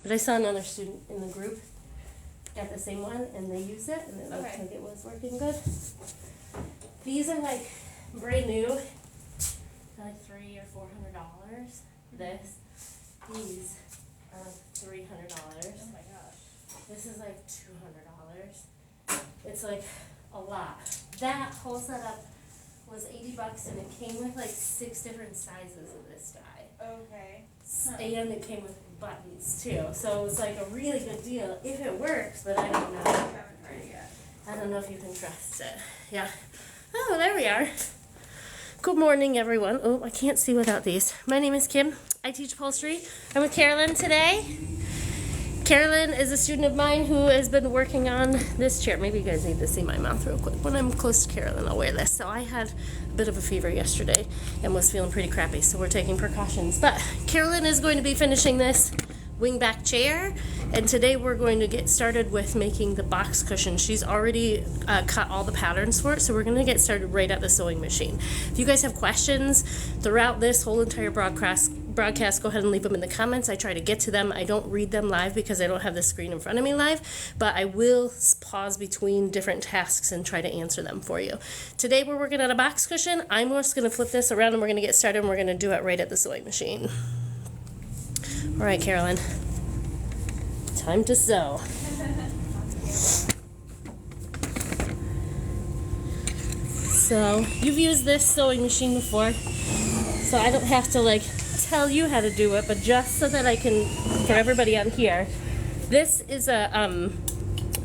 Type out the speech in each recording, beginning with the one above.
But I saw another student in the group got the same one, and they used it, and it looked like it was working good. These are like brand new. They're like $300 or $400. These are like $300. Oh my gosh. This is like $200. It's like a lot. That whole setup was $80, and it came with like 6 different sizes of this dye. Okay. And it came with buttons too. So it was like a really good deal if it works, but I don't know. I haven't tried it yet. I don't know if you can trust it. Yeah. Oh, there we are. Good morning, everyone. Oh, I can't see without these. My name is Kim. I teach upholstery. I'm with Carolyn today. Carolyn is a student of mine who has been working on this chair. Maybe you guys need to see my mouth real quick. When I'm close to Carolyn, I'll wear this. So I had a bit of a fever yesterday and was feeling pretty crappy, so we're taking precautions. But Carolyn is going to be finishing this wingback chair, and today we're going to get started with making the box cushion. She's already cut all the patterns for it, so we're going to get started right at the sewing machine. If you guys have questions throughout this whole entire broadcast, go ahead and leave them in the comments. I try to get to them. I don't read them live because I don't have the screen in front of me live, but I will pause between different tasks and try to answer them for you. Today we're working on a box cushion. I'm just going to flip this around and we're going to get started, and we're going to do it right at the sewing machine. All right, Carolyn. Time to sew. So you've used this sewing machine before, so I don't have to like tell you how to do it, but just so that I can, for everybody on here, this is a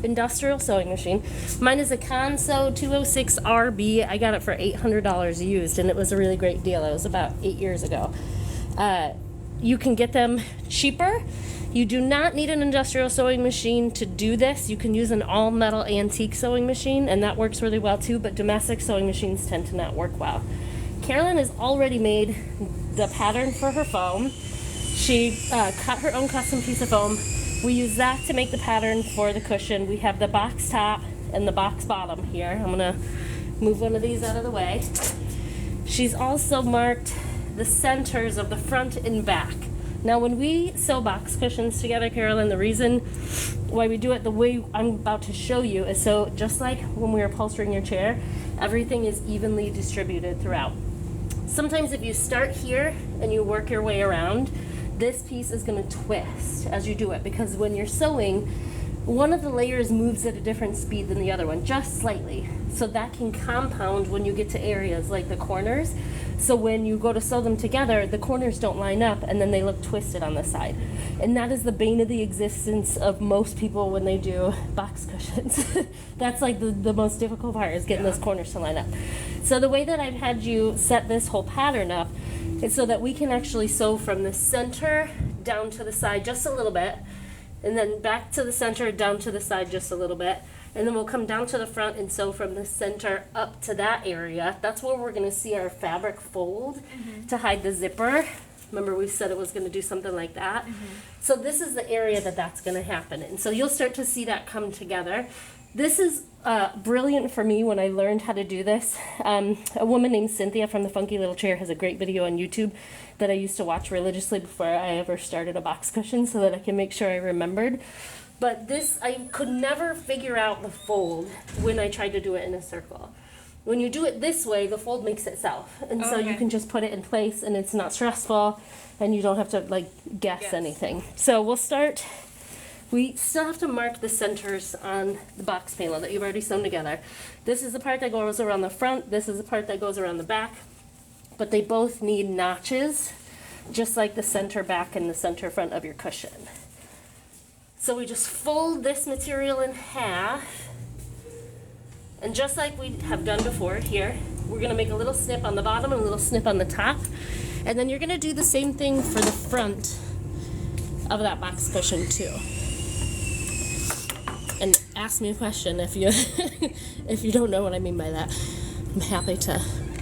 industrial sewing machine. Mine is a Consew 206RB. I got it for $800 used, and it was a really great deal. It was about 8 years ago. You can get them cheaper. You do not need an industrial sewing machine to do this. You can use an all-metal antique sewing machine, and that works really well too, but domestic sewing machines tend to not work well. Carolyn has already made the pattern for her foam. She cut her own custom piece of foam. We use that to make the pattern for the cushion. We have the box top and the box bottom here. I'm gonna move one of these out of the way. She's also marked the centers of the front and back. Now when we sew box cushions together, Carolyn, the reason why we do it the way I'm about to show you is so just like when we were upholstering your chair, everything is evenly distributed throughout. Sometimes if you start here and you work your way around, this piece is going to twist as you do it, because when you're sewing, one of the layers moves at a different speed than the other one, just slightly. So that can compound when you get to areas like the corners. So when you go to sew them together, the corners don't line up and then they look twisted on the side. And that is the bane of the existence of most people when they do box cushions. That's like the most difficult part, is getting those corners to line up. So the way that I've had you set this whole pattern up is so that we can actually sew from the center down to the side just a little bit, and then back to the center, down to the side just a little bit, and then we'll come down to the front and sew from the center up to that area. That's where we're going to see our fabric fold to hide the zipper. Remember we said it was going to do something like that? So this is the area that that's going to happen in. So you'll start to see that come together. This is brilliant for me when I learned how to do this. A woman named Cynthia from the Funky Little Chair has a great video on YouTube that I used to watch religiously before I ever started a box cushion, so that I can make sure I remembered. But this, I could never figure out the fold when I tried to do it in a circle. When you do it this way, the fold makes itself. And so you can just put it in place and it's not stressful and you don't have to like guess anything. So we'll start. We still have to mark the centers on the box panel that you've already sewn together. This is the part that goes around the front. This is the part that goes around the back. But they both need notches, just like the center back and the center front of your cushion. So we just fold this material in half. And just like we have done before here, we're going to make a little snip on the bottom and a little snip on the top. And then you're going to do the same thing for the front of that box cushion too. And ask me a question if you if you don't know what I mean by that. I'm happy to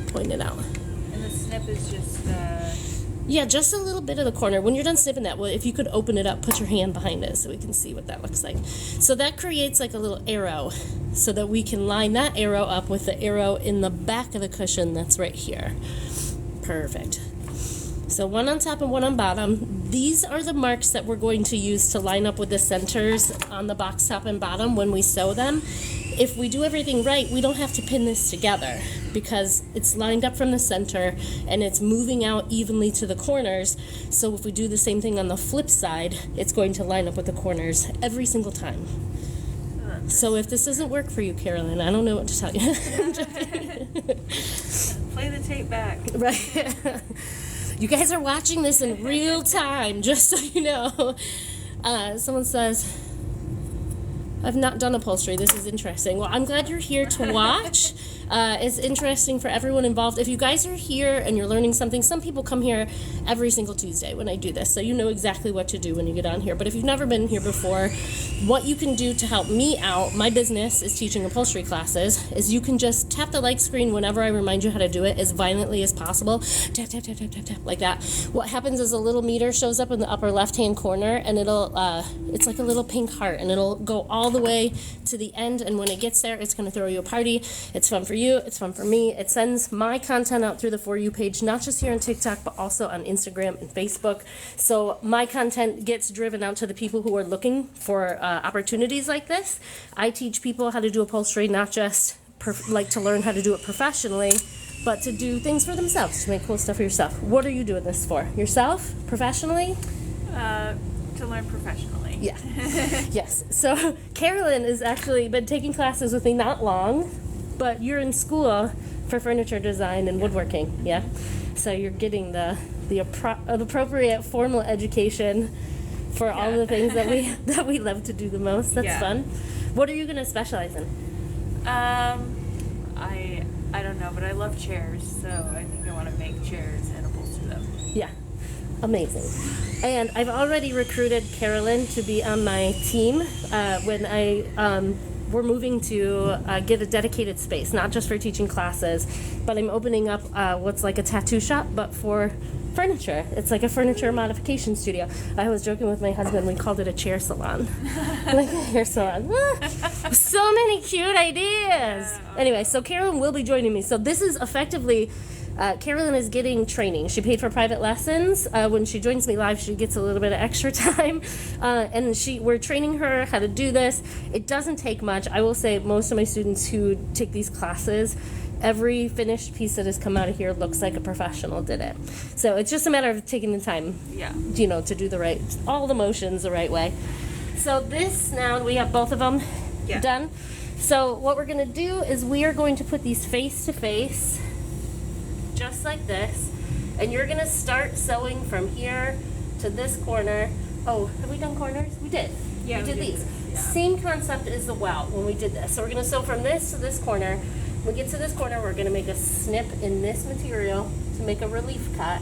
point it out. And the snip is just yeah, just a little bit of the corner. When you're done snipping that, well, if you could open it up, put your hand behind it so we can see what that looks like. So that creates like a little arrow so that we can line that arrow up with the arrow in the back of the cushion that's right here. Perfect. So one on top and one on bottom. These are the marks that we're going to use to line up with the centers on the box top and bottom when we sew them. If we do everything right, we don't have to pin this together because it's lined up from the center and it's moving out evenly to the corners. So if we do the same thing on the flip side, it's going to line up with the corners every single time. So if this doesn't work for you, Carolyn, I don't know what to tell you. Play the tape back. Right. You guys are watching this in real time, just so you know. Someone says, I've not done upholstery. This is interesting. Well, I'm glad you're here to watch. It's interesting for everyone involved. If you guys are here and you're learning something, some people come here every single Tuesday when I do this, so you know exactly what to do when you get on here. But if you've never been here before, what you can do to help me out, my business is teaching upholstery classes, is you can just tap the like screen whenever I remind you how to do it as violently as possible. Tap, tap, tap, tap, tap, tap, like that. What happens is a little meter shows up in the upper left-hand corner, and it'll, it's like a little pink heart, and it'll go all the way to the end, and when it gets there, it's going to throw you a party. It's fun for you. It's fun for me. It sends my content out through the For You page, not just here on TikTok, but also on Instagram and Facebook. So my content gets driven out to the people who are looking for opportunities like this. I teach people how to do upholstery, not just like to learn how to do it professionally, but to do things for themselves, to make cool stuff for yourself. What are you doing this for? Yourself? Professionally? To learn professionally. Yeah. Yes. So Carolyn has actually been taking classes with me not long, but you're in school for furniture design and woodworking, yeah? So you're getting the appropriate formal education for all the things that we love to do the most. That's fun. What are you going to specialize in? I don't know, but I love chairs, so I think I want to make chairs and upholster them. Yeah. Amazing. And I've already recruited Carolyn to be on my team when we're moving to get a dedicated space, not just for teaching classes, but I'm opening up what's like a tattoo shop, but for furniture. It's like a furniture modification studio. I was joking with my husband, we called it a chair salon. Like a hair salon. So many cute ideas. Anyway, so Carolyn will be joining me. So this is effectively, Carolyn is getting training. She paid for private lessons. When she joins me live, she gets a little bit of extra time. And we're training her how to do this. It doesn't take much. I will say most of my students who take these classes, every finished piece that has come out of here looks like a professional did it. So it's just a matter of taking the time, to do all the motions the right way. So this now, we have both of them done. So what we're going to do is we are going to put these face to face, just like this, and you're going to start sewing from here to this corner. Oh, have we done corners? We did. Yeah, we did these. Same concept as the welt when we did this. So we're going to sew from this to this corner. When we get to this corner, we're going to make a snip in this material to make a relief cut,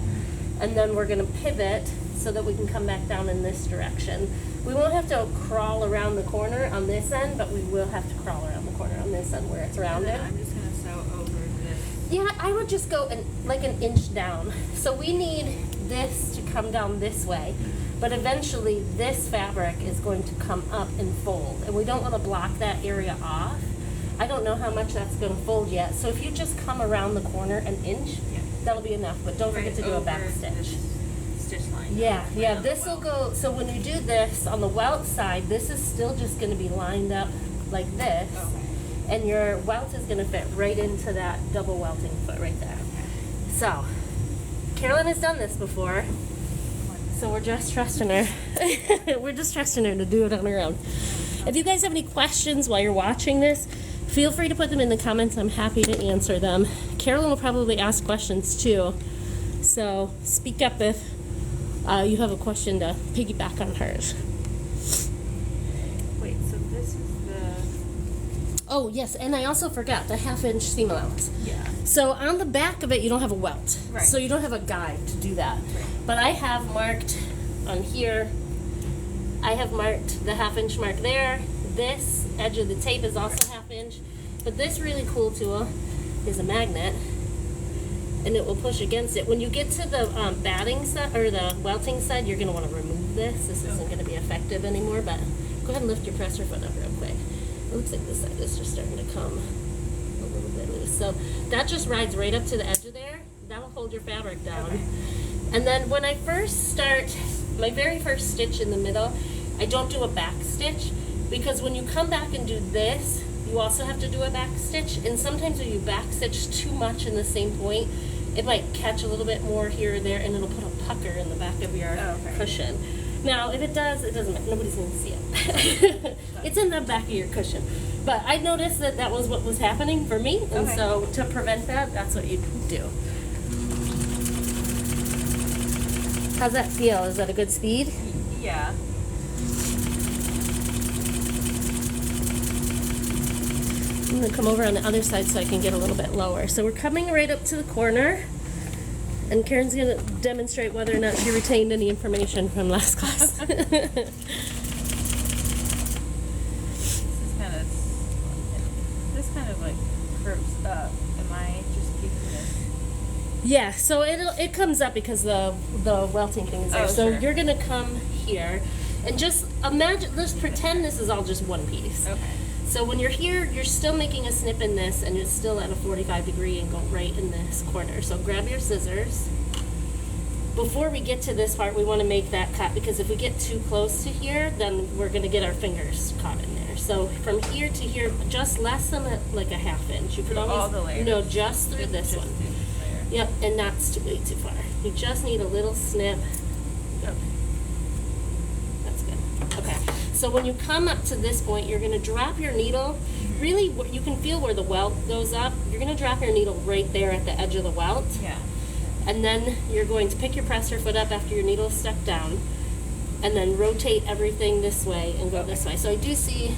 and then we're going to pivot so that we can come back down in this direction. We won't have to crawl around the corner on this end, but we will have to crawl around the corner on this end where it's rounded. I'm just going to sew over this. Yeah, I would just go like an inch down. So we need this to come down this way, but eventually this fabric is going to come up and fold, and we don't want to block that area off. I don't know how much that's going to fold yet, so if you just come around the corner an inch, that'll be enough, but don't forget to do a back stitch. Stitch line. Yeah, this will go, so when you do this on the welt side, this is still just going to be lined up like this, and your welt is going to fit right into that double welting foot right there. So, Carolyn has done this before, so we're just trusting her. We're just trusting her to do it on her own. If you guys have any questions while you're watching this, feel free to put them in the comments. I'm happy to answer them. Carolyn will probably ask questions too, so speak up if you have a question to piggyback on hers. Wait, so this is the... Oh yes, and I also forgot the 1/2 inch seam allowance. Yeah. So on the back of it, you don't have a welt, Right. so you don't have a guide to do that. Right. But I have marked on here, I have marked the 1/2 inch mark there. This edge of the tape is also 1/2 inch. But this really cool tool is a magnet, and it will push against it. When you get to the batting side or the welting side, you're going to want to remove this. This isn't going to be effective anymore, but go ahead and lift your presser foot up real quick. It looks like this side is just starting to come a little bit loose. So that just rides right up to the edge of there. That'll hold your fabric down. And then when I first start, my very first stitch in the middle, I don't do a back stitch, because when you come back and do this, you also have to do a back stitch. And sometimes when you back stitch too much in the same point, it might catch a little bit more here or there, and it'll put a pucker in the back of your cushion. Now, if it does, it doesn't matter. Nobody's going to see it. It's in the back of your cushion. But I noticed that that was what was happening for me, and so to prevent that, that's what you do. How's that feel? Is that a good speed? Yeah. I'm going to come over on the other side so I can get a little bit lower. So we're coming right up to the corner, and Karen's going to demonstrate whether or not she retained any information from last class. This kind of like curves up. Am I just keeping this? Yeah, so it comes up because the welting thing is there. So you're going to come here and just imagine, just pretend this is all just one piece. Okay. So when you're here, you're still making a snip in this, and it's still at a 45-degree angle right in this corner. So grab your scissors. Before we get to this part, we want to make that cut, because if we get too close to here, then we're going to get our fingers caught in there. So from here to here, just less than like a half inch. You could always, all the layers. No, just through this one. Yep, and not way too far. You just need a little snip. Yep. That's good. Okay. So when you come up to this point, you're going to drop your needle. Really, you can feel where the welt goes up. You're going to drop your needle right there at the edge of the welt. Yeah. And then you're going to pick your presser foot up after your needle is stuck down, and then rotate everything this way and go this way. So I do see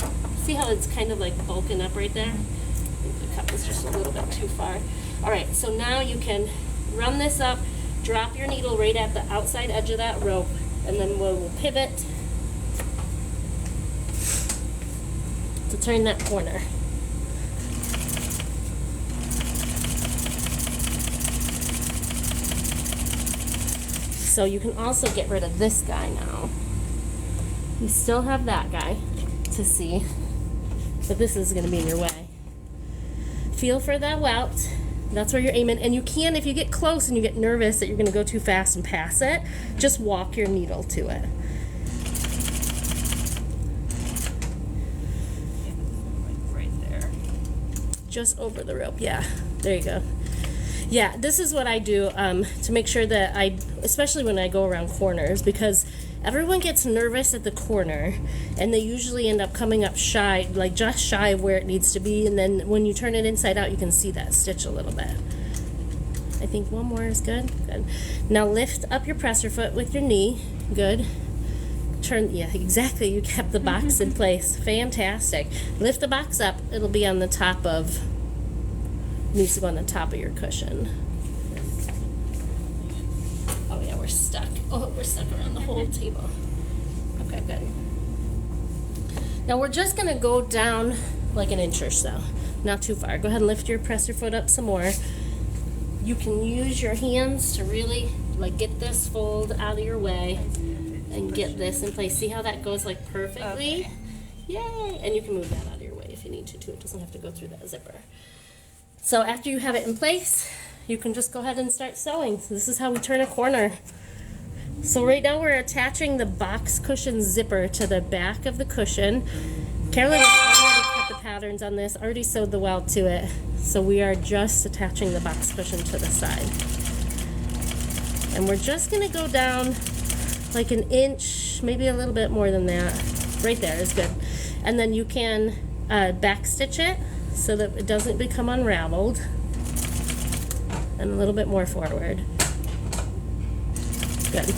how it's kind of like bulking up right there? I think the cut was just a little bit too far. All right, so now you can run this up, drop your needle right at the outside edge of that rope, and then we'll pivot to turn that corner. So you can also get rid of this guy now. You still have that guy to see, but this is going to be in your way. Feel for that welt. That's where you're aiming. And you can, if you get close and you get nervous that you're going to go too fast and pass it, just walk your needle to it. Right there. Just over the rope. Yeah, there you go. Yeah, this is what I do to make sure that especially when I go around corners, because everyone gets nervous at the corner, and they usually end up coming up shy, like just shy of where it needs to be, and then when you turn it inside out, you can see that stitch a little bit. I think one more is good. Good. Now lift up your presser foot with your knee. Good. Turn, yeah, exactly. You kept the box in place. Fantastic. Lift the box up. It'll be on the top of, needs to go on the top of your cushion. Oh yeah, we're stuck. Oh, we're stuck around the whole table. Okay, good. Now we're just gonna go down like an inch or so. Not too far. Go ahead and lift your presser foot up some more. You can use your hands to really like get this fold out of your way and get this in place. See how that goes like perfectly? Okay. Yay! And you can move that out of your way if you need to too. It doesn't have to go through that zipper. So after you have it in place, you can just go ahead and start sewing. So this is how we turn a corner. So right now we're attaching the box cushion zipper to the back of the cushion. Carolyn has already cut the patterns on this, already sewed the welt to it. So we are just attaching the box cushion to the side. And we're just gonna go down like an inch, maybe a little bit more than that. Right there is good. And then you can back stitch it so that it doesn't become unraveled. And a little bit more forward. Good.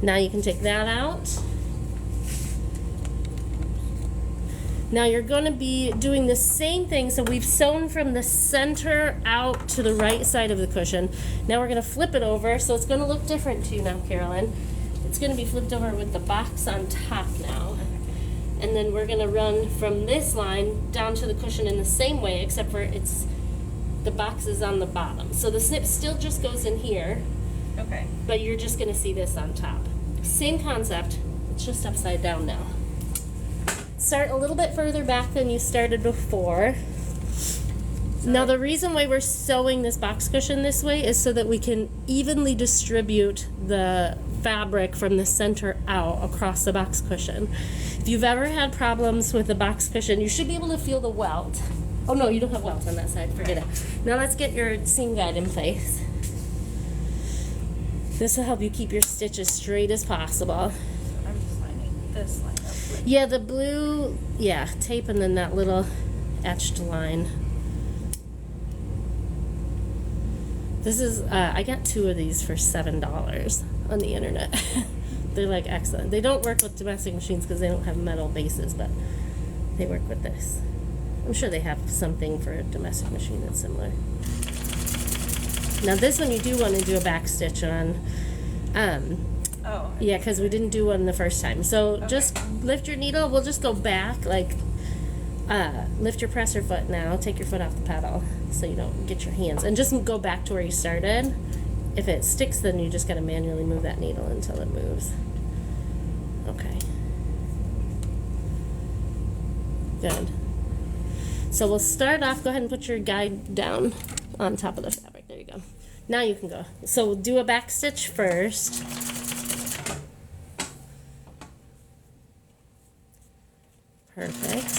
Now you can take that out. Now you're going to be doing the same thing. So we've sewn from the center out to the right side of the cushion. Now we're going to flip it over. So it's going to look different to you now, Carolyn. It's going to be flipped over with the box on top now. And then we're going to run from this line down to the cushion in the same way, except for the box is on the bottom. So the snip still just goes in here. Okay. But you're just going to see this on top. Same concept, it's just upside down now. Start a little bit further back than you started before. Now the reason why we're sewing this box cushion this way is so that we can evenly distribute the fabric from the center out across the box cushion. If you've ever had problems with the box cushion, you should be able to feel the welt. Oh no, you don't have welt on that side, forget it. Now let's get your seam guide in place. This will help you keep your stitches straight as possible. I'm just lining this line up with. Yeah, the blue, tape and then that little etched line. This is, I got 2 of these for $7 on the internet. They're like excellent. They don't work with domestic machines because they don't have metal bases, but they work with this. I'm sure they have something for a domestic machine that's similar. Now this one you do want to do a back stitch on. Yeah, because we didn't do one the first time. So just lift your needle. We'll just go back, like, lift your presser foot now. Take your foot off the pedal so you don't get your hands. And just go back to where you started. If it sticks, then you just got to manually move that needle until it moves. Okay. Good. So we'll start off, go ahead and put your guide down on top of the fabric. There you go. Now you can go. So we'll do a back stitch first. Perfect.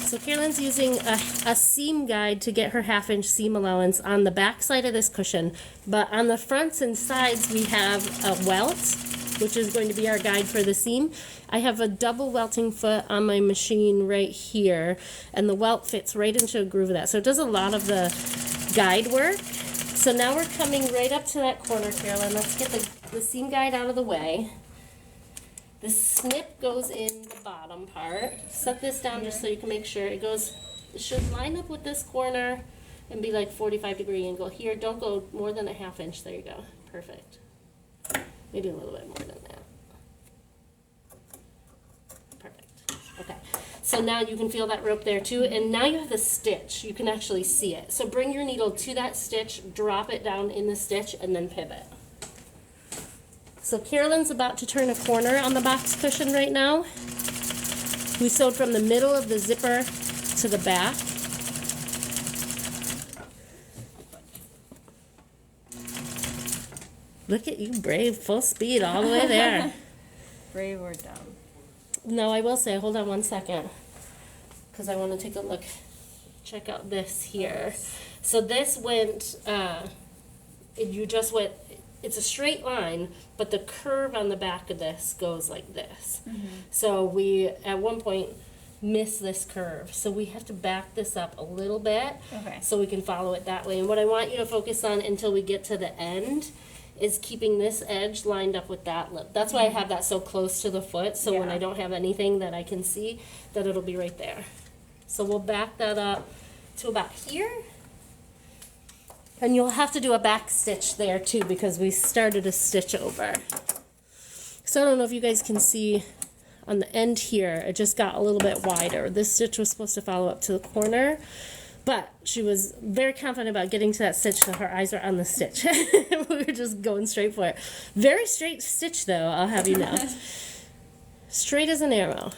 So Carolyn's using a seam guide to get her 1/2-inch seam allowance on the back side of this cushion, but on the fronts and sides we have a welt, which is going to be our guide for the seam. I have a double welting foot on my machine right here, and the welt fits right into a groove of that. So it does a lot of the guide work. So now we're coming right up to that corner, Carolyn. Let's get the seam guide out of the way. The snip goes in the bottom part. Set this down just so you can make sure it should line up with this corner and be like 45-degree angle here. Don't go more than a 1/2 inch. There you go. Perfect. Maybe a little bit more than that. Perfect. Okay. So now you can feel that rope there too, and now you have the stitch. You can actually see it. So bring your needle to that stitch, drop it down in the stitch, and then pivot. So Carolyn's about to turn a corner on the box cushion right now. We sewed from the middle of the zipper to the back. Look at you, brave, full speed all the way there. Brave or dumb? No, I will say, hold on one second, because I want to take a look. Check out this here. So this went, it's a straight line, but the curve on the back of this goes like this. So we, at one point, missed this curve. So we have to back this up a little bit so we can follow it that way. And what I want you to focus on until we get to the end is keeping this edge lined up with that lip. That's why I have that so close to the foot, so when I don't have anything that I can see, that it'll be right there. So we'll back that up to about here. And you'll have to do a back stitch there too, because we started a stitch over. So I don't know if you guys can see on the end here, it just got a little bit wider. This stitch was supposed to follow up to the corner, but she was very confident about getting to that stitch, so her eyes were on the stitch. We were just going straight for it. Very straight stitch though, I'll have you know. Straight as an arrow.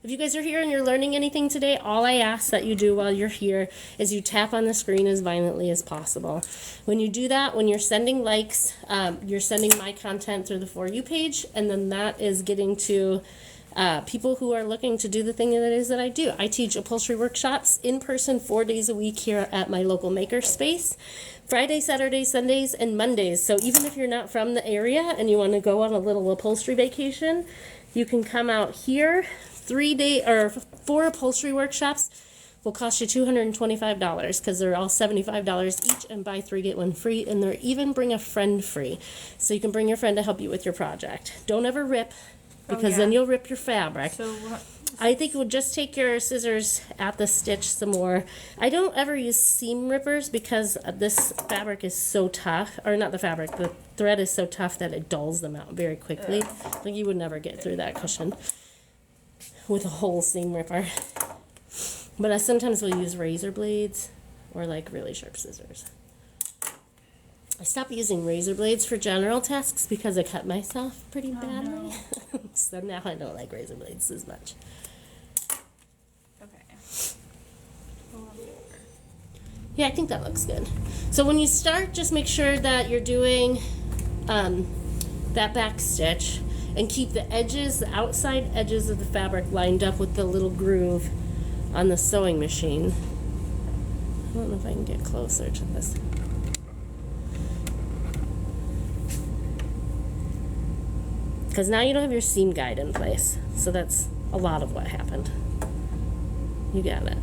If you guys are here and you're learning anything today, all I ask that you do while you're here is you tap on the screen as violently as possible. When you do that, when you're sending likes, you're sending my content through the For You page, and then that is getting to people who are looking to do the thing that it is that I do. I teach upholstery workshops in person 4 days a week here at my local makerspace. Friday, Saturday, Sundays, and Mondays. So even if you're not from the area and you want to go on a little upholstery vacation, you can come out here. 4 upholstery workshops will cost you $225 because they're all $75 each, and buy 3 get 1 free, and they're even bring a friend free, so you can bring your friend to help you with your project. Don't ever rip, because then you'll rip your fabric. So I think we'll just take your scissors at the stitch some more. I don't ever use seam rippers because this fabric is so tough, or not the fabric, the thread is so tough that it dulls them out very quickly. Like you would never get through that cushion with a whole seam ripper. But I sometimes will use razor blades or like really sharp scissors. I stopped using razor blades for general tasks because I cut myself pretty badly. So now I don't like razor blades as much. Yeah, I think that looks good. So when you start, just make sure that you're doing that back stitch and keep the edges, the outside edges of the fabric lined up with the little groove on the sewing machine. I don't know if I can get closer to this. Because now you don't have your seam guide in place. So that's a lot of what happened. You got it.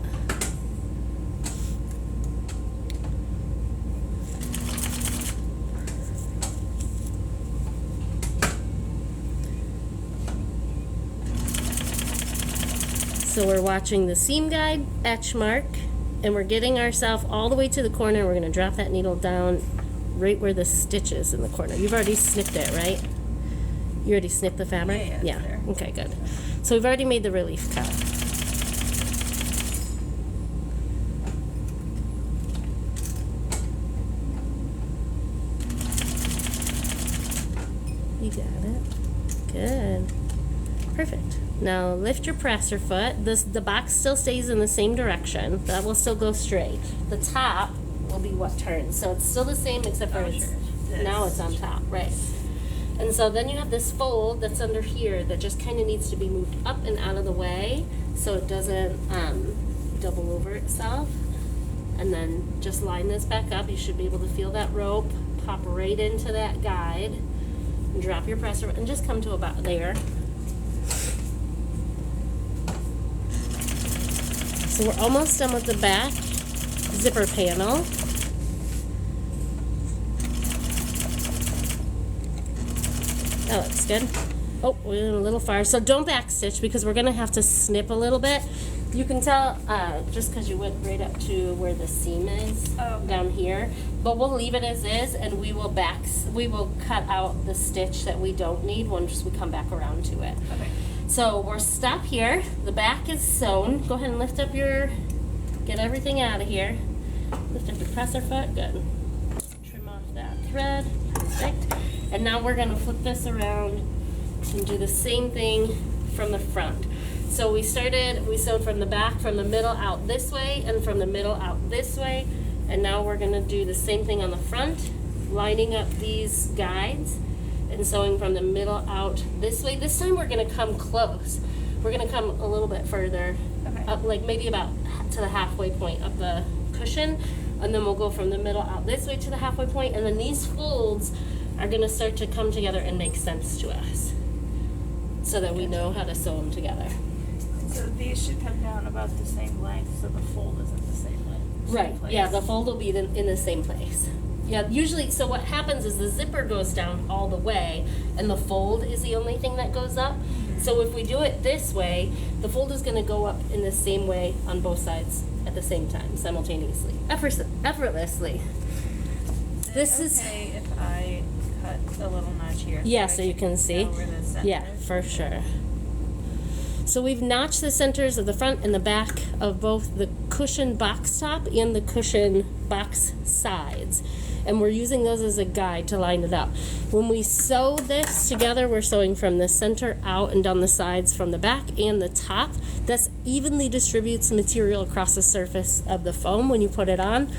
So we're watching the seam guide etch mark, and we're getting ourselves all the way to the corner. We're going to drop that needle down right where the stitch is in the corner. You've already snipped it, right? You already snipped the fabric? Yeah, it's there. Okay, good. So we've already made the relief cut. You got it. Good. Perfect. Now lift your presser foot. The box still stays in the same direction. That will still go straight. The top will be what turns. So it's still the same except for now it's on top, right? And so then you have this fold that's under here that just kind of needs to be moved up and out of the way so it doesn't double over itself. And then just line this back up. You should be able to feel that rope pop right into that guide. And drop your presser and just come to about there. So we're almost done with the back zipper panel. That looks good. Oh, we went a little far. So don't backstitch because we're going to have to snip a little bit. You can tell just because you went right up to where the seam is down here. But we'll leave it as is, and we will cut out the stitch that we don't need once we come back around to it. Okay. So we're stop here. The back is sewn. Go ahead and lift up get everything out of here. Lift up your presser foot. Good. Trim off that thread. Perfect. And now we're going to flip this around and do the same thing from the front. So we sewed from the back, from the middle out this way, and from the middle out this way. And now we're going to do the same thing on the front, lining up these guides and sewing from the middle out this way. This time we're going to come close. We're going to come a little bit further, up, like maybe about to the halfway point of the cushion, and then we'll go from the middle out this way to the halfway point, and then these folds are going to start to come together and make sense to us so that we know how to sew them together. So these should come down about the same length, so the fold isn't the same length. Right, yeah, the fold will be in the same place. Yeah, usually, so what happens is the zipper goes down all the way, and the fold is the only thing that goes up. So if we do it this way, the fold is going to go up in the same way on both sides at the same time, simultaneously, effortlessly. This is okay if I cut a little notch here. Yeah, so so I you can see. know where the center Yeah, is? for sure. So we've notched the centers of the front and the back of both the cushion box top and the cushion box sides. And we're using those as a guide to line it up. When we sew this together, we're sewing from the center out and down the sides from the back and the top. This evenly distributes material across the surface of the foam when you put it on.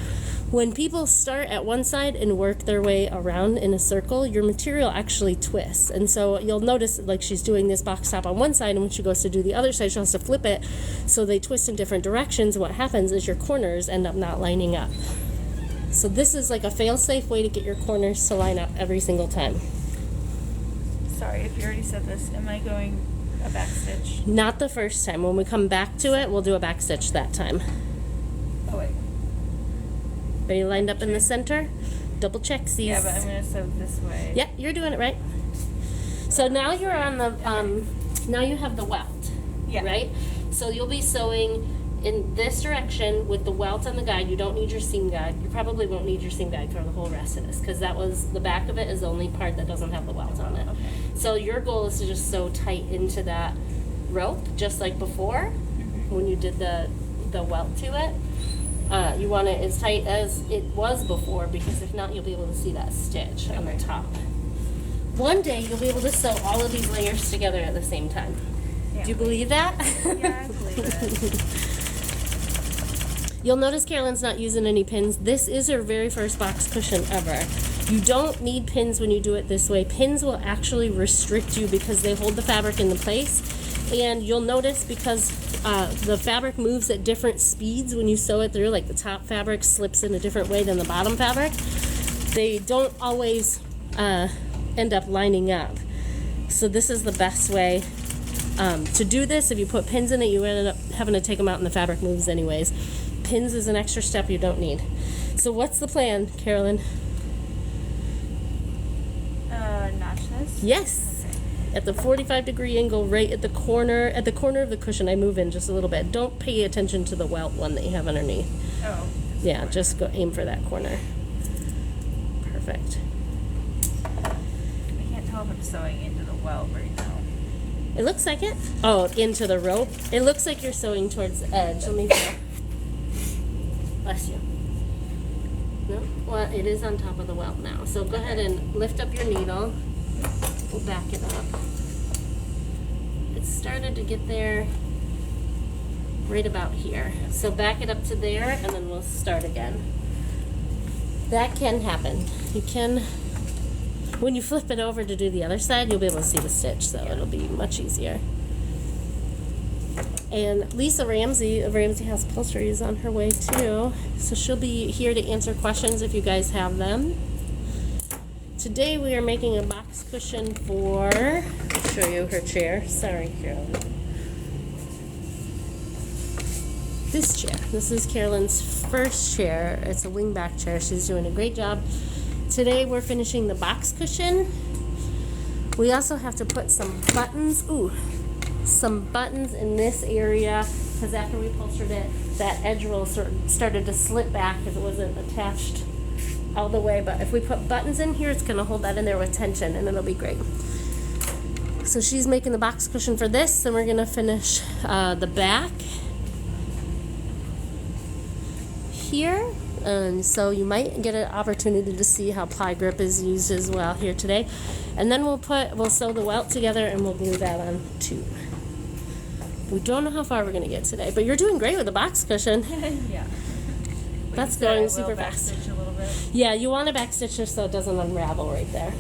When people start at one side and work their way around in a circle, your material actually twists. And so you'll notice like she's doing this box top on one side, and when she goes to do the other side, she has to flip it so they twist in different directions. And what happens is your corners end up not lining up. So this is like a fail-safe way to get your corners to line up every single time. Sorry, if you already said this, am I going a back stitch? Not the first time. When we come back to it, we'll do a back stitch that time. Oh wait. Are you lined up in the center? Double check these. Yeah, but I'm gonna sew this way. Yep, you're doing it right. So now you're on the, now you have the welt, Yeah. right? So you'll be sewing in this direction with the welt on the guide. You don't need your seam guide. You probably won't need your seam guide for the whole rest of this because that was, the back of it is the only part that doesn't have the welt on it. Okay. So your goal is to just sew tight into that rope, just like before when you did the welt to it. You want it as tight as it was before because if not, you'll be able to see that stitch on the top. One day, you'll be able to sew all of these layers together at the same time. Yeah. Do you believe that? Yeah, I believe it. You'll notice Carolyn's not using any pins. This is her very first box cushion ever. You don't need pins when you do it this way. Pins will actually restrict you because they hold the fabric into place. And you'll notice because the fabric moves at different speeds when you sew it through, like the top fabric slips in a different way than the bottom fabric. They don't always end up lining up. So this is the best way to do this. If you put pins in it, you end up having to take them out and the fabric moves anyways. Pins is an extra step you don't need. So what's the plan, Carolyn? Notch this? Yes. Okay. At the 45-degree angle, right at the corner of the cushion. I move in just a little bit. Don't pay attention to the welt one that you have underneath. Oh. Yeah, just go aim for that corner. Perfect. I can't tell if I'm sewing into the welt right now. It looks like it. Oh, into the rope. It looks like you're sewing towards the edge. Let me feel. Bless you. No? Well, it is on top of the welt now. So go ahead and lift up your needle. We'll back it up. It started to get there right about here. So back it up to there and then we'll start again. That can happen. You can, when you flip it over to do the other side, you'll be able to see the stitch, so it'll be much easier. And Lisa Ramsey of Ramsey House Upholstery is on her way too, so she'll be here to answer questions if you guys have them. Today we are making a box cushion for, I'll show you her chair. Sorry, Carolyn. This chair. This is Carolyn's first chair. It's a wingback chair. She's doing a great job. Today we're finishing the box cushion. We also have to put some buttons. Some buttons in this area because after we upholstered it, that edge roll started to slip back because it wasn't attached all the way. But if we put buttons in here, it's going to hold that in there with tension and it'll be great. So she's making the box cushion for this, and we're going to finish the back here. And so you might get an opportunity to see how ply grip is used as well here today. And then we'll sew the welt together and we'll glue that on too. We don't know how far we're going to get today, but you're doing great with the box cushion. Yeah. That's going super fast. Backstitch a little bit. Yeah, you want to backstitch this so it doesn't unravel right there.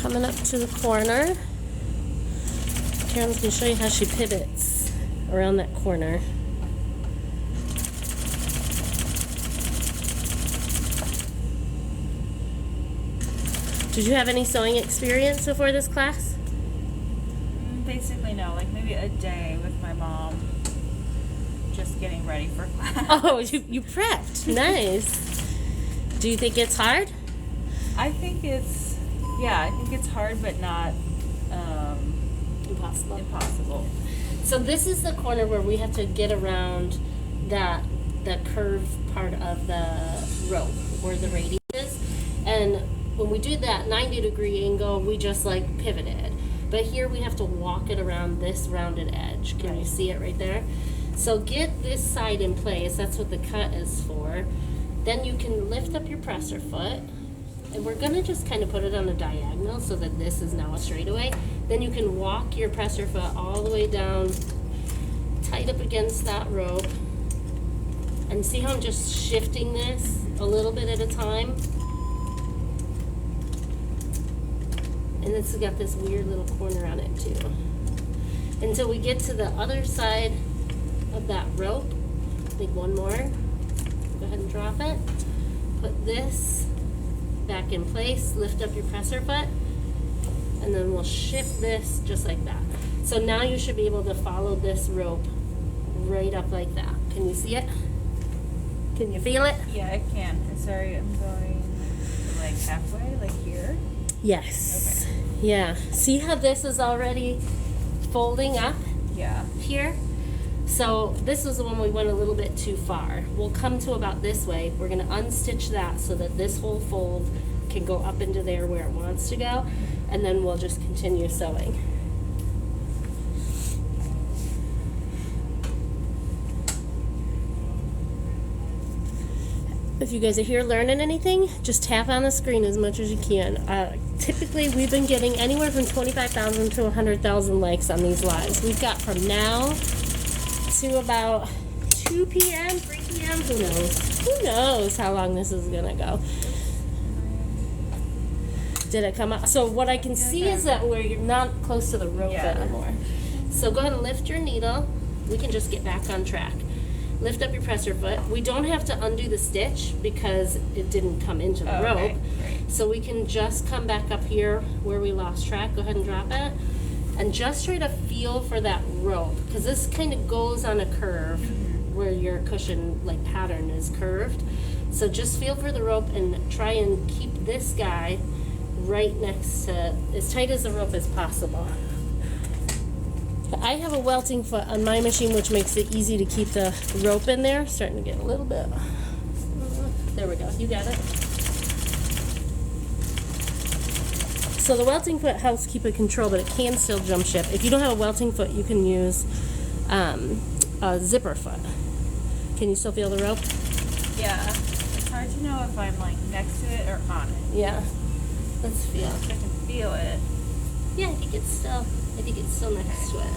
Coming up to the corner. Carolyn's going to show you how she pivots around that corner. Did you have any sewing experience before this class? Basically no, like maybe a day with my mom just getting ready for class. Oh, you prepped. Nice. Do you think it's hard? I think it's hard but not impossible. So this is the corner where we have to get around that curved part of the rope where the radius is. And when we do that 90-degree angle, we just like pivoted. But here we have to walk it around this rounded edge. Can you see it right there? So get this side in place. That's what the cut is for. Then you can lift up your presser foot. And we're going to just kind of put it on a diagonal so that this is now a straightaway. Then you can walk your presser foot all the way down, tight up against that rope. And see how I'm just shifting this a little bit at a time? And it's got this weird little corner on it too. Until we get to the other side of that rope. I think one more. Go ahead and drop it. Put this back in place, lift up your presser foot, and then we'll shift this just like that. So now you should be able to follow this rope right up like that. Can you see it? Can you feel it? Yeah, I can. Sorry, I'm going like halfway, like here. Yes. Okay. Yeah. See how this is already folding up? Yeah. Here. So this was the one we went a little bit too far. We'll come to about this way. We're going to unstitch that so that this whole fold can go up into there where it wants to go, and then we'll just continue sewing. If you guys are here learning anything, just tap on the screen as much as you can. typically we've been getting anywhere from 25,000 to 100,000 likes on these lives. We've got from now to about 2 p.m., 3 p.m., who knows? Who knows how long this is gonna go. Did it come out? So what I can see is that you're not close to the rope anymore. So go ahead and lift your needle. We can just get back on track. Lift up your presser foot. We don't have to undo the stitch because it didn't come into the rope. Okay. Right. So we can just come back up here where we lost track. Go ahead and drop it. And just try to feel for that rope, because this kind of goes on a curve where your cushion like pattern is curved. So just feel for the rope and try and keep this guy right next to, as tight as the rope as possible. I have a welting foot on my machine, which makes it easy to keep the rope in there. Starting to get a little bit. There we go. You got it. So the welting foot helps keep it control, but it can still jump ship. If you don't have a welting foot, you can use a zipper foot. Can you still feel the rope? Yeah. It's hard to know if I'm like next to it or on it. Yeah. Let's feel. I can feel it. Yeah, I think it's still next to it.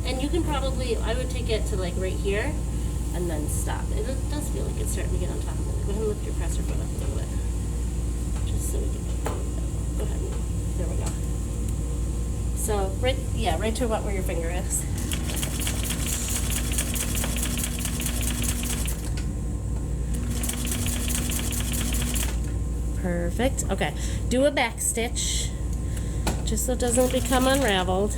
And you can probably, I would take it to like right here and then stop. It does feel like it's starting to get on top of it. Go ahead and lift your presser foot up a little bit. Just so we can, go ahead. There we go. So, right to about where your finger is. Perfect. Okay. Do a back stitch, just so it doesn't become unraveled.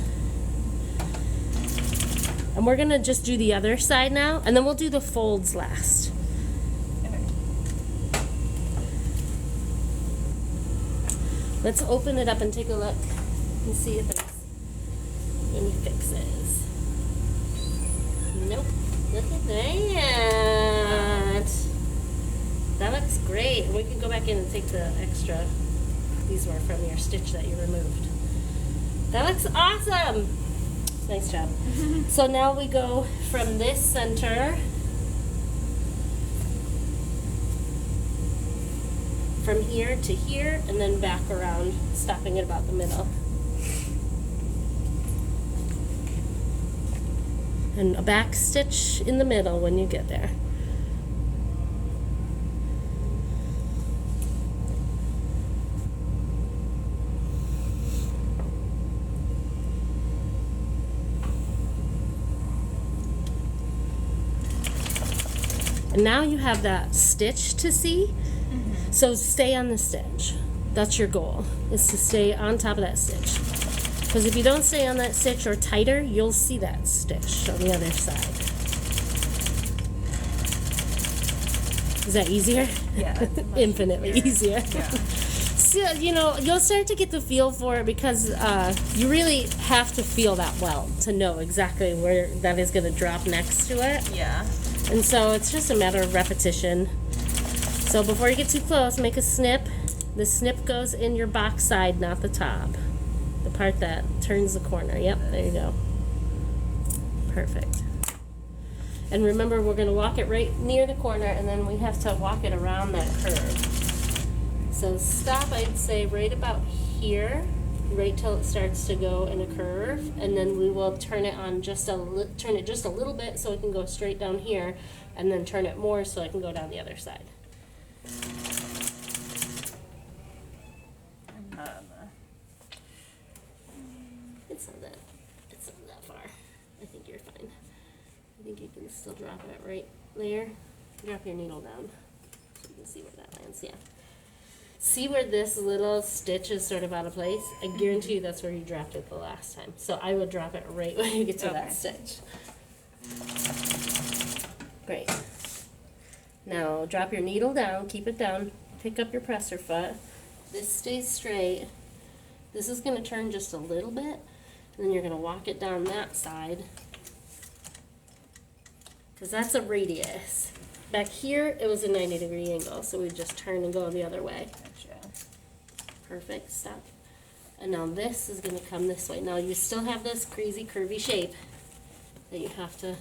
And we're gonna just do the other side now, and then we'll do the folds last. Okay. Let's open it up and take a look and see if there's any fixes. Nope. Look at that. That looks great. We can go back in and take the extra. These were from your stitch that you removed. That looks awesome. Nice job. So now we go from this center, from here to here, and then back around, stopping at about the middle. And a back stitch in the middle when you get there. And now you have that stitch to see. So stay on the stitch. That's your goal, is to stay on top of that stitch. Because if you don't stay on that stitch or tighter, you'll see that stitch on the other side. Is that easier? Yeah. Infinitely easier. Yeah. So, you know, you'll start to get the feel for it because you really have to feel that welt to know exactly where that is going to drop next to it. Yeah. And so it's just a matter of repetition. So before you get too close, make a snip. The snip goes in your box side, not the top. The part that turns the corner. Yep, there you go. Perfect. And remember, we're going to walk it right near the corner, and then we have to walk it around that curve. So stop, I'd say, right about here, right till it starts to go in a curve, and then we will turn it on just turn it just a little bit so it can go straight down here, and then turn it more so it can go down the other side. It's not that far. I think you're fine. I think you can still drop it right there. Drop your needle down so you can see where that lands. Yeah. See where this little stitch is sort of out of place? I guarantee you that's where you dropped it the last time. So I would drop it right when you get to that stitch. Great. Now drop your needle down, keep it down, pick up your presser foot. This stays straight. This is going to turn just a little bit, and then you're going to walk it down that side, because that's a radius. Back here, it was a 90-degree angle, so we just turn and go the other way. Gotcha. Perfect, stop. And now this is going to come this way. Now you still have this crazy curvy shape that you have to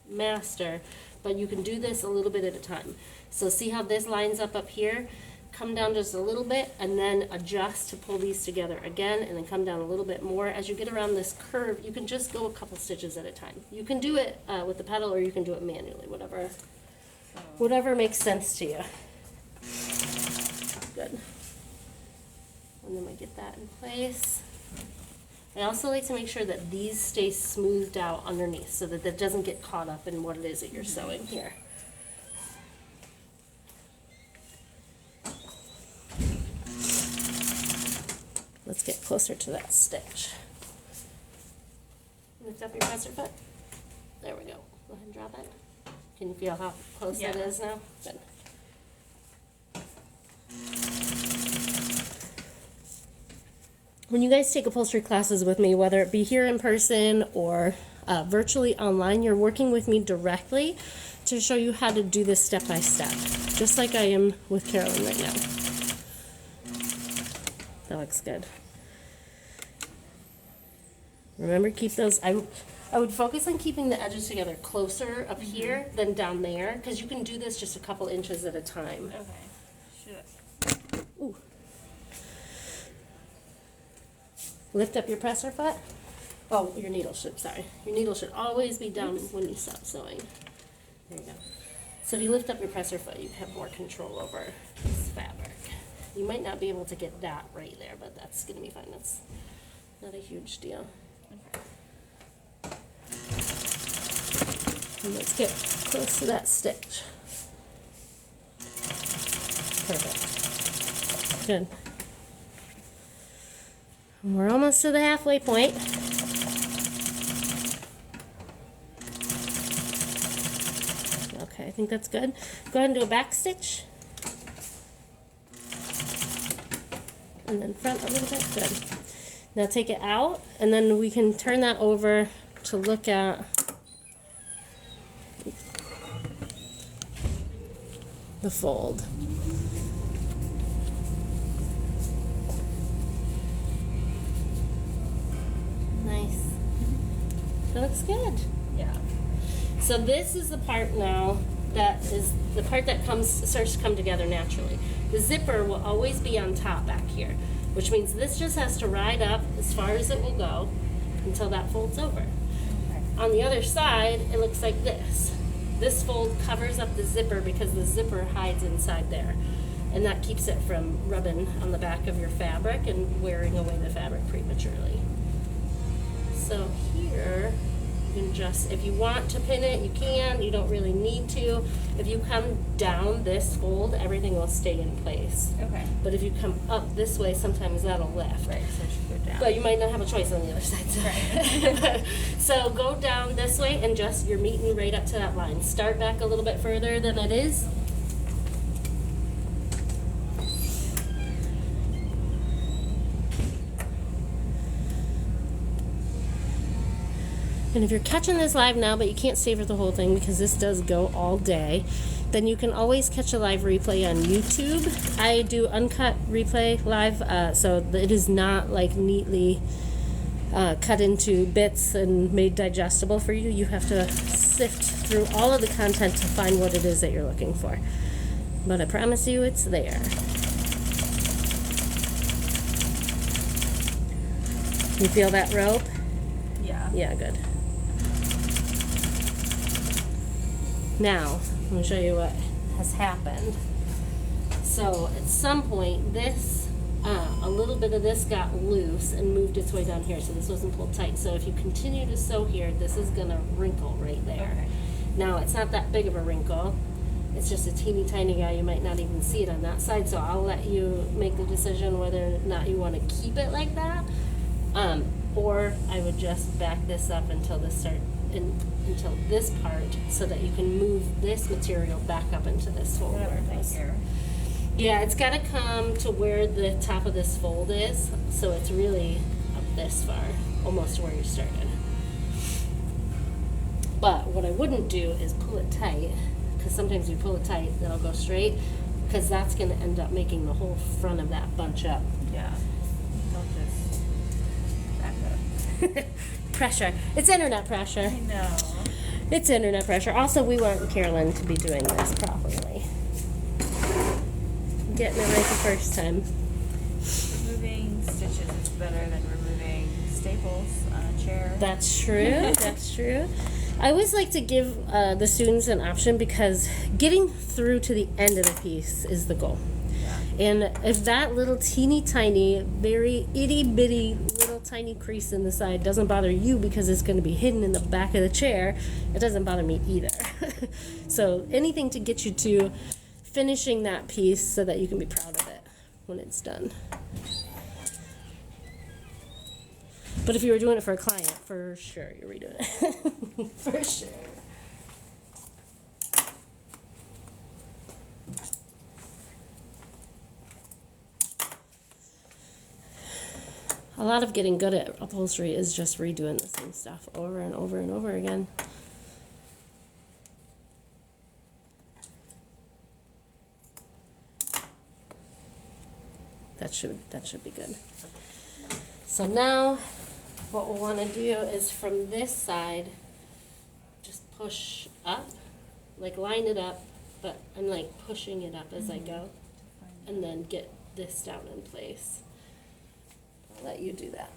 master, but you can do this a little bit at a time. So see how this lines up here? come down just a little bit, and then adjust to pull these together again, and then come down a little bit more. As you get around this curve, you can just go a couple stitches at a time. You can do it with the pedal, or you can do it manually, whatever makes sense to you. Good. And then we get that in place. I also like to make sure that these stay smoothed out underneath so that that doesn't get caught up in what it is that you're sewing here. Let's get closer to that stitch. Lift up your presser foot. There we go. Go ahead and drop it. Can you feel how close that is now? Good. When you guys take upholstery classes with me, whether it be here in person or virtually online, you're working with me directly to show you how to do this step by step, just like I am with Carolyn right now. That looks good. Remember, keep those, I would focus on keeping the edges together closer up here than down there, because you can do this just a couple inches at a time. Okay. Ooh. Lift up your presser foot. Oh, your needle should, sorry. Your needle should always be down when you stop sewing. There you go. So if you lift up your presser foot, you have more control over this fabric. You might not be able to get that right there, but that's going to be fine. That's not a huge deal. Okay. And let's get close to that stitch. Perfect. Good. We're almost to the halfway point. Okay, I think that's good. Go ahead and do a back stitch. And then front a little bit. Good. Now take it out, and then we can turn that over to look at the fold. Nice. That looks good. Yeah. So this is the part now that is the part that starts to come together naturally. The zipper will always be on top back here, which means this just has to ride up as far as it will go until that folds over. Okay. On the other side, it looks like this. This fold covers up the zipper because the zipper hides inside there. And that keeps it from rubbing on the back of your fabric and wearing away the fabric prematurely. So here, you can just, if you want to pin it, you can. You don't really need to. If you come down this fold, everything will stay in place. Okay. But if you come up this way, sometimes that'll lift. Right, so it should go down. But you might not have a choice on the other side. So. Right. So go down this way and just, you're meeting right up to that line. Start back a little bit further than it is. And if you're catching this live now, but you can't savor the whole thing because this does go all day, then you can always catch a live replay on YouTube. I do uncut replay live, so it is not like neatly cut into bits and made digestible for you. You have to sift through all of the content to find what it is that you're looking for. But I promise you it's there. You feel that rope? Yeah. Yeah, good. Now, I'm going to show you what has happened. So, at some point, this, a little bit of this got loose and moved its way down here, so this wasn't pulled tight. So, if you continue to sew here, this is going to wrinkle right there. Okay. Now, it's not that big of a wrinkle. It's just a teeny tiny guy. You might not even see it on that side, so I'll let you make the decision whether or not you want to keep it like that. Or I would just back this up until until this part, so that you can move this material back up into this fold. Yeah, it's got to come to where the top of this fold is, so it's really up this far, almost to where you started. But what I wouldn't do is pull it tight, because sometimes you pull it tight, then it'll go straight, because that's going to end up making the whole front of that bunch up. Yeah. Don't just back up. Pressure. It's internet pressure. I know. It's internet pressure. Also, we want Carolyn to be doing this properly. getting it right the first time. Removing stitches is better than removing staples on a chair. That's true. That's true. I always like to give the students an option because getting through to the end of the piece is the goal. Yeah. And if that little teeny tiny, very itty bitty little tiny crease in the side doesn't bother you because it's going to be hidden in the back of the chair, it doesn't bother me either. So anything to get you to finishing that piece so that you can be proud of it when it's done. But if you were doing it for a client, for sure you're redoing it. For sure. A lot of getting good at upholstery is just redoing the same stuff over and over and over again. That should be good. So now what we'll want to do is from this side just push up, like line it up, but I'm like pushing it up as I go, and then get this down in place. I'll let you do that.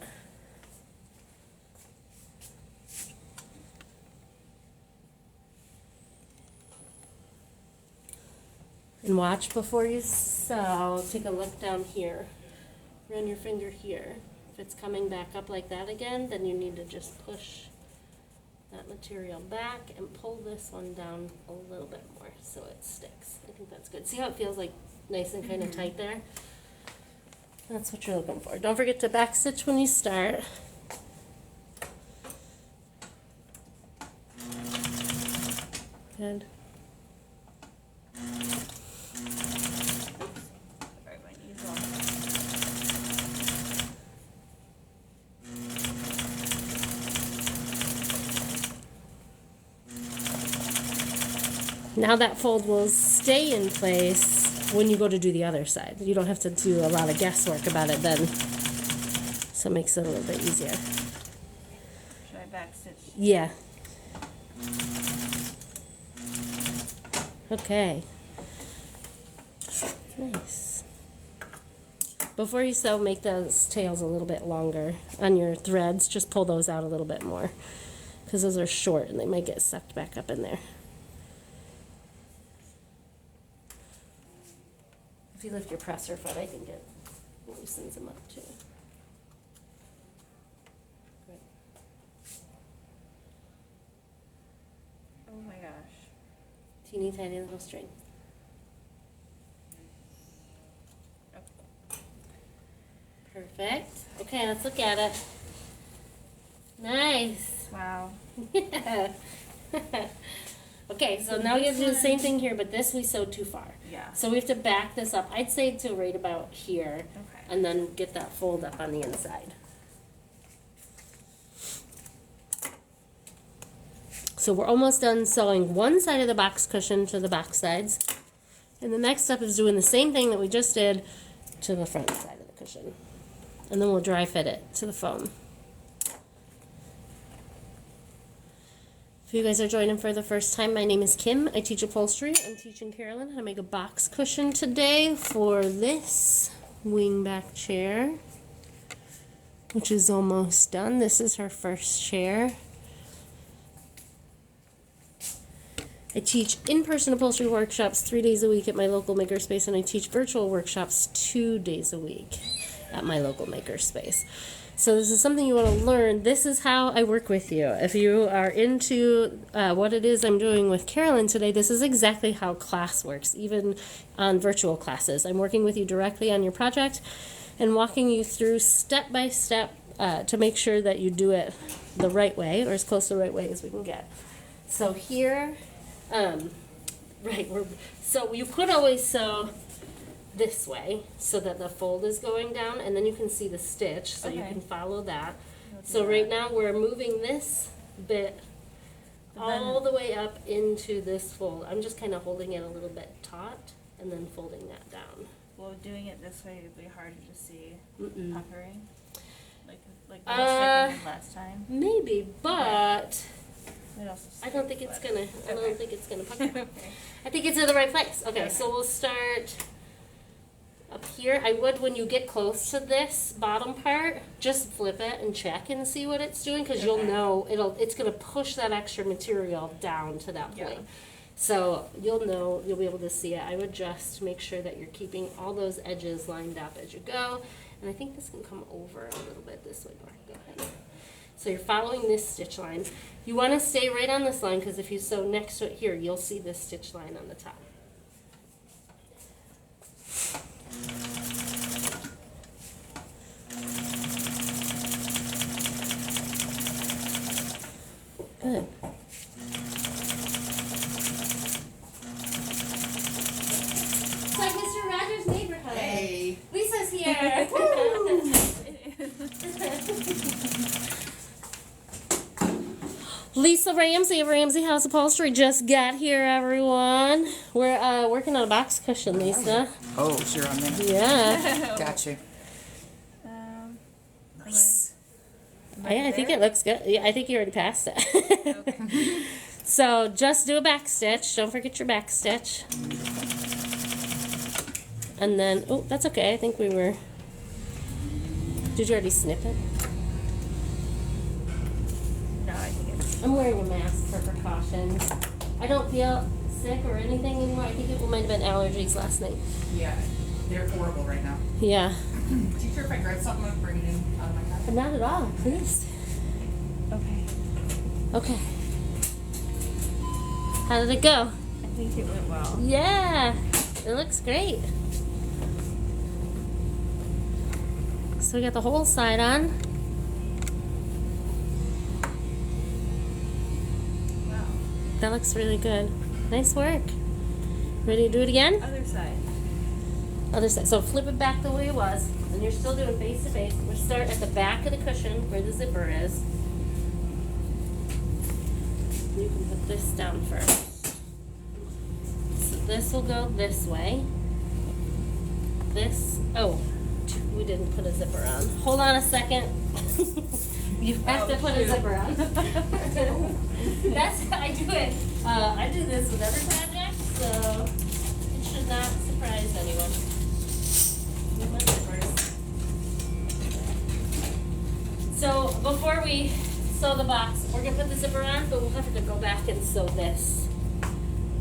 And watch before you sew. Take a look down here. Run your finger here. If it's coming back up like that again, then you need to just push that material back and pull this one down a little bit more so it sticks. I think that's good. See how it feels like nice and kind of tight there? That's what you're looking for. Don't forget to back stitch when you start. Good. Sorry, my knees on. Now that fold will stay in place when you go to do the other side. You don't have to do a lot of guesswork about it then. So it makes it a little bit easier. Should I back stitch? Yeah. Okay. Nice. Before you sew, make those tails a little bit longer on your threads. Just pull those out a little bit more because those are short and they might get sucked back up in there. If you lift your presser foot, I think it loosens them up too. Great. Oh my gosh. Teeny tiny little string. Perfect. Okay, let's look at it. Nice. Wow. Yeah. Okay, so now we have to do the same thing here, but this we sewed too far. Yeah. So we have to back this up. I'd say to right about here, Okay. and then get that fold up on the inside. So we're almost done sewing one side of the box cushion to the back sides. And the next step is doing the same thing that we just did to the front side of the cushion. And then we'll dry fit it to the foam. If you guys are joining for the first time, my name is Kim. I teach upholstery. I'm teaching Carolyn how to make a box cushion today for this wingback chair, which is almost done. This is her first chair. I teach in-person upholstery workshops 3 days a week at my local makerspace, and I teach virtual workshops 2 days a week at my local makerspace. So this is something you want to learn. This is how I work with you. If you are into what it is I'm doing with Carolyn today, this is exactly how class works, even on virtual classes. I'm working with you directly on your project and walking you through step by step to make sure that you do it the right way, or as close to the right way as we can get. So here, so you could always sew this way so that the fold is going down, and then you can see the stitch, so you can follow that. So right now we're moving this bit all the way up into this fold. I'm just kind of holding it a little bit taut and then folding that down. Well, doing it this way would be harder to see puckering, like last time. Maybe, but I don't think think it's gonna. I don't think it's gonna pucker. Okay. I think it's in the right place. Okay, so we'll start up here. I would, when you get close to this bottom part, just flip it and check and see what it's doing, because you'll know it's going to push that extra material down to that point. So you'll know, you'll be able to see it. I would just make sure that you're keeping all those edges lined up as you go. And I think this can come over a little bit this way. Go ahead. So you're following this stitch line. You want to stay right on this line, because if you sew next to it here, you'll see this stitch line on the top. Good. It's like Mr. Rogers' neighborhood. Hey. Lisa's here. Lisa Ramsey of Ramsey House Upholstery just got here, everyone. We're working on a box cushion, Lisa. Oh, sure, on there. Yeah. Gotcha. Nice. Yeah, I think it looks good. Yeah, I think you already passed it. Okay. So just do a back stitch. Don't forget your back stitch. And then, oh, that's okay. I think we were. Did you already snip it? No, I think it's. I'm wearing a mask for precautions. I don't feel sick or anything anymore. I think it might have been allergies last night. Yeah, they're horrible right now. Yeah. Teacher, if I grab something, I'm bringing it in out of my But cabinet. not at all, please. Okay. Okay. How did it go? I think it went well. Yeah, it looks great. So we got the whole side on. Wow. That looks really good. Nice work. Ready to do it again? Other side. Other side. So flip it back the way it was, and you're still doing face to face. We'll start at the back of the cushion where the zipper is. You can put this down first. So this will go this way. This, oh, we didn't put a zipper on. Hold on a second. You have to put a zipper on. That's how I do it. I do this with every project, so it should not surprise anyone. Need my zippers. So before we sew the box, we're gonna put the zipper on, but we'll have to go back and sew this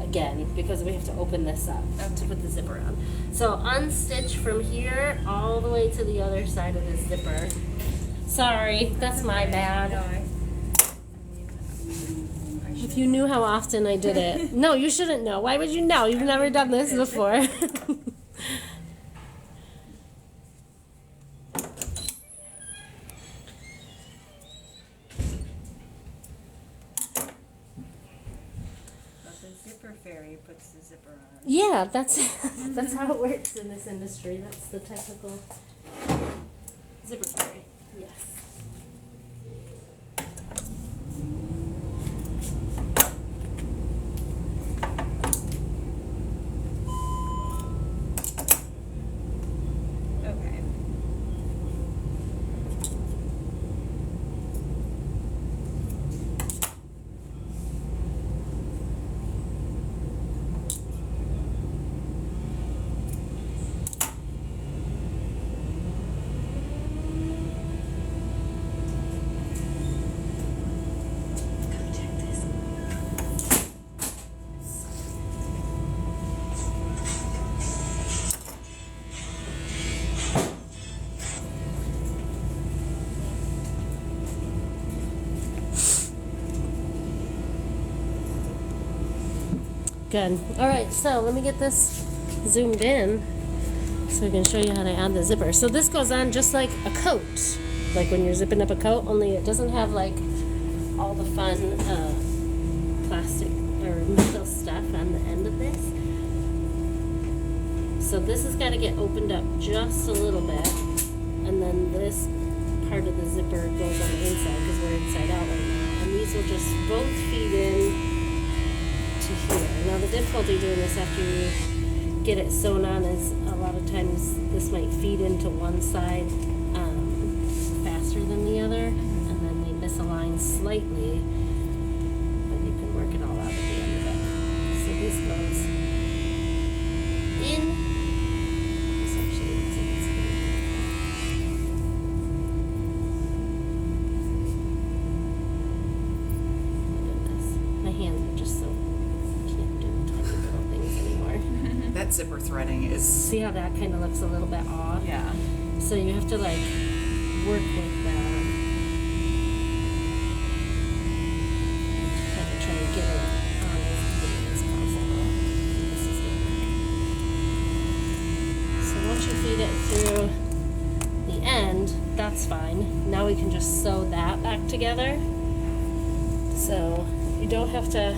again because we have to open this up to put the zipper on. So unstitch from here all the way to the other side of the zipper. Sorry, that's my bad. No, If you knew how often I did it. No, you shouldn't know. Why would you know? You've never done this before. the zipper fairy puts the zipper on. Yeah, that's how it works in this industry. That's the technical zipper fairy. Yes. Okay. Good. All right, so let me get this zoomed in so we can show you how to add the zipper. So this goes on just like a coat, like when you're zipping up a coat, only it doesn't have like all the fun plastic or metal stuff on the end of this. So this has got to get opened up just a little bit, and then this part of the zipper goes on the inside because we're inside out right now. And these will just both feed in to here. Now the difficulty doing this after you get it sewn on is a lot of times this might feed into one side faster than the other, and then they misalign slightly, but you can work it all out at the end of it. So this goes in, this actually zipper threading is. See how that kind of looks a little bit off? Yeah. So you have to like work with that. Kind of try to get it on as even as possible. This is good. So once you feed it through the end, that's fine. Now we can just sew that back together. So you don't have to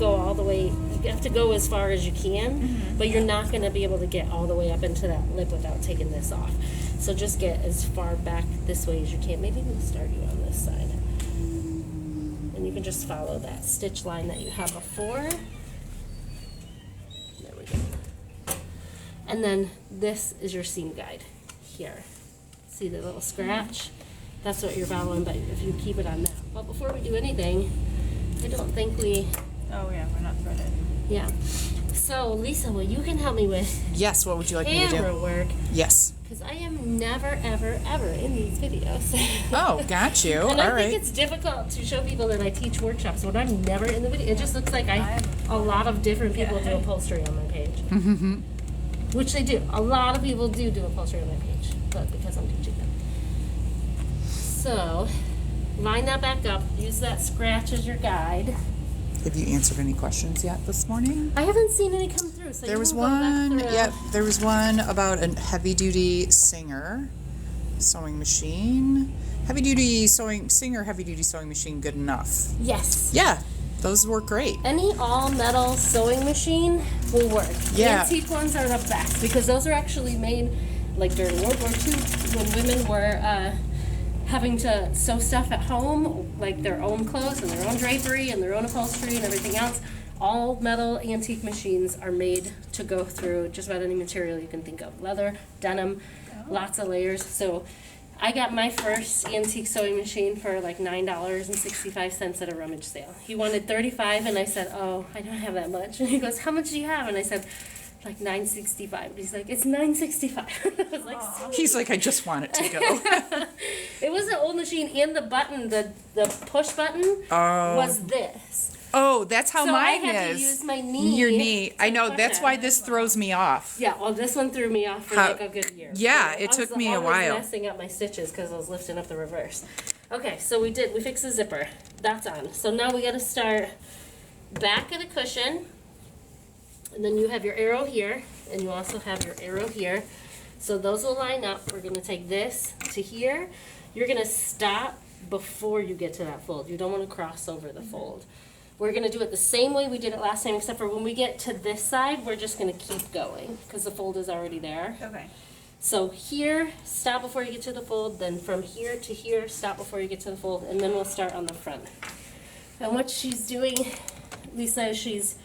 go all the way. You have to go as far as you can, but you're not going to be able to get all the way up into that lip without taking this off. So just get as far back this way as you can. Maybe we'll start you on this side. And you can just follow that stitch line that you had before. There we go. And then this is your seam guide here. See the little scratch? That's what you're following, but if you keep it on that. Well, before we do anything, I don't think we... Oh yeah, we're not threaded. Yeah. So, Lisa, what you can help me with Yes, what would you like me to camera do? work, Yes. because I am never, ever, ever in these videos. Oh, got you. And All I right. think it's difficult to show people that I teach workshops when I'm never in the video. It just looks like a lot of different people do upholstery on my page. Mm-hmm. Which they do. A lot of people do upholstery on my page, but because I'm teaching them. So, line that back up. Use that scratch as your guide. Have you answered any questions yet this morning? I haven't seen any come through, so There you was can go back one, through. yep, there was one about a heavy-duty Singer sewing machine. Heavy-duty sewing, Singer heavy-duty sewing machine good enough? Yes. Yeah, those work great. Any all-metal sewing machine will work. Yeah. Antique ones are the best because those are actually made like during World War II when women were having to sew stuff at home, like their own clothes and their own drapery and their own upholstery and everything else. All metal antique machines are made to go through just about any material you can think of. Leather, denim, lots of layers. So I got my first antique sewing machine for like $9.65 at a rummage sale. He wanted $35 and I said, oh, I don't have that much. And he goes, how much do you have? And I said, like $9.65. He's like, it's $9.65. I was like, He's like, I just want it to go. it was an old machine, and the button, the push button was this. Oh, that's how So mine I had is. to use my knee. Your knee. I know, push that's it. why this throws me off. Yeah, well, this one threw me off for How- like a good year. Yeah, So it took was me a always while. messing up my stitches because I was lifting up the reverse. Okay, so we fixed the zipper. That's on. So now we got to start back of the cushion. And then you have your arrow here, and you also have your arrow here. So those will line up. We're going to take this to here. You're going to stop before you get to that fold. You don't want to cross over the fold. We're going to do it the same way we did it last time, except for when we get to this side, we're just going to keep going because the fold is already there. Okay. So here, stop before you get to the fold, then from here to here, stop before you get to the fold, and then we'll start on the front. And what she's doing, Lisa, is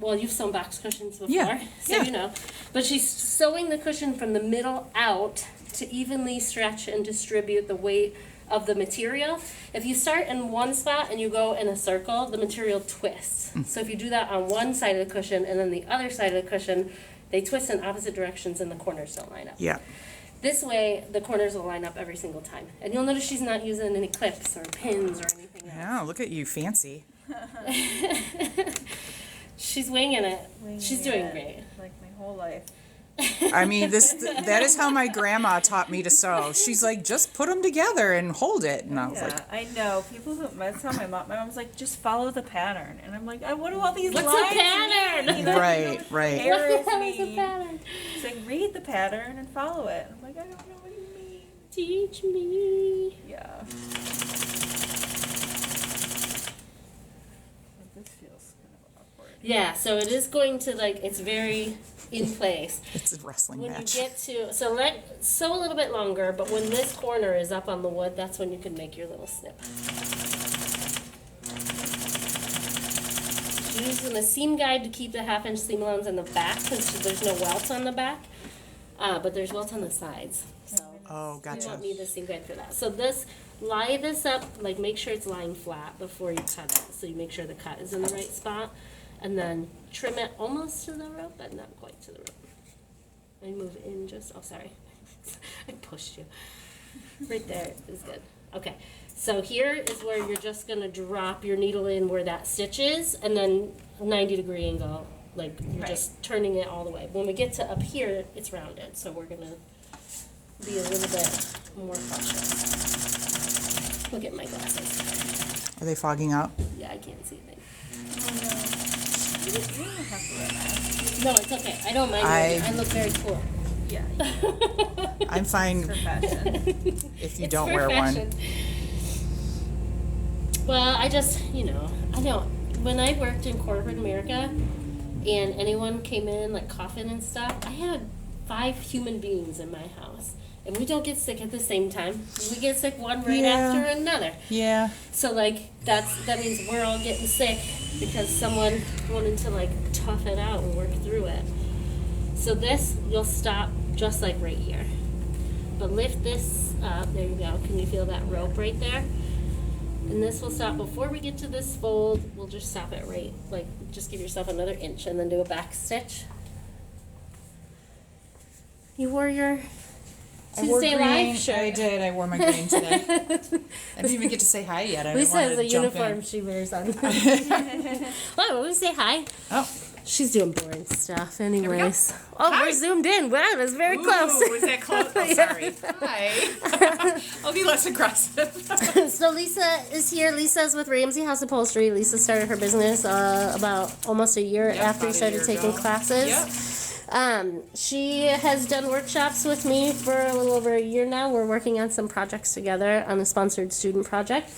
well, you've sewn box cushions before, Yeah, so yeah. you know. But she's sewing the cushion from the middle out to evenly stretch and distribute the weight of the material. If you start in one spot and you go in a circle, the material twists. So if you do that on one side of the cushion and then the other side of the cushion, they twist in opposite directions and the corners don't line up. Yeah. This way, the corners will line up every single time. And you'll notice she's not using any clips or pins or anything else. Yeah, look at you, fancy. She's winging it. She's doing it, great. Like my whole life. I mean, that is how my grandma taught me to sew. She's like, just put them together and hold it. And I was Yeah, like, I know. People who, that's how my mom's like, just follow the pattern. And I'm like, what do all these What's lines the pattern? mean? You know, Right, right. Hair What the is hell is the me. pattern? She's like, read the pattern and follow it. I'm like, I don't know what you mean. Teach me. Yeah. This feels kind of awkward. Yeah, so it is going to it's very in place. it's a wrestling When match. you get to, sew a little bit longer, but when this corner is up on the wood, that's when you can make your little snip. Using the seam guide to keep the 1/2-inch seam allowance in the back because there's no welts on the back, but there's welts on the sides. So Oh, you gotcha. don't need the seam guide for that. So lie this up, make sure it's lying flat before you cut it. So you make sure the cut is in the right spot. And then trim it almost to the rope, but not quite to the rope. I move in sorry. I pushed you. Right there is good. Okay, so here is where you're just gonna drop your needle in where that stitch is, and then 90-degree angle Like, you're Right. just turning it all the way. When we get to up here, it's rounded, so we're gonna be a little bit more cautious. Look at my glasses. Are they fogging up? Yeah, I can't see anything. You don't have to wear a mask. No, it's okay. I don't mind. I look very cool. Yeah. I'm fine For fashion. if you It's don't for wear fashion. Well, I just, I know when I worked in corporate America and anyone came in like coughing and stuff, I had 5 human beings in my house. And we don't get sick at the same time. We get sick one right Yeah. after another. Yeah. So like that means we're all getting sick because someone wanted to like tough it out and work through it. So this you'll stop just like right here. But lift this up. There you go. Can you feel that rope right there? And this will stop before we get to this fold. We'll just stop it right, like just give yourself another inch and then do a back stitch. You wore your I wore Tuesday green. Live shirt. I did. I wore my green today. I didn't even get to say hi yet. I Lisa didn't has want a to jump uniform in. she wears on. Well, will we say hi? Oh. She's doing boring stuff, we go. anyways. Oh, Hi. we're zoomed in. Wow, that's very close. Ooh, is that close? Oh, sorry. Hi. I'll be less aggressive. So Lisa is here. Lisa's with Ramsey House Upholstery. Lisa started her business about almost a year Yep, after about you a started year taking ago. classes. Yep. She has done workshops with me for a little over a year now. We're working on some projects together on a sponsored student project.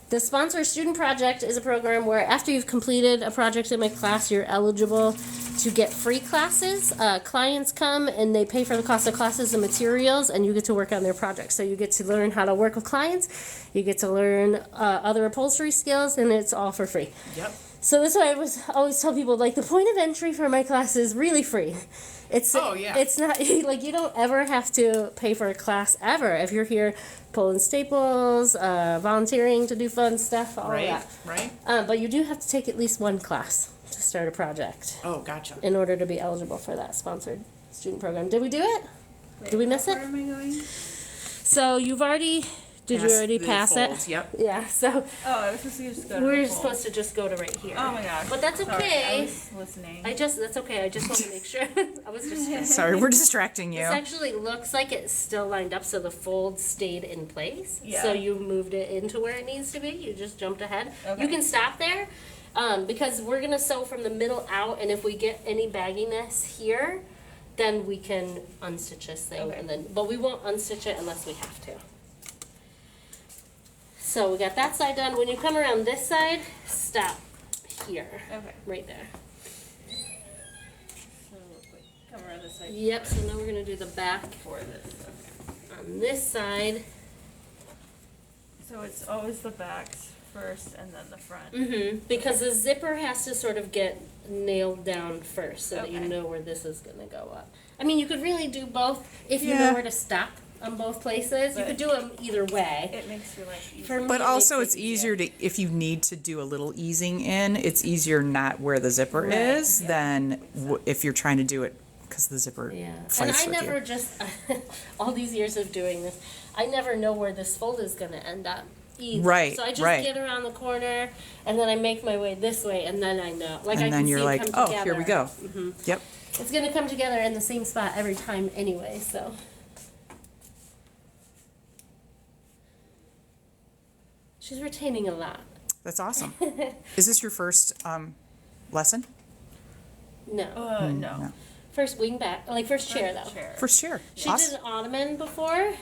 The Sponsored Student Project is a program where after you've completed a project in my class, you're eligible to get free classes. Clients come and they pay for the cost of classes and materials, and you get to work on their projects. So you get to learn how to work with clients, you get to learn other upholstery skills, and it's all for free. Yep. So that's why I always tell people, like, the point of entry for my class is really free. It's It's not like you don't ever have to pay for a class ever if you're here pulling staples, volunteering to do fun stuff, all that. Right. But you do have to take at least one class to start a project Oh, gotcha. in order to be eligible for that sponsored student program. Did we do it? Did we miss it? Where am I going? So you've already. Did you already the pass folds, it? Yep. Yeah. So Oh, I was supposed to just go to we're the pool. supposed to just go to right here. Oh my gosh. But that's Sorry, okay. I was listening. That's okay. I just want to make sure. I was just. Sorry, we're distracting you. This actually looks like it's still lined up, so the fold stayed in place. Yeah. So you moved it into where it needs to be. You just jumped ahead. Okay. You can stop there, because we're gonna sew from the middle out, and if we get any bagginess here, then we can unstitch this thing, Okay. but we won't unstitch it unless we have to. So we got that side done. When you come around this side, stop here, Okay. right there. So, wait, come around this side Yep. So now we're gonna do the back for this. Okay. on this side. So it's always the backs first and then the front. Mm-hmm. Because the zipper has to sort of get nailed down first so that you Okay. know where this is going to go up. I mean, you could really do both if you Yeah. know where to stop on both places. You But- could do them either way. It makes your life easier. For me, But it also, makes it's it easier to, if you need to do a little easing in, it's easier not where the zipper Right, is than if you're trying to do it because the zipper Yeah. And fights I with never you. just, all these years of doing this, I never know where this fold is going to end up. Either. Right, So I just right. get around the corner and then I make my way this way and then I know. Like I And can then you're see it like, come oh, together. here we go. Mm-hmm. Yep. It's going to come together in the same spot every time anyway, so. She's retaining a lot. That's awesome. Is this your first lesson? No. No. No. First wing back, like first chair though. Chair. First chair. She Awesome. did an ottoman before.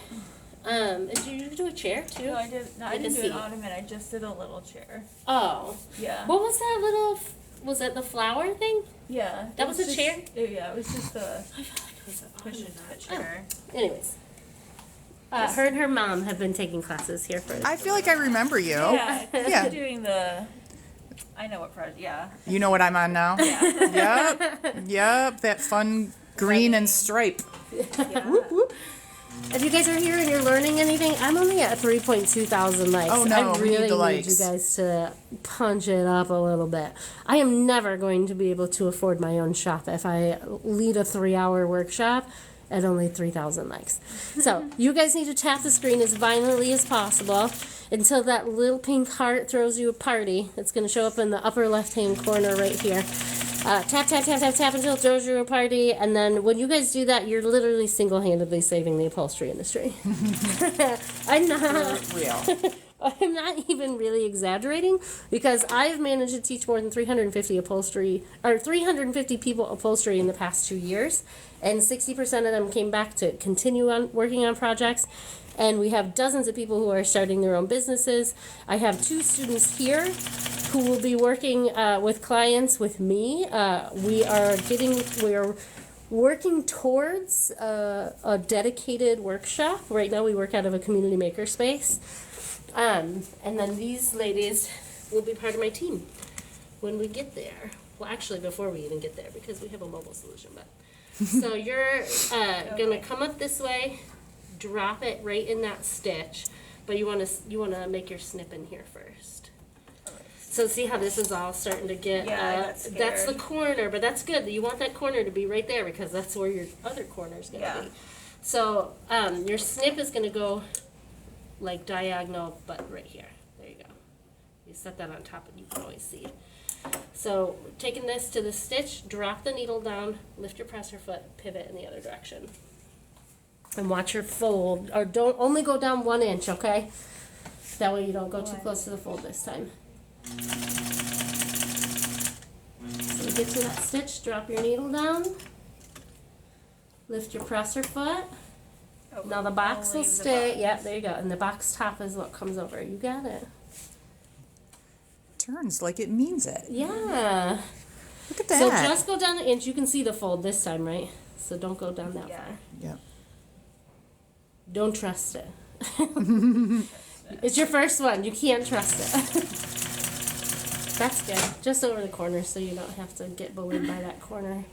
Did you do a chair too? No, I did. No, I Like a didn't do seat. an ottoman. I just did a little chair. Oh. Yeah. What was that little, was that the flower thing? Yeah. That it was a just- chair? Yeah, it was just a I feel like it was an cushion ottoman. to a chair. Anyways. Her and her mom have been taking classes here for I feel like I remember you. Yeah. Yeah. Doing the. I know what project. Yeah. You know what I'm on now? Yep. Yep. That fun green and stripe. Yeah. If you guys are here and you're learning anything, I'm only at 3.2 thousand likes. Oh, no, I we need really the need likes. you guys to punch it up a little bit. I am never going to be able to afford my own shop if I lead a 3-hour workshop at only 3,000 likes. So you guys need to tap the screen as violently as possible until that little pink heart throws you a party. It's going to show up in the upper left-hand corner right here. Tap, tap, tap, tap, tap until it throws you a party. And then when you guys do that, you're literally single-handedly saving the upholstery industry. I'm not. Real. I'm not even really exaggerating because I've managed to teach more than 350 people upholstery in the past 2 years, and 60% of them came back to continue on working on projects. And we have dozens of people who are starting their own businesses. I have 2 students here who will be working with clients with me. We are working towards a dedicated workshop. Right now we work out of a community maker space. And then these ladies will be part of my team when we get there. Well, actually, before we even get there, because we have a mobile solution. But so you're gonna come up this way, drop it right in that stitch, but you wanna make your snip in here first. So see how this is all starting to get. That's the corner, but that's good. You want that corner to be right there because that's where your other corner is gonna be. So your snip is gonna go like diagonal, but right here. There you go. You set that on top and you can always see. So taking this to the stitch, drop the needle down, lift your presser foot, pivot in the other direction. And watch your fold, or don't only go down 1 inch, okay? That way you don't go too close to the fold this time. So you get to that stitch, drop your needle down, lift your presser foot. Now the box will stay. Yeah, there you go. And the box top is what comes over. You got it. Turns like it means it. Yeah. Look at that. So just go down the inch. You can see the fold this time, right? So don't go down that far. Yeah. Don't trust it. It's your first one. You can't trust it. That's good. Just over the corner so you don't have to get bullied by that corner.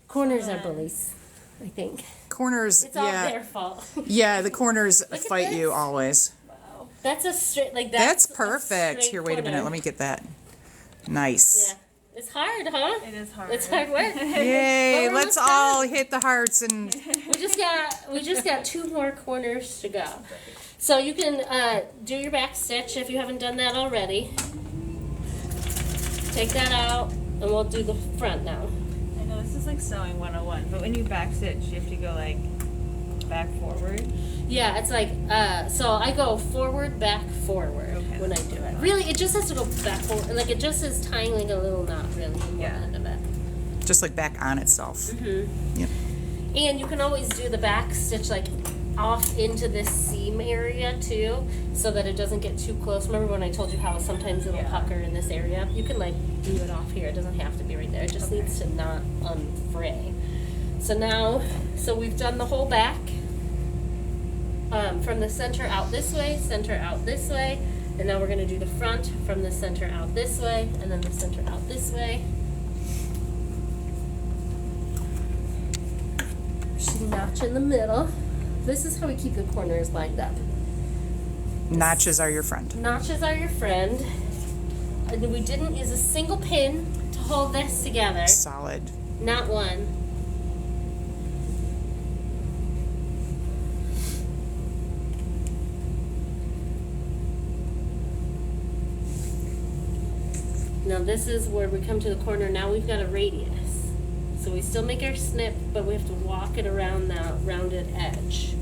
Corners are bullies, I think. Corners, It's all their fault. Yeah, the corners at fight you this. always. Wow. That's a straight, like That's a perfect. straight Here, wait a minute. corner. Let me get that. Nice. Yeah. It's hard, huh? It is hard. It's hard work. Yay! But we're Let's almost all hit the hearts and We just got 2 more corners to go. So you can do your back stitch if you haven't done that already. Take that out, and we'll do the front now. I know this is like sewing 101, but when you back stitch, you have to go like back forward. Yeah, it's like, so I go forward, back, forward when I do it. Really, it just has to go back forward. Like, it just is tying like a little knot, really, in one end of it. just like back on itself. Mm-hmm. Yep. And you can always do the back stitch like off into this seam area too, so that it doesn't get too close. Remember when I told you how sometimes it'll pucker in this area? You can like do it off here. It doesn't have to be right there. It just needs to not unfray. So now, we've done the whole back. From the center out this way, center out this way, and now we're going to do the front from the center out this way, and then the center out this way. She's notch in the middle. This is how we keep the corners lined up. Notches are your friend. Notches are your friend. And we didn't use a single pin to hold this together. Solid. Not one. Now this is where we come to the corner. Now we've got a radius. So we still make our snip, but we have to walk it around that rounded edge.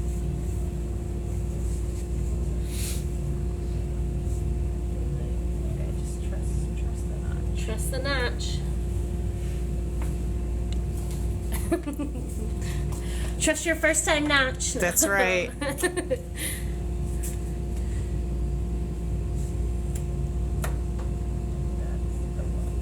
Okay, just trust the knot. Trust the notch. Trust your first time notch. That's right.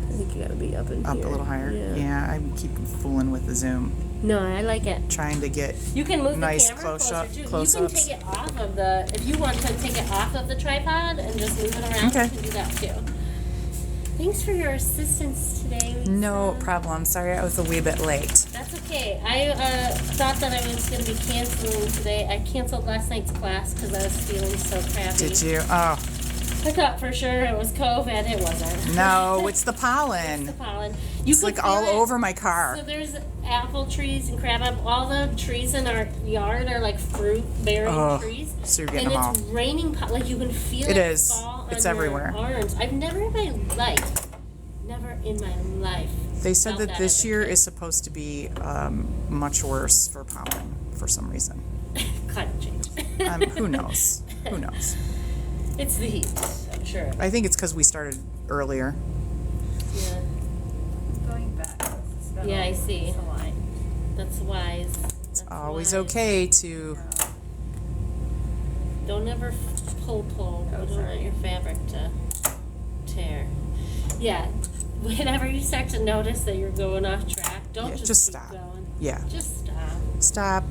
I think you gotta be up in Up here. a little higher. Yeah, I keep fooling with the zoom, No, I like it. trying to get You can move nice the camera closer too. You can close-ups. take it off of the, if you want to take it off of the tripod and just move it around, Okay. you can do that too. Thanks for your assistance today, Lisa. no problem. Sorry I was a wee bit late. That's okay. I thought that I was going to be canceling today. I canceled last night's class because I was feeling so crappy. Did you? Oh, I thought for sure it was COVID. It wasn't. no, it's the pollen. It's the pollen. You It's can like feel all it. over my car. So there's apple trees and crabapple. All the trees in our yard are like fruit-bearing trees. So you're getting and them it's all. raining. Like you can feel It it is. fall It's on everywhere. your arms. I've never in my life Never in my life. They said felt that this as a year kid. is supposed to be much worse for pollen for some reason. Climate change. Who knows? Who knows? It's the heat, I'm sure. I think it's because we started earlier. Yeah, Going back. Yeah, I see. It's a line. that's wise. That's Always wise. okay to. Don't ever pull. Oh, You don't sorry. want your fabric to tear. Yeah, whenever you start to notice that you're going off track, don't Yeah, just just keep stop. going. Yeah. Just stop. Stop.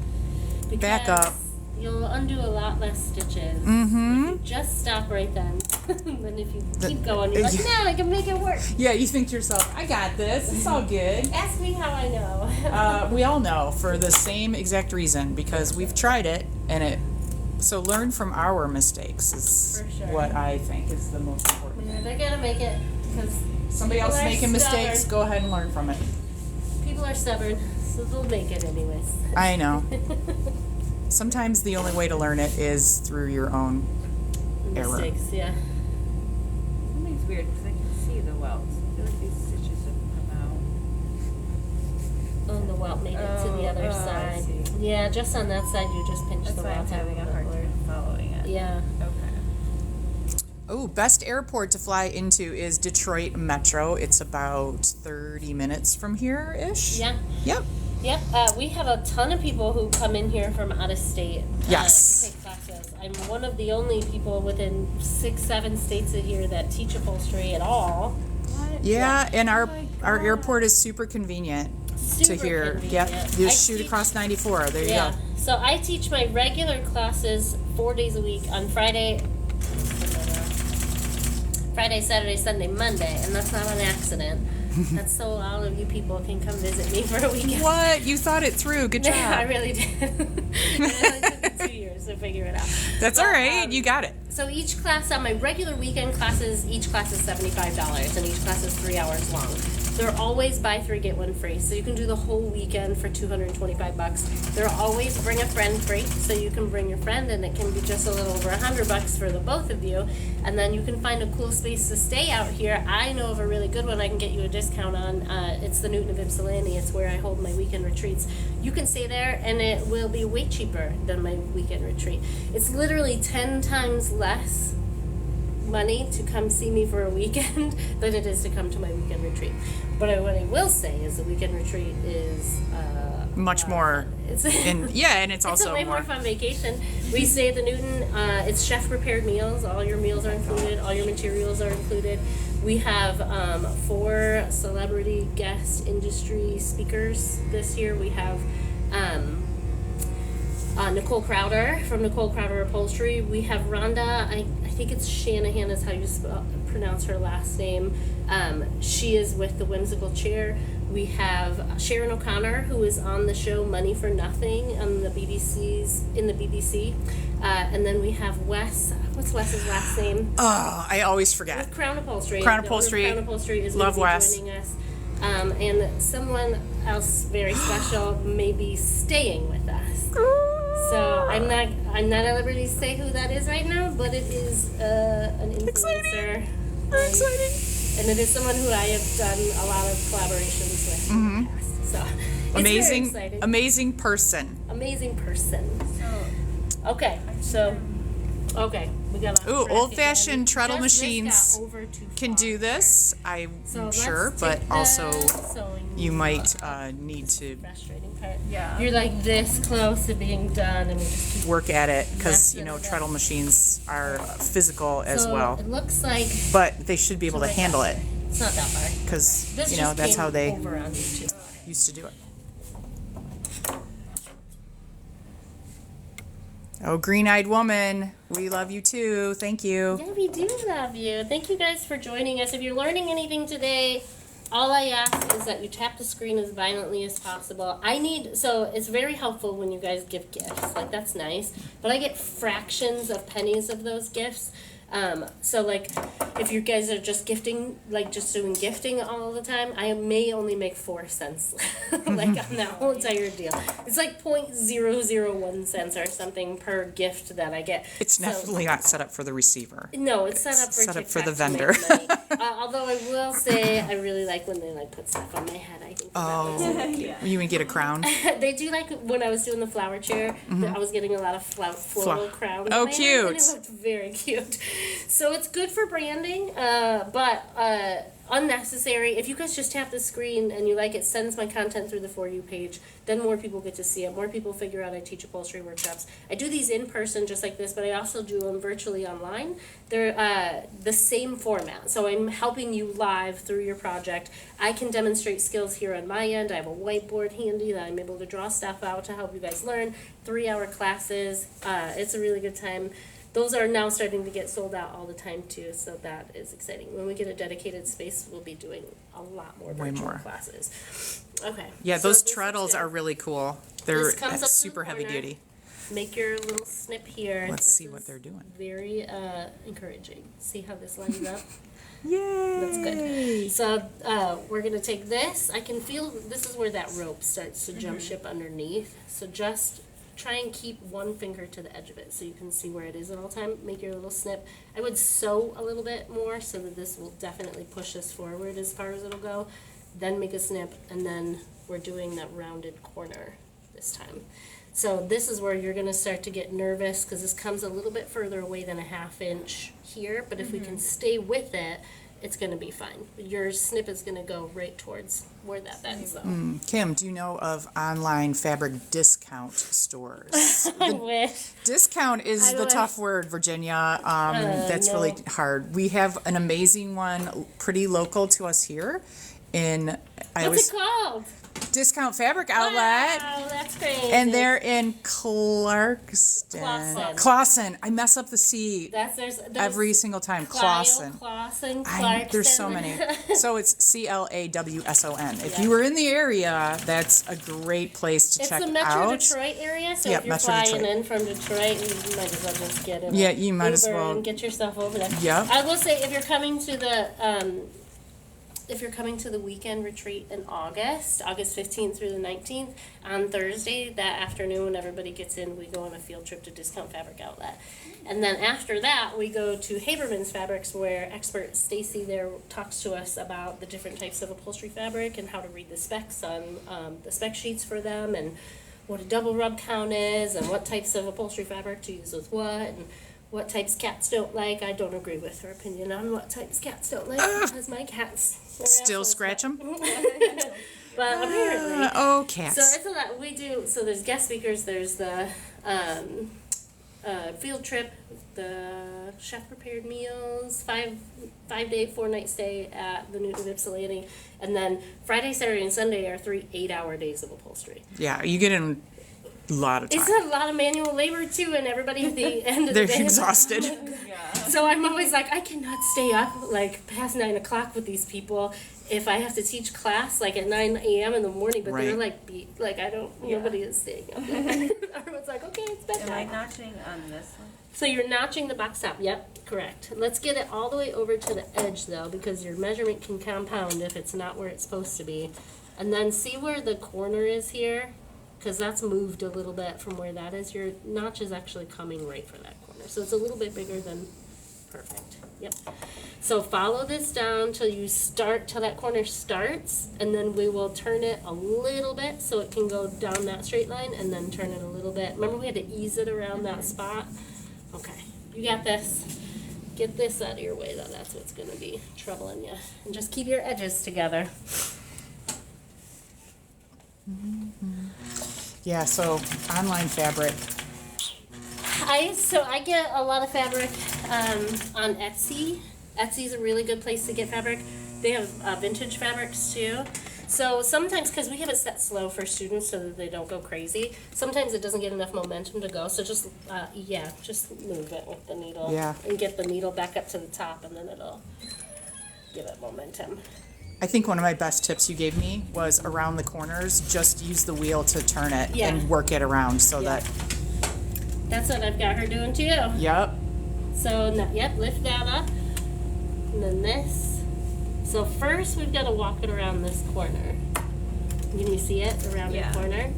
Because Back up. You'll undo a lot less stitches. Mm-hmm. If you just stop right then. Then if you The- keep going, you're like, no, I can make it work. Yeah, you think to yourself, I got this. It's all good. Ask me how I know. We all know for the same exact reason because we've tried it and it. So learn from our mistakes is For sure. what I think is the most important. Yeah, they're gonna make it because Somebody else making mistakes, go ahead and learn from it. people are stubborn, so they'll make it anyways. I know. Sometimes the only way to learn it is through your own error. Mistakes, yeah. Something's weird because I can see the welts. I feel like these stitches have come out. Oh, the welt made it to the other I side. see. Yeah, just on that side, you just pinch That's the why I'm welt having a hard time following it. Yeah. Okay. Oh, best airport to fly into is Detroit Metro. It's about 30 minutes from here-ish. Yeah. Yep. Yep. We have a ton of people who come in here from out of state Yes. to take classes. I'm one of the only people within 6-7 states here that teach upholstery at all. What? Yeah, and our my our God. airport is super convenient Super to here. convenient. Yep. I Just shoot teach- across 94. There you Yeah. go. So I teach my regular classes 4 days a week on Friday, Saturday, Sunday, Monday, and that's not an accident. That's so all of you people can come visit me for a weekend. What? You thought it through. Good job. I really did. It only took me 2 years to figure it out. That's But, all right. You got it. So each class on my regular weekend classes, each class is $75, and each class is 3 hours long. They're always buy 3 get 1 free, so you can do the whole weekend for $225. They're always bring a friend free, so you can bring your friend, and it can be just a little over $100 for the both of you. And then you can find a cool space to stay out here. I know of a really good one I can get you a discount on. It's the Newton of Ypsilanti. It's where I hold my weekend retreats. You can stay there, and it will be way cheaper than my weekend retreat. It's literally 10 times less money to come see me for a weekend than it is to come to my weekend retreat. But what I will say is the weekend retreat is Much more. It's And yeah, and it's it's also a way more more. fun vacation. We stay at the Newton. It's chef prepared meals. All your meals are included. All your materials are included. We have 4 celebrity guest industry speakers this year. We have Nicole Crowder from Nicole Crowder Upholstery. We have Rhonda. I think it's Shanahan is how you pronounce her last name. She is with the Whimsical Chair. We have Sharon O'Connor, who is on the show Money for Nothing on the BBC. And then we have Wes. What's Wes's last name? Oh, I always forget. With Crown Upholstery. Crown The owner of Upholstery. Crown Upholstery is Love going to be Wes. joining us. And someone else very special may be staying with us. So I'm not at liberty to say who that is right now, but it is an influencer. Exciting. Very exciting. And it is someone who I have done a lot of collaborations with in the past. So it's Amazing, very exciting. amazing person. Amazing person. So, Okay, so we got a Ooh, track old-fashioned again. treadle Just this machines got over too Can far. do this, I'm So sure, let's but take the also sewing you might need to frustrating part. yeah. You're like this close to being done, and we just keep. work at it because Messing it up. treadle machines are physical as So well, It looks like but they should be able to like handle that. it It's not that far. because This that's just how came they over on YouTube. used to do it. Oh, green-eyed woman, we love you too. Thank you. Yeah, we do love you. Thank you guys for joining us. If you're learning anything today, all I ask is that you tap the screen as violently as possible. So it's very helpful when you guys give gifts. Like, that's nice. But I get fractions of pennies of those gifts. So like, if you guys are just gifting, like just doing gifting all the time, I may only make 4 cents, like on that whole entire deal. It's like 0.001 cents or something per gift that I get. It's So- definitely not set up for the receiver. No, it's set up for set up for TikTok the to make vendor. money. Although I will say, I really like when they like put stuff on my head. I think that looks really cute. Yeah. You can get a crown. They do like when I was doing the flower chair. I was getting a lot of floral crowns. Oh, on my head, and cute. it looked very cute. So it's good for branding, but unnecessary. If you guys just tap the screen and you like it, sends my content through the For You page. Then more people get to see it. More people figure out I teach upholstery workshops. I do these in person just like this, but I also do them virtually online. They're the same format. So I'm helping you live through your project. I can demonstrate skills here on my end. I have a whiteboard handy that I'm able to draw stuff out to help you guys learn. 3-hour classes. It's a really good time. Those are now starting to get sold out all the time too, so that is exciting. When we get a dedicated space, we'll be doing a lot more virtual classes. Okay. Yeah, so those this is treadles good. are really cool. They're This comes up to the super heavy corner. duty. Make your little snip here. Let's This see what is they're doing. Very encouraging. See how this lines up? Yay! That's good. So we're going to take this. I can feel this is where that rope starts to jump ship underneath. So just try and keep one finger to the edge of it so you can see where it is at all time. Make your little snip. I would sew a little bit more so that this will definitely push us forward as far as it'll go. Then make a snip, and then we're doing that rounded corner this time. So this is where you're going to start to get nervous because this comes a little bit further away than a 1/2 inch here, but if we can stay with it, it's going to be fine. Your snip is going to go right towards where that bends though. Kim, do you know of online fabric discount stores? I wish. Discount is I the wish. tough word, Virginia. That's no. really hard. We have an amazing one pretty local to us here in What's it called? Discount Fabric Outlet. Wow, that's crazy. And they're in Clarkston. Clawson. I mess up the C there's every single time. Clawson. Clawson, There's so many. So it's CLAWSON. If you were in the area, that's a great place to It's check the Metro out. Detroit area, so Yep, if you're Metro flying Detroit. in from Detroit, you might as well just get in. Yeah, you might as Uber well. and get yourself over there. Yep. I will say, if you're coming to the weekend retreat in August 15th through the 19th, on Thursday, that afternoon when everybody gets in, we go on a field trip to Discount Fabric Outlet. And then after that, we go to Haberman's Fabrics, where expert Stacy there talks to us about the different types of upholstery fabric and how to read the specs on the spec sheets for them, and what a double rub count is, and what types of upholstery fabric to use with what, and what types cats don't like. I don't agree with her opinion on what types cats don't like, because my cats Still scratch them? But apparently. Oh, cats. So it's a lot. We do. So there's guest speakers. There's the field trip, the chef prepared meals, 5-day, 4-night stay at the Newton Ypsilanti, and then Friday, Saturday, and Sunday are 3 8-hour days of upholstery. Yeah, you get in a lot of time. It's a lot of manual labor too, and everybody at the end of the They're day. exhausted. So I'm always like, I cannot stay up like past 9 o'clock with these people if I have to teach class like at 9 a.m. in the morning. But they're Right. like I don't. Nobody is staying up. Everyone's like, okay, it's Am I bedtime. notching on this one? So you're notching the box top. Yep, correct. Let's get it all the way over to the edge though, because your measurement can compound if it's not where it's supposed to be. And then see where the corner is here, because that's moved a little bit from where that is. Your notch is actually coming right for that corner, so it's a little bit bigger than perfect. Yep. So follow this down till that corner starts, and then we will turn it a little bit so it can go down that straight line, and then turn it a little bit. Remember we had to ease it around that spot? Okay, you got this. Get this out of your way though, that's what's gonna be troubling you. And just keep your edges together. Yeah, so online fabric. I get a lot of fabric on Etsy. Etsy's a really good place to get fabric. They have vintage fabrics too. So sometimes, because we have it set slow for students so that they don't go crazy, sometimes it doesn't get enough momentum to go. So just move it with the needle. Yeah. And get the needle back up to the top, and then it'll give it momentum. I think one of my best tips you gave me was around the corners, just use the wheel to turn it Yeah. and work it around so Yeah. that, That's what I've got her doing too. yep. So, lift that up. And then this. So first we've got to walk it around this corner. Can you see it, the rounded corner?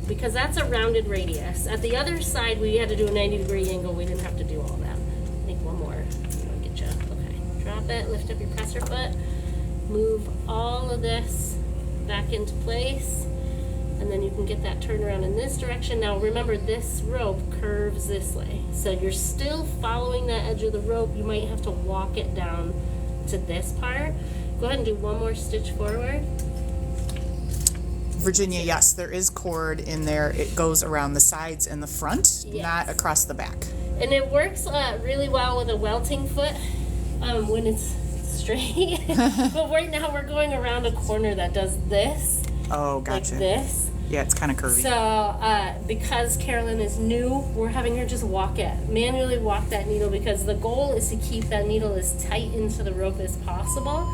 Because that's a rounded radius. At the other side we had to do a 90-degree angle. We didn't have to do all that. I think one more. I'll get you. Okay. drop it, lift up your presser foot, move all of this back into place, and then you can get that turned around in this direction. Now remember, this rope curves this way, so you're still following that edge of the rope. You might have to walk it down to this part. Go ahead and do one more stitch forward. Virginia, yes, there is cord in there. It goes around the sides and the front, Yes. not across the back. And it works really well with a welting foot when it's straight. But right now we're going around a corner that does this, Oh, like gotcha. this. Yeah, it's kind of curvy. So because Carolyn is new, we're having her just walk it, manually walk that needle, because the goal is to keep that needle as tight into the rope as possible,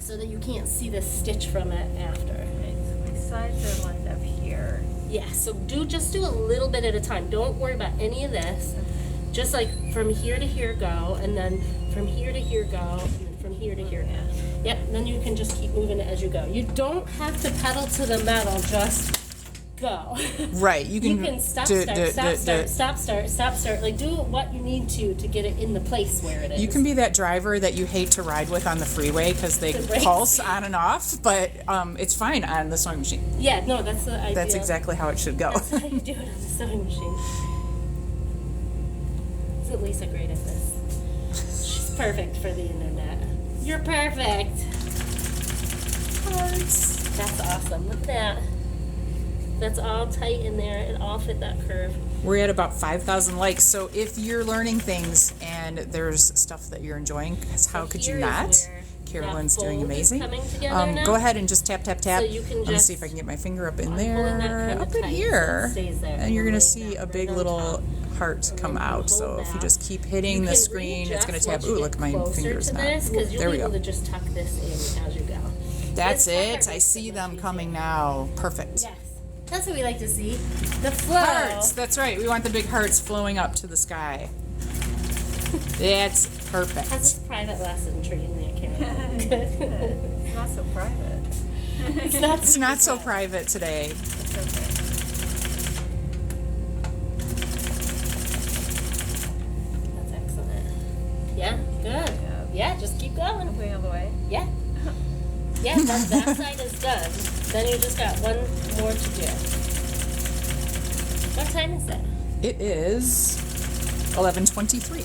so that you can't see the stitch from it after. Okay, so my sides are lined up here. Yeah, so just do a little bit at a time. Don't worry about any of this. Just like from here to here go, and then from here to here go, and then from here to here go. Yep, and then you can just keep moving it as you go. You don't have to pedal to the metal, just go. Right, you can, You can stop, start. Like, do what you need to get it in the place where it is. You can be that driver that you hate to ride with on the freeway because they The brakes. pulse on and off, but it's fine on the sewing machine. Yeah, no, that's the idea. That's exactly how it should go. That's how you do it on the sewing machine. Isn't Lisa great at this? She's perfect for the internet. You're perfect. Hearts. That's awesome. Look at that. That's all tight in there. It all fit that curve. We're at about 5,000 likes, so if you're learning things and there's stuff that you're enjoying, 'cause how could you Here is not? where Carolyn's that doing fold is amazing. coming together now. Go ahead and just tap, tap, tap. So you can Let me just- see if I can get my finger up in I'm pulling that there, kinda up in tight so here, it stays there. and you're gonna And see then a right big on little top. heart And come then out. hold So if you back. just keep hitting You the can screen, it's readjust gonna tap. once you Ooh, get look, my closer finger's to not. this, 'cause you'll There be we go. able to just tuck this in as you go. That's This part it. I makes see it them much coming easier. now. Perfect. Yes, that's what we like to see. The flow. Hearts. That's right. We want the big hearts flowing up to the sky. That's How's perfect. this private lesson treating me, Carolyn? It's not so private. It's not. It's not so private today. It's okay. That's excellent. Yeah, good. Yeah, just keep going. I'm going all the way. Yeah. Yeah, that side is done. Then you just got one more to do. What time is it? It is 11:23.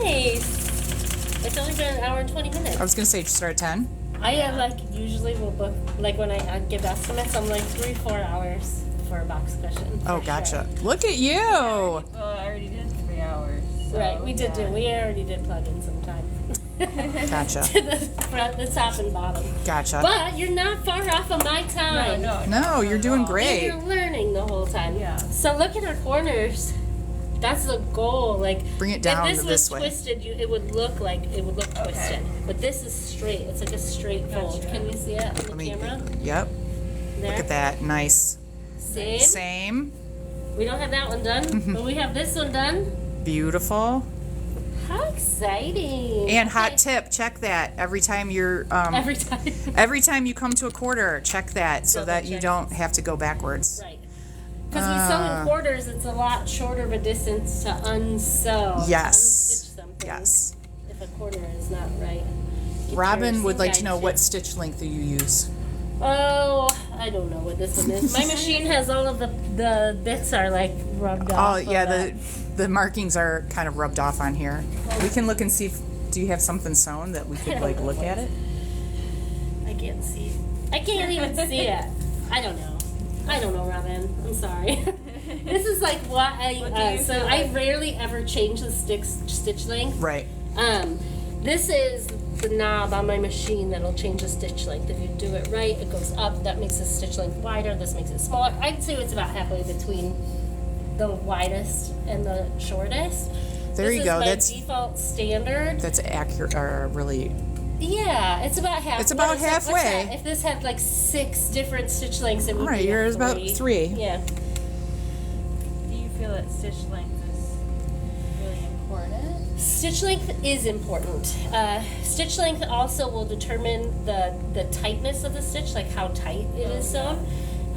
Nice. It's only been an hour and 20 minutes. I was gonna say start at 10. I usually will book, like when I give estimates, I'm like 3-4 hours for a box cushion. Oh, for gotcha. sure. Look at you. Well, I already did 3 hours. So, Right, we did yeah. we already did plug in some time. Gotcha. To the front, the top and bottom. Gotcha. But you're not far off of my time. No, you're doing not at all. great. And you're learning the whole time. Yeah. So look at our corners. That's the goal. Like, Bring it down if this this was way. twisted, it would look twisted. But this is straight. It's like a straight fold. Gotcha. Can you see it on the Let me. camera? Yep. There. Look at that. Nice. Same. Same. We don't have that one done, but we have this one done. Beautiful. How exciting! And hot Okay. tip, check that every time you're Every time. every time you come to a quarter, check that so Double that you check. don't have to backwards. Right. Because we sew in quarters, it's a lot shorter of a distance to unsew. Yes. Unstitch something. Yes. If a quarter is not right. Get Robin your would like to seam know guide what tip. stitch length do you use? Oh, I don't know what this one is. My machine has all of the bits are like rubbed off. Oh yeah, the markings are kind of rubbed off on here. We can look and see if, do you have something sewn that we could like look at it? I can't see. I can't even see it. I don't know, Robin. I'm sorry. This is like what What do I you so feel I like? rarely ever change the stitch length. Right. This is the knob on my machine that'll change the stitch length. If you do it right, it goes up. That makes the stitch length wider. This makes it smaller. I'd say it's about halfway between the widest and the shortest. There This you is go. my That's default standard. that's accurate. Really. Yeah, it's about half. It's what about is it? What's halfway. that? If this had like 6 different stitch lengths, it would Right, be yours about 3. Yeah. Do you feel that stitch length is really important? Stitch length is important. Stitch length also will determine the tightness of the stitch, like how tight it is sewn.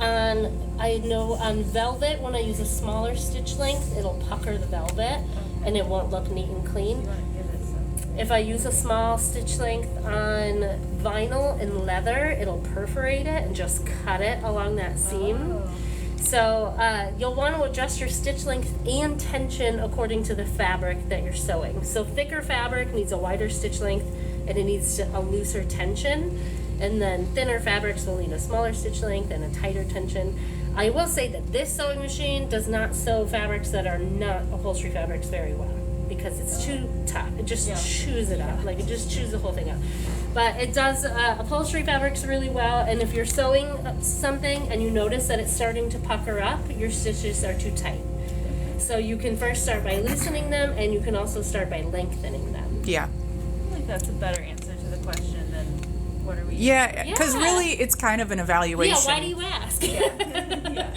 I know on velvet, when I use a smaller stitch length, it'll pucker the velvet, and it won't look neat and clean. You want to give it some. If I use a small stitch length on vinyl and leather, it'll perforate it and just cut it along that seam. Oh. So you'll want to adjust your stitch length and tension according to the fabric that you're sewing. So thicker fabric needs a wider stitch length and it needs a looser tension. And then thinner fabrics will need a smaller stitch length and a tighter tension. I will say that this sewing machine does not sew fabrics that are not upholstery fabrics very well because it's too tough. It just chews it up. Like it just chews the whole thing up. But it does upholstery fabrics really well, and if you're sewing something and you notice that it's starting to pucker up, your stitches are too tight. So you can first start by loosening them, and you can also start by lengthening them. Yeah. I think that's a better answer to the question than what are we Yeah, because Yeah. really it's kind of an evaluation. Yeah, why do you ask?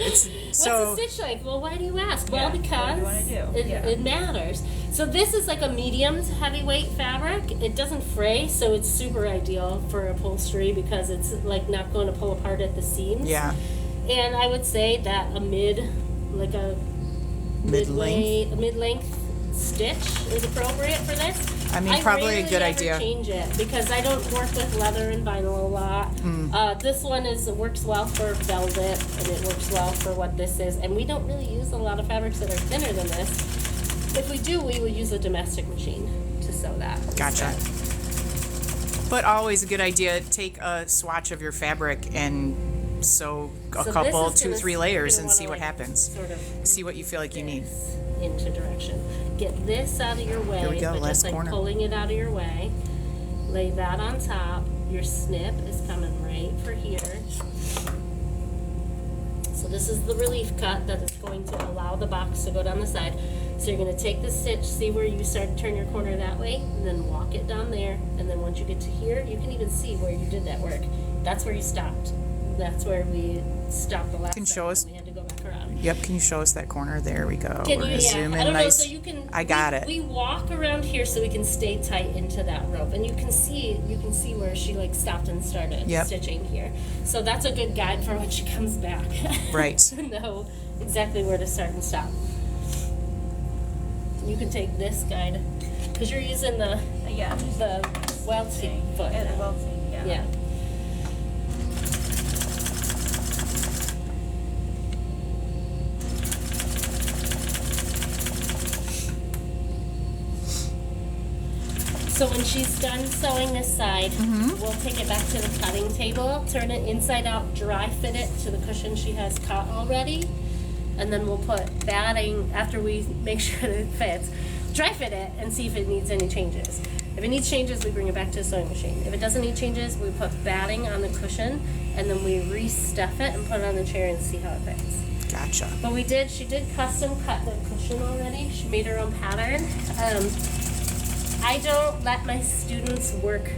It's What's so a stitch length? Well, why do you ask? Yeah, Well, what do because you wanna do? it matters. So this is like a medium to heavyweight fabric. It doesn't fray, so it's super ideal for upholstery because it's like not going to pull apart at the seams. yeah, And I would say that a mid-length stitch is appropriate for this. I mean, probably a good rarely idea. ever change it because I don't work with leather and vinyl a lot. This one works well for velvet, and it works well for what this is. And we don't really use a lot of fabrics that are thinner than this. If we do, we would use a domestic machine to sew that. Gotcha. instead. But always a good idea. Take a swatch of your fabric and sew a So this couple, is 2-3 gonna- layers, you're and gonna see what wanna, like, happens. Sort of See what you feel like you need. this into direction. Get this out of your way. Here we go, by last just like corner. pulling it out of your way. Lay that on top. Your snip is coming right for here. So this is the relief cut that is going to allow the box to go down the side. So you're going to take the stitch, see where you start to turn your corner that way, and then walk it down there. And then once you get to here, you can even see where you did that work. That's where you stopped. That's where we stopped the last Can you time show us? and we had to go back around. Yep, can you show us that corner? There we go. Can We're you? gonna zoom I in don't know. nice. So you can. I got it. We walk around here so we can stay tight into that rope, and you can see where she like stopped and started Yep. stitching here. So that's a good guide for when she comes back. Right. To know exactly where to start and stop. You can take this guide because you're using the Yeah, just welting foot. Yeah, the now. welting, yeah. Yeah. So when she's done sewing this side, we'll take it back to the cutting table, turn it inside out, dry fit it to the cushion she has cut already, and then we'll put batting after we make sure that it fits. Dry fit it and see if it needs any changes. If it needs changes, we bring it back to the sewing machine. If it doesn't need changes, we put batting on the cushion and then we restuff it and put it on the chair and see how it fits. Gotcha. But she did custom cut the cushion already. She made her own pattern. I don't let my students work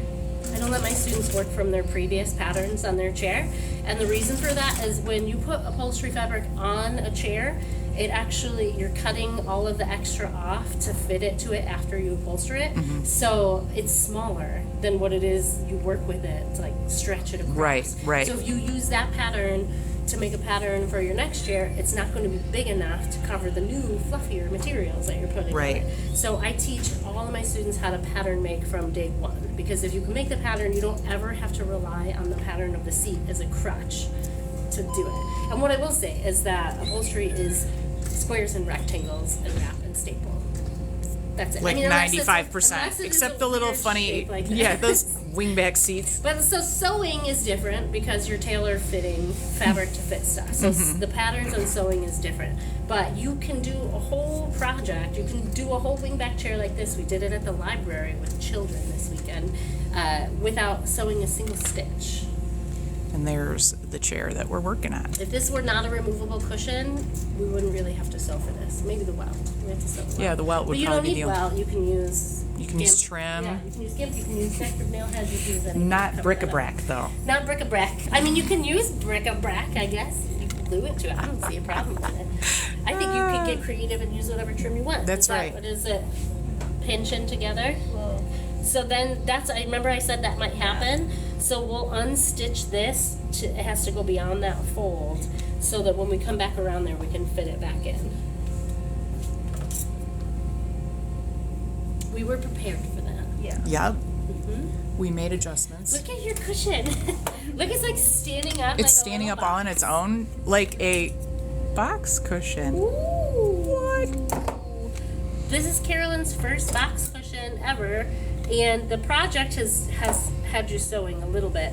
from their previous patterns on their chair. And the reason for that is when you put upholstery fabric on a chair, you're cutting all of the extra off to fit it to it after you upholster it. So it's smaller than what it is you work with it to like stretch it across. Right. So if you use that pattern to make a pattern for your next chair, it's not going to be big enough to cover the new fluffier materials that you're putting Right. on it. So I teach all of my students how to pattern make from day one, because if you can make the pattern, you don't ever have to rely on the pattern of the seat as a crutch to do it. And what I will say is that upholstery is squares and rectangles and wrap and staple. That's it. Like unless it's 95%, a except the little weird funny, shape like yeah, that. those wingback seats. But so sewing is different because you're tailor fitting fabric to fit stuff. So the patterns on sewing is different. But you can do a whole project. You can do a whole wingback chair like this. We did it at the library with children this weekend without sewing a single stitch. And there's the chair that we're working on. If this were not a removable cushion, we wouldn't really have to sew for this. Maybe the welt. We have to sew the welt. Yeah, the welt would but you probably don't be need the only. welt. You can use. You can use gimp. trim. Yeah, you can use gimp. You can use decorative nail heads. You can use anything. Not Cover bric-a-brac, though. that up. Not bric-a-brac. I mean, you can use bric-a-brac, I guess. You can glue it to it. I don't see a problem with it. I think you can get creative and use whatever trim you want. That's Is that- right. What is it? Pinching together. Well, So then I remember I said that might happen. So we'll unstitch this. It has to go beyond that fold so that when we come back around there, we can fit it back in. We were prepared for that. yeah. Yep. We made adjustments. Look at your cushion. Look, it's like standing up. It's like a standing little up all on its own, like a box cushion. What? This is Carolyn's first box cushion ever, and the project has had you sewing a little bit,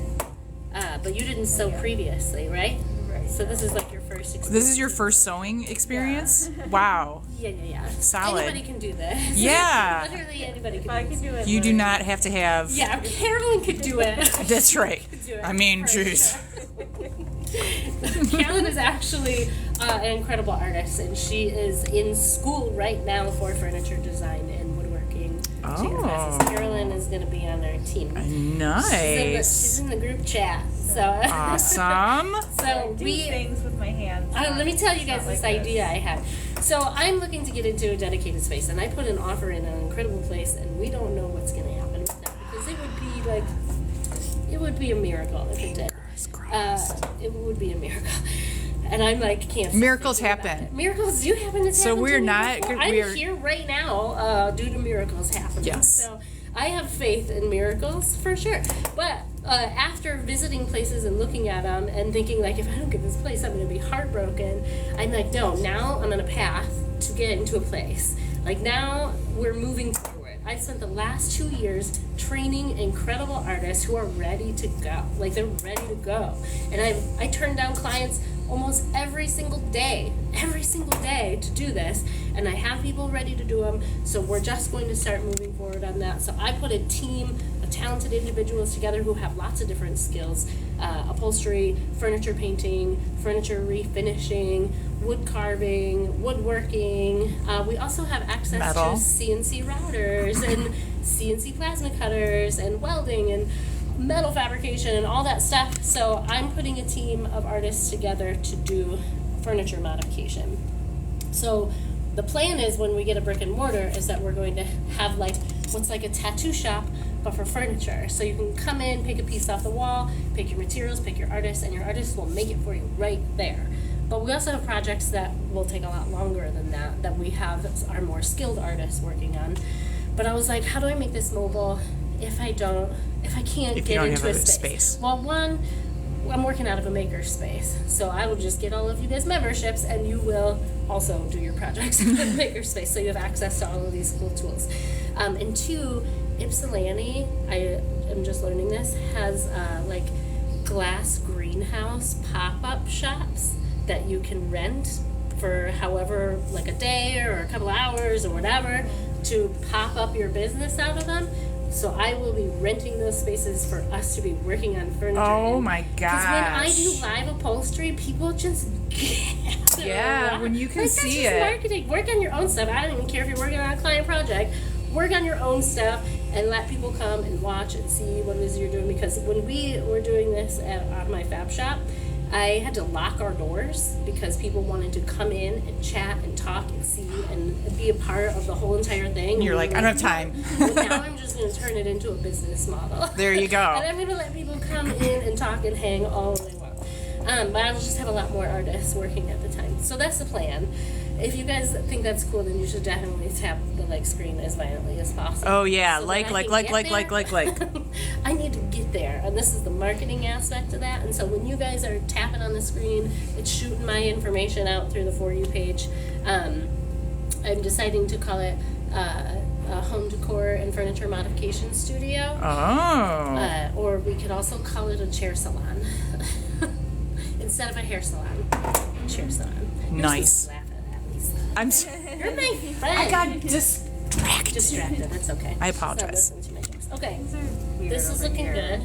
but you didn't sew previously, right? Right. So this is like your first experience. This is your first sewing experience? Wow. Yeah. Solid. Anybody can do this. Yeah. Literally anybody can If I do can this. do it. You do like- not have to have. Yeah, Carolyn could do it. That's right. Do it. I mean, For jeez. Carolyn is actually an incredible artist, and she is in school right now for furniture design and woodworking. She has classes. Oh. Carolyn is going to be on our team. Nice. She's in the group chat. So Awesome. So Do we. things with my hands. Let me tell you Not guys like this idea I had. So I'm looking to get into a dedicated space, and I put an offer in an incredible place, and we don't know what's going to happen with that because it would be a miracle if it did. It would be a miracle. And I'm like, can't. stop Miracles thinking about happen. it. Miracles do happen. It's So happened we're to me not before. good- I'm we're- here right now due to miracles happening. Yes. So I have faith in miracles for sure. But after visiting places and looking at them and thinking like, if I don't get this place, I'm going to be heartbroken. I'm like, no. Now I'm on a path to get into a place. Like now we're moving forward. I've spent the last 2 years training incredible artists who are ready to go. Like they're ready to go. And I turn down clients almost every single day to do this. And I have people ready to do them. So we're just going to start moving forward on that. So I put a team of talented individuals together who have lots of different skills. Upholstery, furniture painting, furniture refinishing, wood carving, woodworking. We also have access Metal. to CNC routers and CNC plasma cutters and welding and metal fabrication and all that stuff. So I'm putting a team of artists together to do furniture modification. So the plan is when we get a brick and mortar is that we're going to have like what's like a tattoo shop but for furniture. So you can come in, pick a piece off the wall, pick your materials, pick your artist, and your artist will make it for you right there. But we also have projects that will take a lot longer than that we have our more skilled artists working on. But I was like, how do I make this mobile if I can't If you get don't into have a a space? space. Well, one, I'm working out of a maker space, so I will just get all of you guys memberships, and you will also do your projects in the maker space, so you have access to all of these cool tools. And two, Ypsilanti, I am just learning this, has like glass greenhouse pop-up shops that you can rent for however, like a day or a couple hours or whatever, to pop up your business out of them. So I will be renting those spaces for us to be working on furniture. Oh in. my Because when I gosh. do live upholstery, people just gather Yeah, around. when you can Like, see that's just it. marketing. Work on your own stuff. I don't even care if you're working on a client project. Work on your own stuff and let people come and watch and see what it is you're doing. Because when we were doing this at my fab shop, I had to lock our doors because people wanted to come in and chat and talk and see and be a part of the whole entire thing. And you're like, I don't have time. Well, now I'm just going to turn it into a business model. There you go. And I'm going to let people come in and talk and hang all they want. But I'll just have a lot more artists working at the time. So that's the plan. If you guys think that's cool, then you should definitely tap the like screen as violently as possible. Oh yeah, So like. that I can get there. Like. I need to get there, and this is the marketing aspect of that. And so when you guys are tapping on the screen, it's shooting my information out through the For You page. I'm deciding to call it a home decor and furniture modification studio, Oh. or we could also call it a chair salon instead of a hair salon. Chair salon. You're Nice. supposed to laugh at Lisa. I'm. s- You're my friend. I got distracted. That's okay. I apologize. Stop listening to my jokes. Okay. These are weird This is over looking here. good.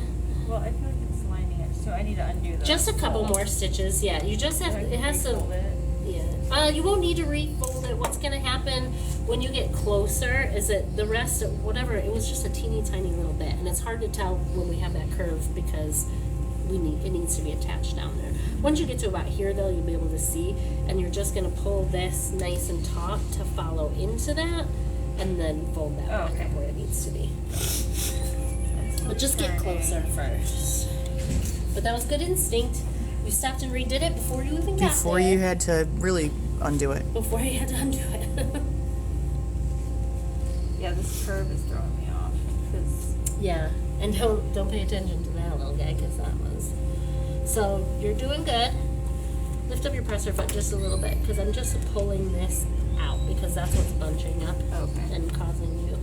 Well, I feel like it's lining it, so I need to undo those. Just a couple more stitches. Yeah, you just have. It has to. Refold it. Yeah. You won't need to refold it. What's gonna happen when you get closer is that the rest of whatever it was just a teeny tiny little bit, and it's hard to tell when we have that curve because it needs to be attached down there. Once you get to about here, though, you'll be able to see, and you're just gonna pull this nice and taut to follow into that, and then fold that back Okay. up where it needs to be. But just get closer first. But that was good instinct. You stopped and redid it before you even got Before there. you had to really undo it. Before you had to undo it. Yeah, this curve is throwing me off because Yeah, and don't pay attention to that little guy because that was. So you're doing good. Lift up your presser foot just a little bit because I'm just pulling this out because that's what's bunching up Okay. and causing you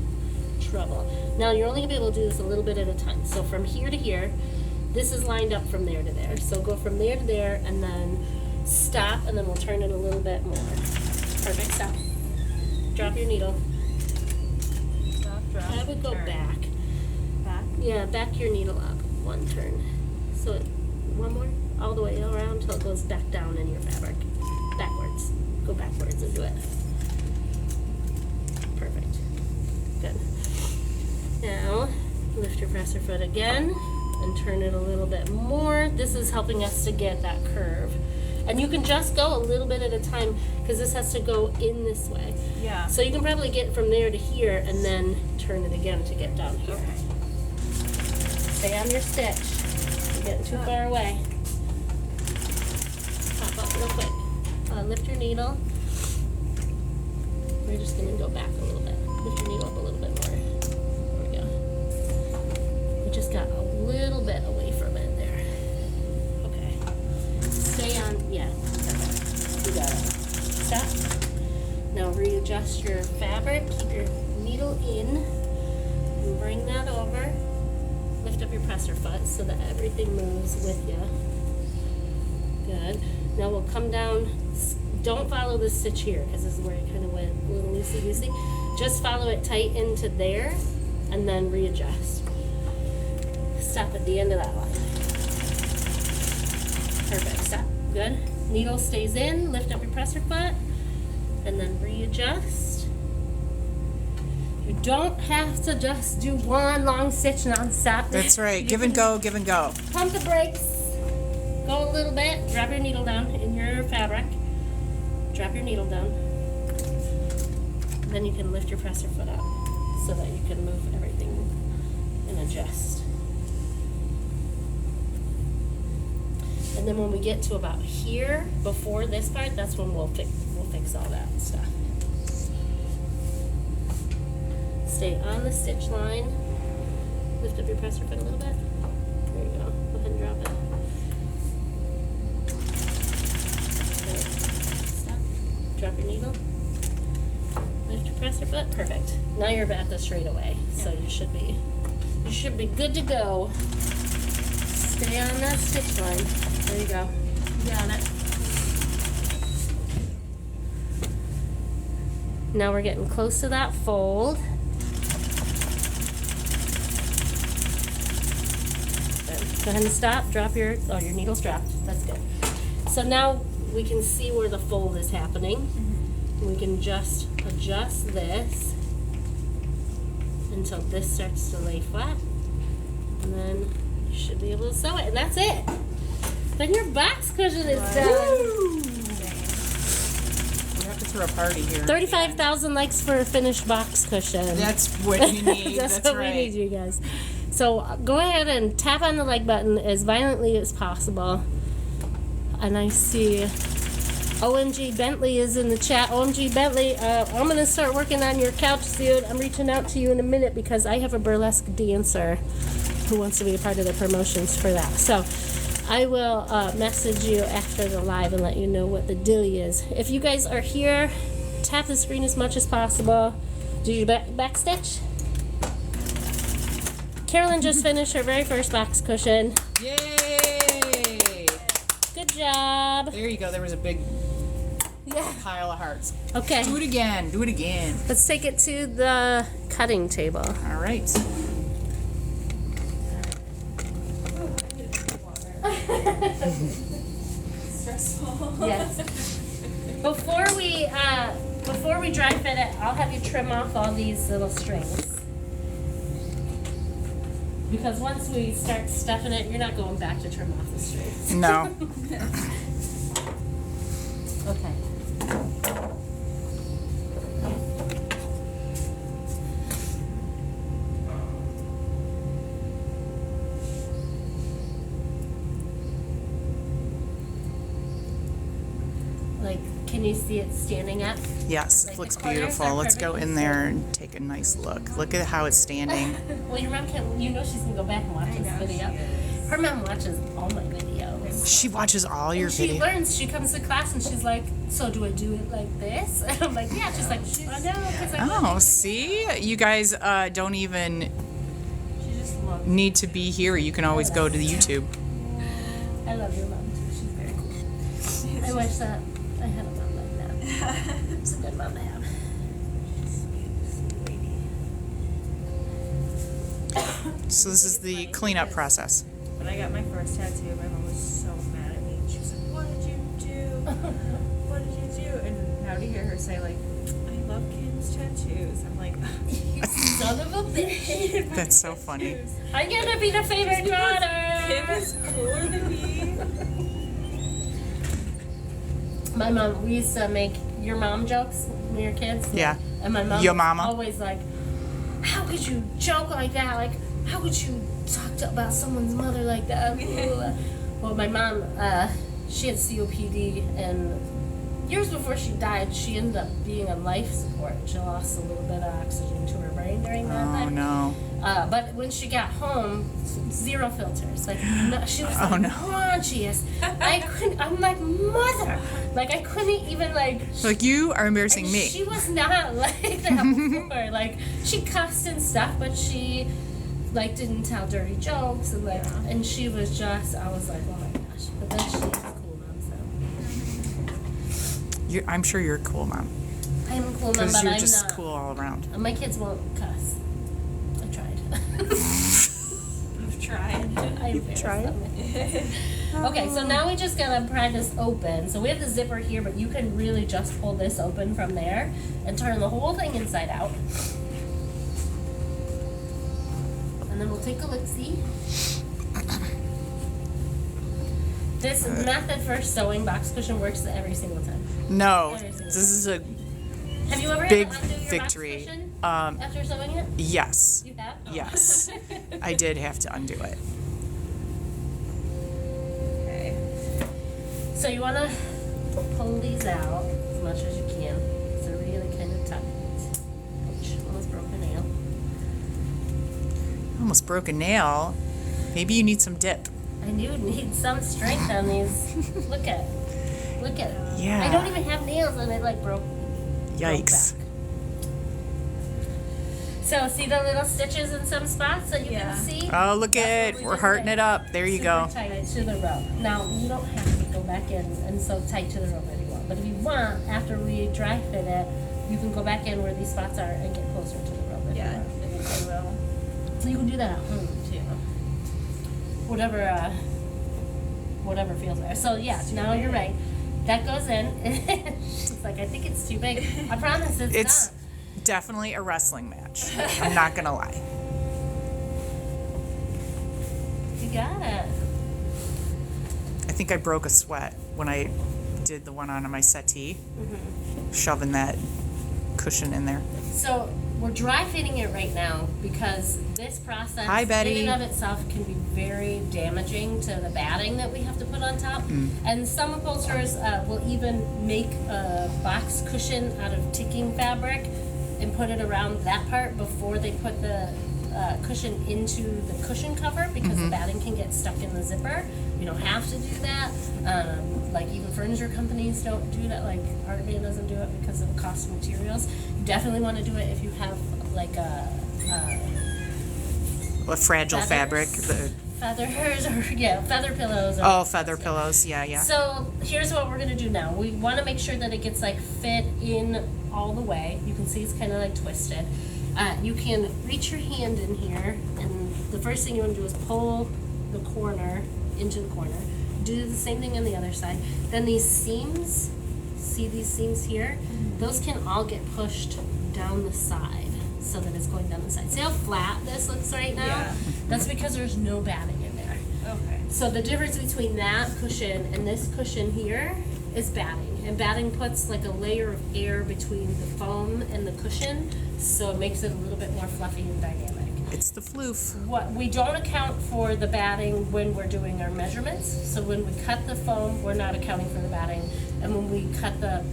trouble. Now you're only gonna be able to do this a little bit at a time. So from here to here, this is lined up from there to there. So go from there to there and then stop, and then we'll turn it a little bit more. Perfect. Stop. Drop your needle. Stop, drop, I would go turn. back. Back? Yeah, back your needle up one turn. So one more, all the way around till it goes back down in your fabric. Backwards. Go backwards and do it. Perfect. Good. Now, lift your presser foot again and turn it a little bit more. This is helping us to get that curve. And you can just go a little bit at a time because this has to go in this way. Yeah. So you can probably get from there to here and then turn it again to get down here. Okay. Stay on your stitch. You're getting too far away. Pop up real quick. Lift your needle. We're just going to go back a little bit. Lift your needle up a little bit more. There we go. We just got a little bit away from it there. Okay. Stay on. Yeah. You got it. Stop. Now readjust your fabric. Keep your needle in. And bring that over. Lift up your presser foot so that everything moves with you. Good. Now we'll come down. Don't follow this stitch here because this is where you kind of went a little loosey-goosey. Just follow it tight into there and then readjust. Stop at the end of that line. Perfect. Stop. Good. Needle stays in. Lift up your presser foot and then readjust. You don't have to just do one long stitch non-stop. That's right. Give and go, give and go. Pump the brakes. Go a little bit. Drop your needle down in your fabric. Drop your needle down. Then you can lift your presser foot up so that you can move everything and adjust. And then when we get to about here, before this part, that's when we'll fix all that stuff. Stay on the stitch line. Lift up your presser foot a little bit. There you go. Go ahead and drop it. Okay. Stop. Drop your needle. Lift your presser foot. Perfect. Now you're at the straightaway, so you should be good to go. Stay on that stitch line. There you go. Got it. Now we're getting close to that fold. Go ahead and stop. Drop your needle's dropped. That's good. So now we can see where the fold is happening. We can just adjust this until this starts to lay flat. And then you should be able to sew it. And that's it. Then your box cushion is done. We have to throw a party here. 35,000 likes for a finished box cushion. That's what we need. That's That's what right. we need, you guys. So go ahead and tap on the like button as violently as possible. And I see OMG Bentley is in the chat. OMG Bentley, I'm going to start working on your couch suit. I'm reaching out to you in a minute because I have a burlesque dancer who wants to be a part of the promotions for that. So I will message you after the live and let you know what the dilly is. If you guys are here, tap the screen as much as possible. Do your back stitch. Carolyn just finished her very first box cushion. Yay! Good job. There you go. There was a big Yeah. pile of hearts. Okay. Do it again. Do it again. Let's take it to the cutting table. All right. Stressful. Yes. Before we dry fit it, I'll have you trim off all these little strings. Because once we start stuffing it, you're not going back to trim off the strings. No. Okay. Like, can you see it standing up? Yes, Like it looks the corners beautiful. are Let's go perfectly in there and take a nice look. Look at how it's standing. Well, your mom can't, you know she's gonna go back and watch this video. Her mom watches all my videos. She watches all your And she videos. learns, she comes to class and she's like, so do I do it like this? And I'm like, yeah. She's like, I know, because I love Oh, it." see? You guys don't even She just looks. need to be here. You can always go to the YouTube. I love your mom too. She's very cool. I wish that I had a mom like that. It's a good mom to have. So this is the cleanup process. When I got my first tattoo, my mom was so mad at me. She was like, "What did you do? What did you do?" And now to hear her say like, "I love Kim's tattoos," I'm like, You son of a bitch. That's so funny. I'm gonna be the favorite daughter. Kim is cooler than me. My mom, we used to make your mom jokes when we were kids. Yeah. And my mom Your was mama? always like, how could you joke like that? Like, how could you about someone's mother like that? Well, my mom, she had COPD, and years before she died, she ended up being on life support. She lost a little bit of oxygen to her brain during that Oh time. no. But when she got home, zero filters. Like, no, she was Oh, like no. raunchiest. I'm like, mother. Like, I couldn't even like. Like you are embarrassing And me. She was not like that before. Like, she cussed and stuff, but she like didn't tell dirty jokes and like, and she was just. I was like, oh my gosh. But then she was a cool mom. So I'm sure you're a cool mom. I'm a cool mom, Because but you're I'm just not. cool all around. My kids won't cuss. I tried. You've tried. I tried? Okay, so now we just gotta pry this open. So we have the zipper here, but you can really just pull this open from there and turn the whole thing inside out. And then we'll take a look-see. This method for sewing box cushion works every single time. No, Every single this is a Have you ever big had to undo your victory. box cushion Um, after sewing it? yes, You have? Oh. yes. I did have to undo it. Okay. So you want to pull these out as much as you can. So they're really kind of tight. Ouch, almost broke a nail. Almost broke a nail. Maybe you need some dip. I do need some strength on these. Look at it. Yeah. I don't even have nails and it like broke. Yikes. Broke back. So see the little stitches in some spots that you Yeah. can see? Oh, look That's at what it. we We're did hearting today. it up. There you go. Super tight to the rope. Now you don't have to go back in and sew tight to the rope anymore. But if you want, after we dry fit it, you can go back in where these spots are and get closer to the rope. If Yeah, you want. I think I will. So you can do that at home too. Whatever feels right. So yeah, now you're right. That goes in. She's like, I think it's too big. I promise it's It's not. definitely a wrestling match. I'm not gonna lie. You got it. I think I broke a sweat when I did the one on my settee, shoving that cushion in there. So we're dry fitting it right now because this process Hi, Betty. in and of itself can be very damaging to the batting that we have to put on top. And some upholsterers will even make a box cushion out of ticking fabric and put it around that part before they put the cushion into the cushion cover because the batting can get stuck in the zipper. You don't have to do that. Like even furniture companies don't do that. Like Art Van doesn't do it because of the cost of materials. You definitely want to do it if you have like a Fragile fabric. feathers or feather pillows. Or, Oh, feather pillows. Yeah, yeah. So here's what we're gonna do now. We want to make sure that it gets like fit in all the way. You can see it's kind of like twisted. You can reach your hand in here, and the first thing you want to do is pull the corner into the corner. Do the same thing on the other side. Then these seams, see these seams here? Those can all get pushed down the side so that it's going down the side. See how flat this looks right now? Yeah. That's because there's no batting in there. Okay. So the difference between that cushion and this cushion here is batting. And batting puts like a layer of air between the foam and the cushion, so it makes it a little bit more fluffy and dynamic. It's the floof. What we don't account for the batting when we're doing our measurements. So when we cut the foam, we're not accounting for the batting, and when we cut the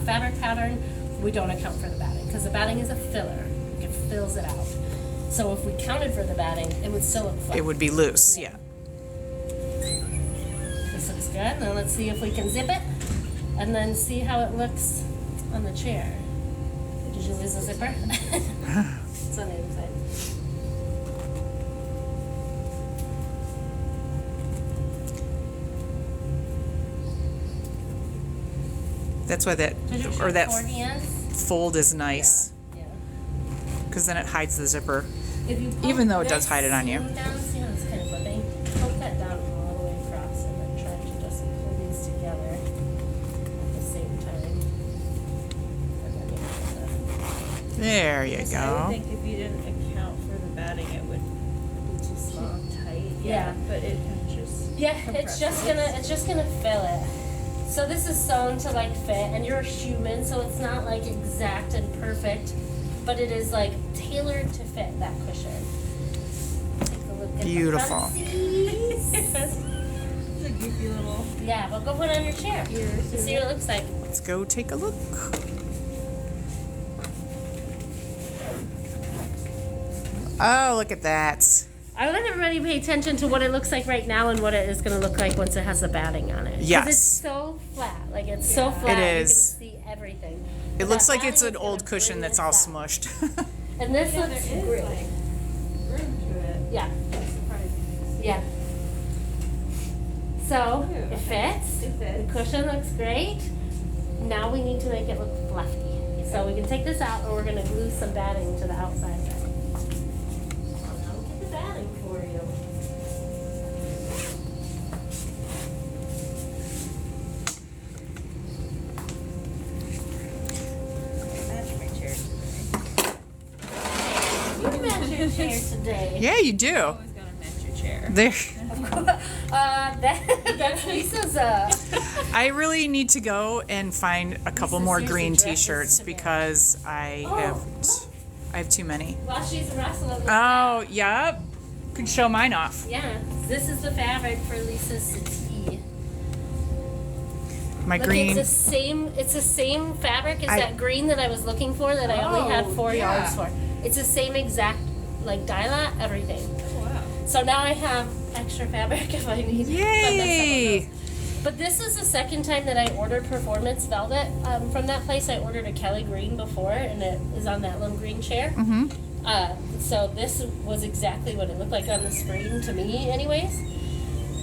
fabric pattern, we don't account for the batting because the batting is a filler. It fills it out. So if we counted for the batting, it would still look flat. It would be loose, yeah. This looks good. Now let's see if we can zip it, and then see how it looks on the chair. Did you lose the zipper? It's on the other side. That's why that, Did you or check that 40 ends? fold is nice, Yeah. because then it hides the zipper. If you Even poke though it does this hide it on you. seam down, see how it's kind of flipping? Poke that down all the way across and then try to just pull these together at the same time. And then you have There you I would go. think if you didn't account for the batting, it would be too small. keep tight. Yeah. But it can just. Yeah, it's just gonna fill it. So this is sewn to like fit, and you're a human, so it's not like exact and perfect, but it is like tailored to fit that cushion. Take a look at Beautiful. the frontsies. It's a goofy little Yeah, but go put it on your chair. ears. To see what it looks like. Let's go take a look. Oh, look at that. I want everybody to pay attention to what it looks like right now and what it is going to look like once it has the batting on it. 'Cause Yes. it's so flat. Like, it's so flat. It is. You can see everything. It looks That like it's batting an is old gonna cushion bring that's this all up. smushed. And this Yeah, looks there is great. like room to it. Yeah. That's surprising. Yeah. So, Ooh, it okay. fits. It fits. The cushion looks great. Now we need to make it look fluffy. So we can take this out and we're going to glue some batting to the outside of it. So now we'll get the batting for you. Match my chair today. You match your chair today. Yeah, you do. Always gotta match your chair. There. That's Lisa's, I really need to go and find a couple Lisa more seriously green dresses t-shirts today. because I have too many. while she's wrestling with Oh, yep. Could show mine off. Yeah, this is the fabric for Lisa's settee. My Look, green. it's the same fabric as I- that green that I was looking for that I only had Oh, 4 yeah. yards for. It's the same exact, like, dye lot, everything. Oh, wow. So now I have extra fabric if I need if I mess up on Yay! those. But this is the second time that I ordered performance velvet from that place. I ordered a Kelly green before, and it is on that little green chair. Mm-hmm. So this was exactly what it looked like on the screen to me, anyways.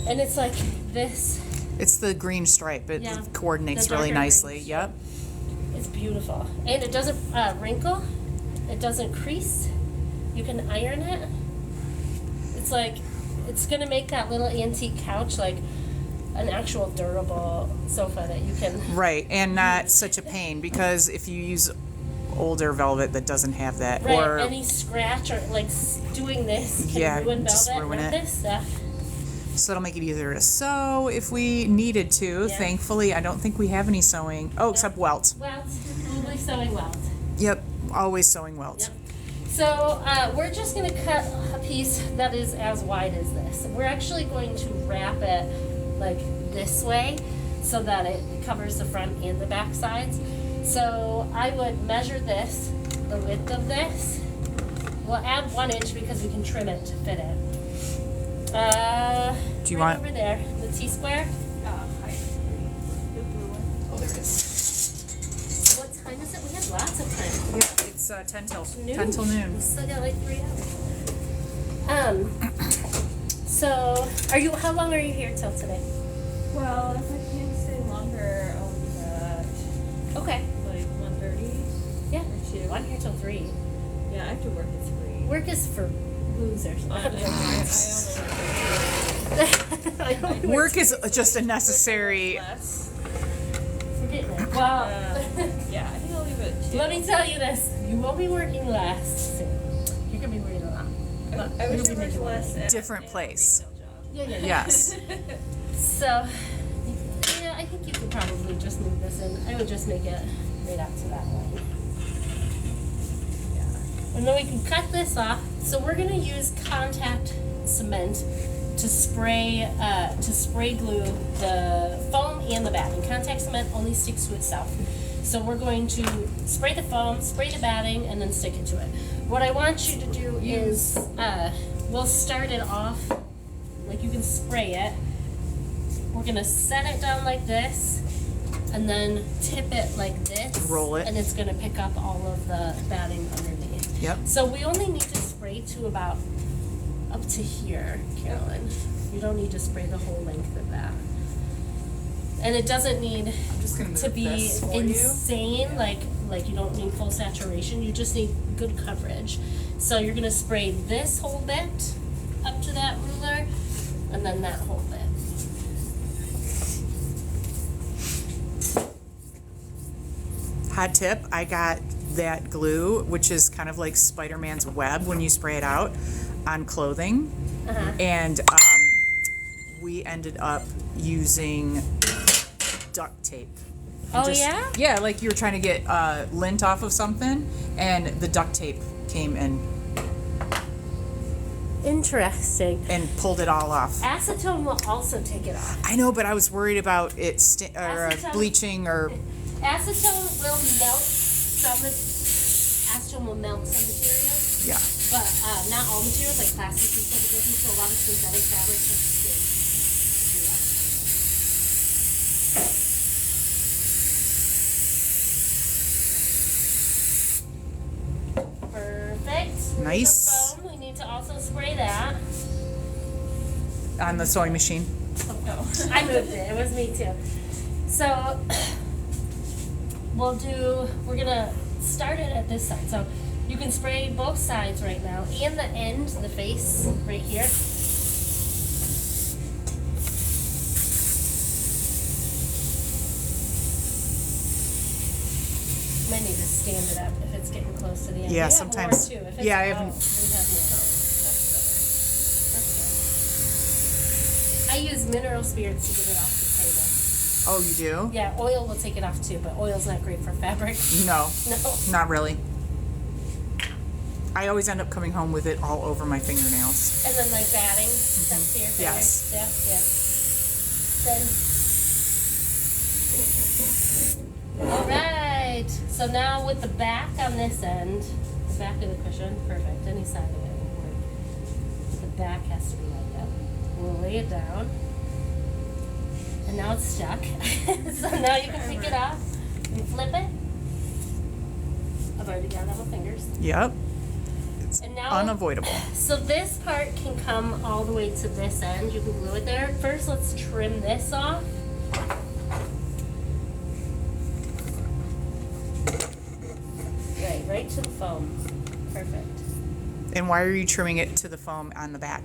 And it's like this. It's the green stripe. It Yeah. coordinates The really darker nicely. green Yep. It's beautiful, and it doesn't wrinkle. It doesn't crease. You can iron it. It's like it's gonna make that little antique couch like an actual durable sofa that you can. Right, and not such a pain because if you use older velvet that doesn't have that, Right, or any scratch or like doing this can Yeah, ruin just velvet. ruin Not it. this stuff. so it'll make it easier to sew if we needed to. Yeah. Thankfully, I don't think we have any sewing. Oh, except welt. Welts, probably sewing welts. Yep, always sewing welt. Yep. So we're just going to cut a piece that is as wide as this. We're actually going to wrap it like this way so that it covers the front and the back sides. So I would measure this, the width of this. We'll add 1 inch because we can trim it to fit it. Do you right want- over there, the T-square? Height. The blue one. Oh, there it is. What time is it? We have lots of time. Yeah, it's 10 till Noon. 10 till noon. We still got like 3 hours. So how long are you here till today? Well, if I can stay longer, I'll be at Okay. like 1:30 Yeah. or 2. I'm here till 3. Yeah, I have to work at 3. Work is for losers. I only work Work is just a necessary. less. Forgetting it. Well, Yeah, I think I'll leave it 2. let me tell you this. You won't be working less soon. You're going to be working a lot. I wish You'll I be worked making less at Different in a place. retail job. Yeah. Yes. So, yeah, I think you could probably just move this in. I would just make it right out to that line. Yeah. And then we can cut this off. So we're gonna use contact cement to spray glue the foam and the batting. Contact cement only sticks to itself. So we're going to spray the foam, spray the batting, and then stick it to it. What I want you to do is, we'll start it off, like you can spray it. We're gonna set it down like this, and then tip it like this. Roll it. And it's gonna pick up all of the batting underneath. Yep. So we only need to spray to about up to here, Carolyn. You don't need to spray the whole length of that. And it doesn't need just gonna to move be this for you. insane, like you don't need full saturation. You just need good coverage. So you're gonna spray this whole bit up to that ruler, and then that whole bit. Hot tip, I got that glue, which is kind of like Spider-Man's web when you spray it out on clothing. Uh-huh. And we ended up using duct tape. Oh, yeah? Yeah, like you were trying to get lint off of something, and the duct tape came in Interesting. and pulled it all off. Acetone will also take it off. I know, but I was worried about it Acetone- bleaching or. Acetone will melt some materials, Yeah. but not all materials, like plastics and stuff. It doesn't, so a lot of synthetic fabrics are good to do that. Perfect. Nice. The foam, we need to also spray that. On the sewing machine. Oh, no. I moved it. It was me too. So we're gonna start it at this side. So you can spray both sides right now, and the end, the face right here. Might need to stand it up if it's getting close to the end. Yeah, We have sometimes- more too. If it's yeah, I out, haven't- we have more. That's better. I use mineral spirits to get it off the table. Oh, you do? Yeah, oil will take it off too, but oil's not great for fabric. No, No. not really. I always end up coming home with it all over my fingernails. And then like batting stuff to your fingers. Yes. Yeah, yeah. Then. Alright. So now with the back on this end, the back of the cushion, perfect, any side of it will work. The back has to be like that. We'll lay it down. And now it's stuck. So now you can pick it up and flip it. I've already done that with fingers. Yep. It's And now- unavoidable. So this part can come all the way to this end. You can glue it there. First, let's trim this off. Right to the foam. Perfect. And why are you trimming it to the foam on the back?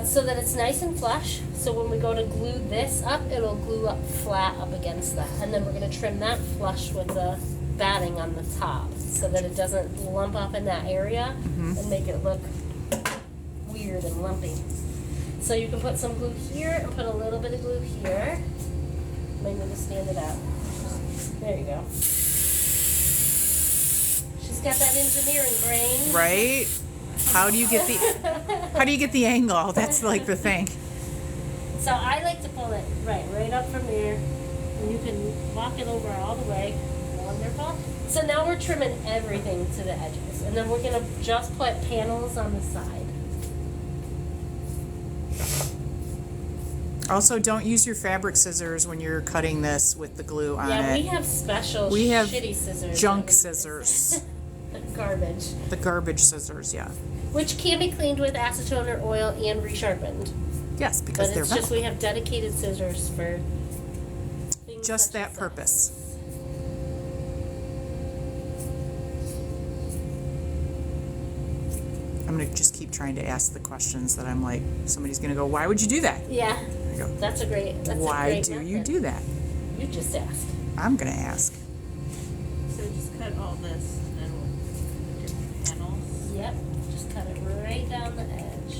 So that it's nice and flush. So when we go to glue this up, it'll glue up flat up against that. And then we're going to trim that flush with the batting on the top so that it doesn't lump up in that area and make it look weird and lumpy. So you can put some glue here and put a little bit of glue here. Maybe to stand it out. There you go. She's got that engineering brain. Right? How do you get the angle? That's like the thing. So I like to pull it right up from there, and you can walk it over all the way. Wonderful. So now we're trimming everything to the edges, and then we're gonna just put panels on the side. Also, don't use your fabric scissors when you're cutting this with the glue on Yeah, it. we have special We have shitty scissors. junk that we use. scissors. Garbage. The garbage scissors, yeah. Which can be cleaned with acetone or oil and resharpened. Yes, because But they're it's just metal. we have dedicated scissors for things Just such that as purpose. I'm going to just keep trying to ask the questions that I'm like, somebody's going to go, why would you do that? Yeah, I go, that's a great. why do you do that? You just ask. I'm going to ask. So just cut all this and then we'll do panels. Yep, just cut it right down the edge.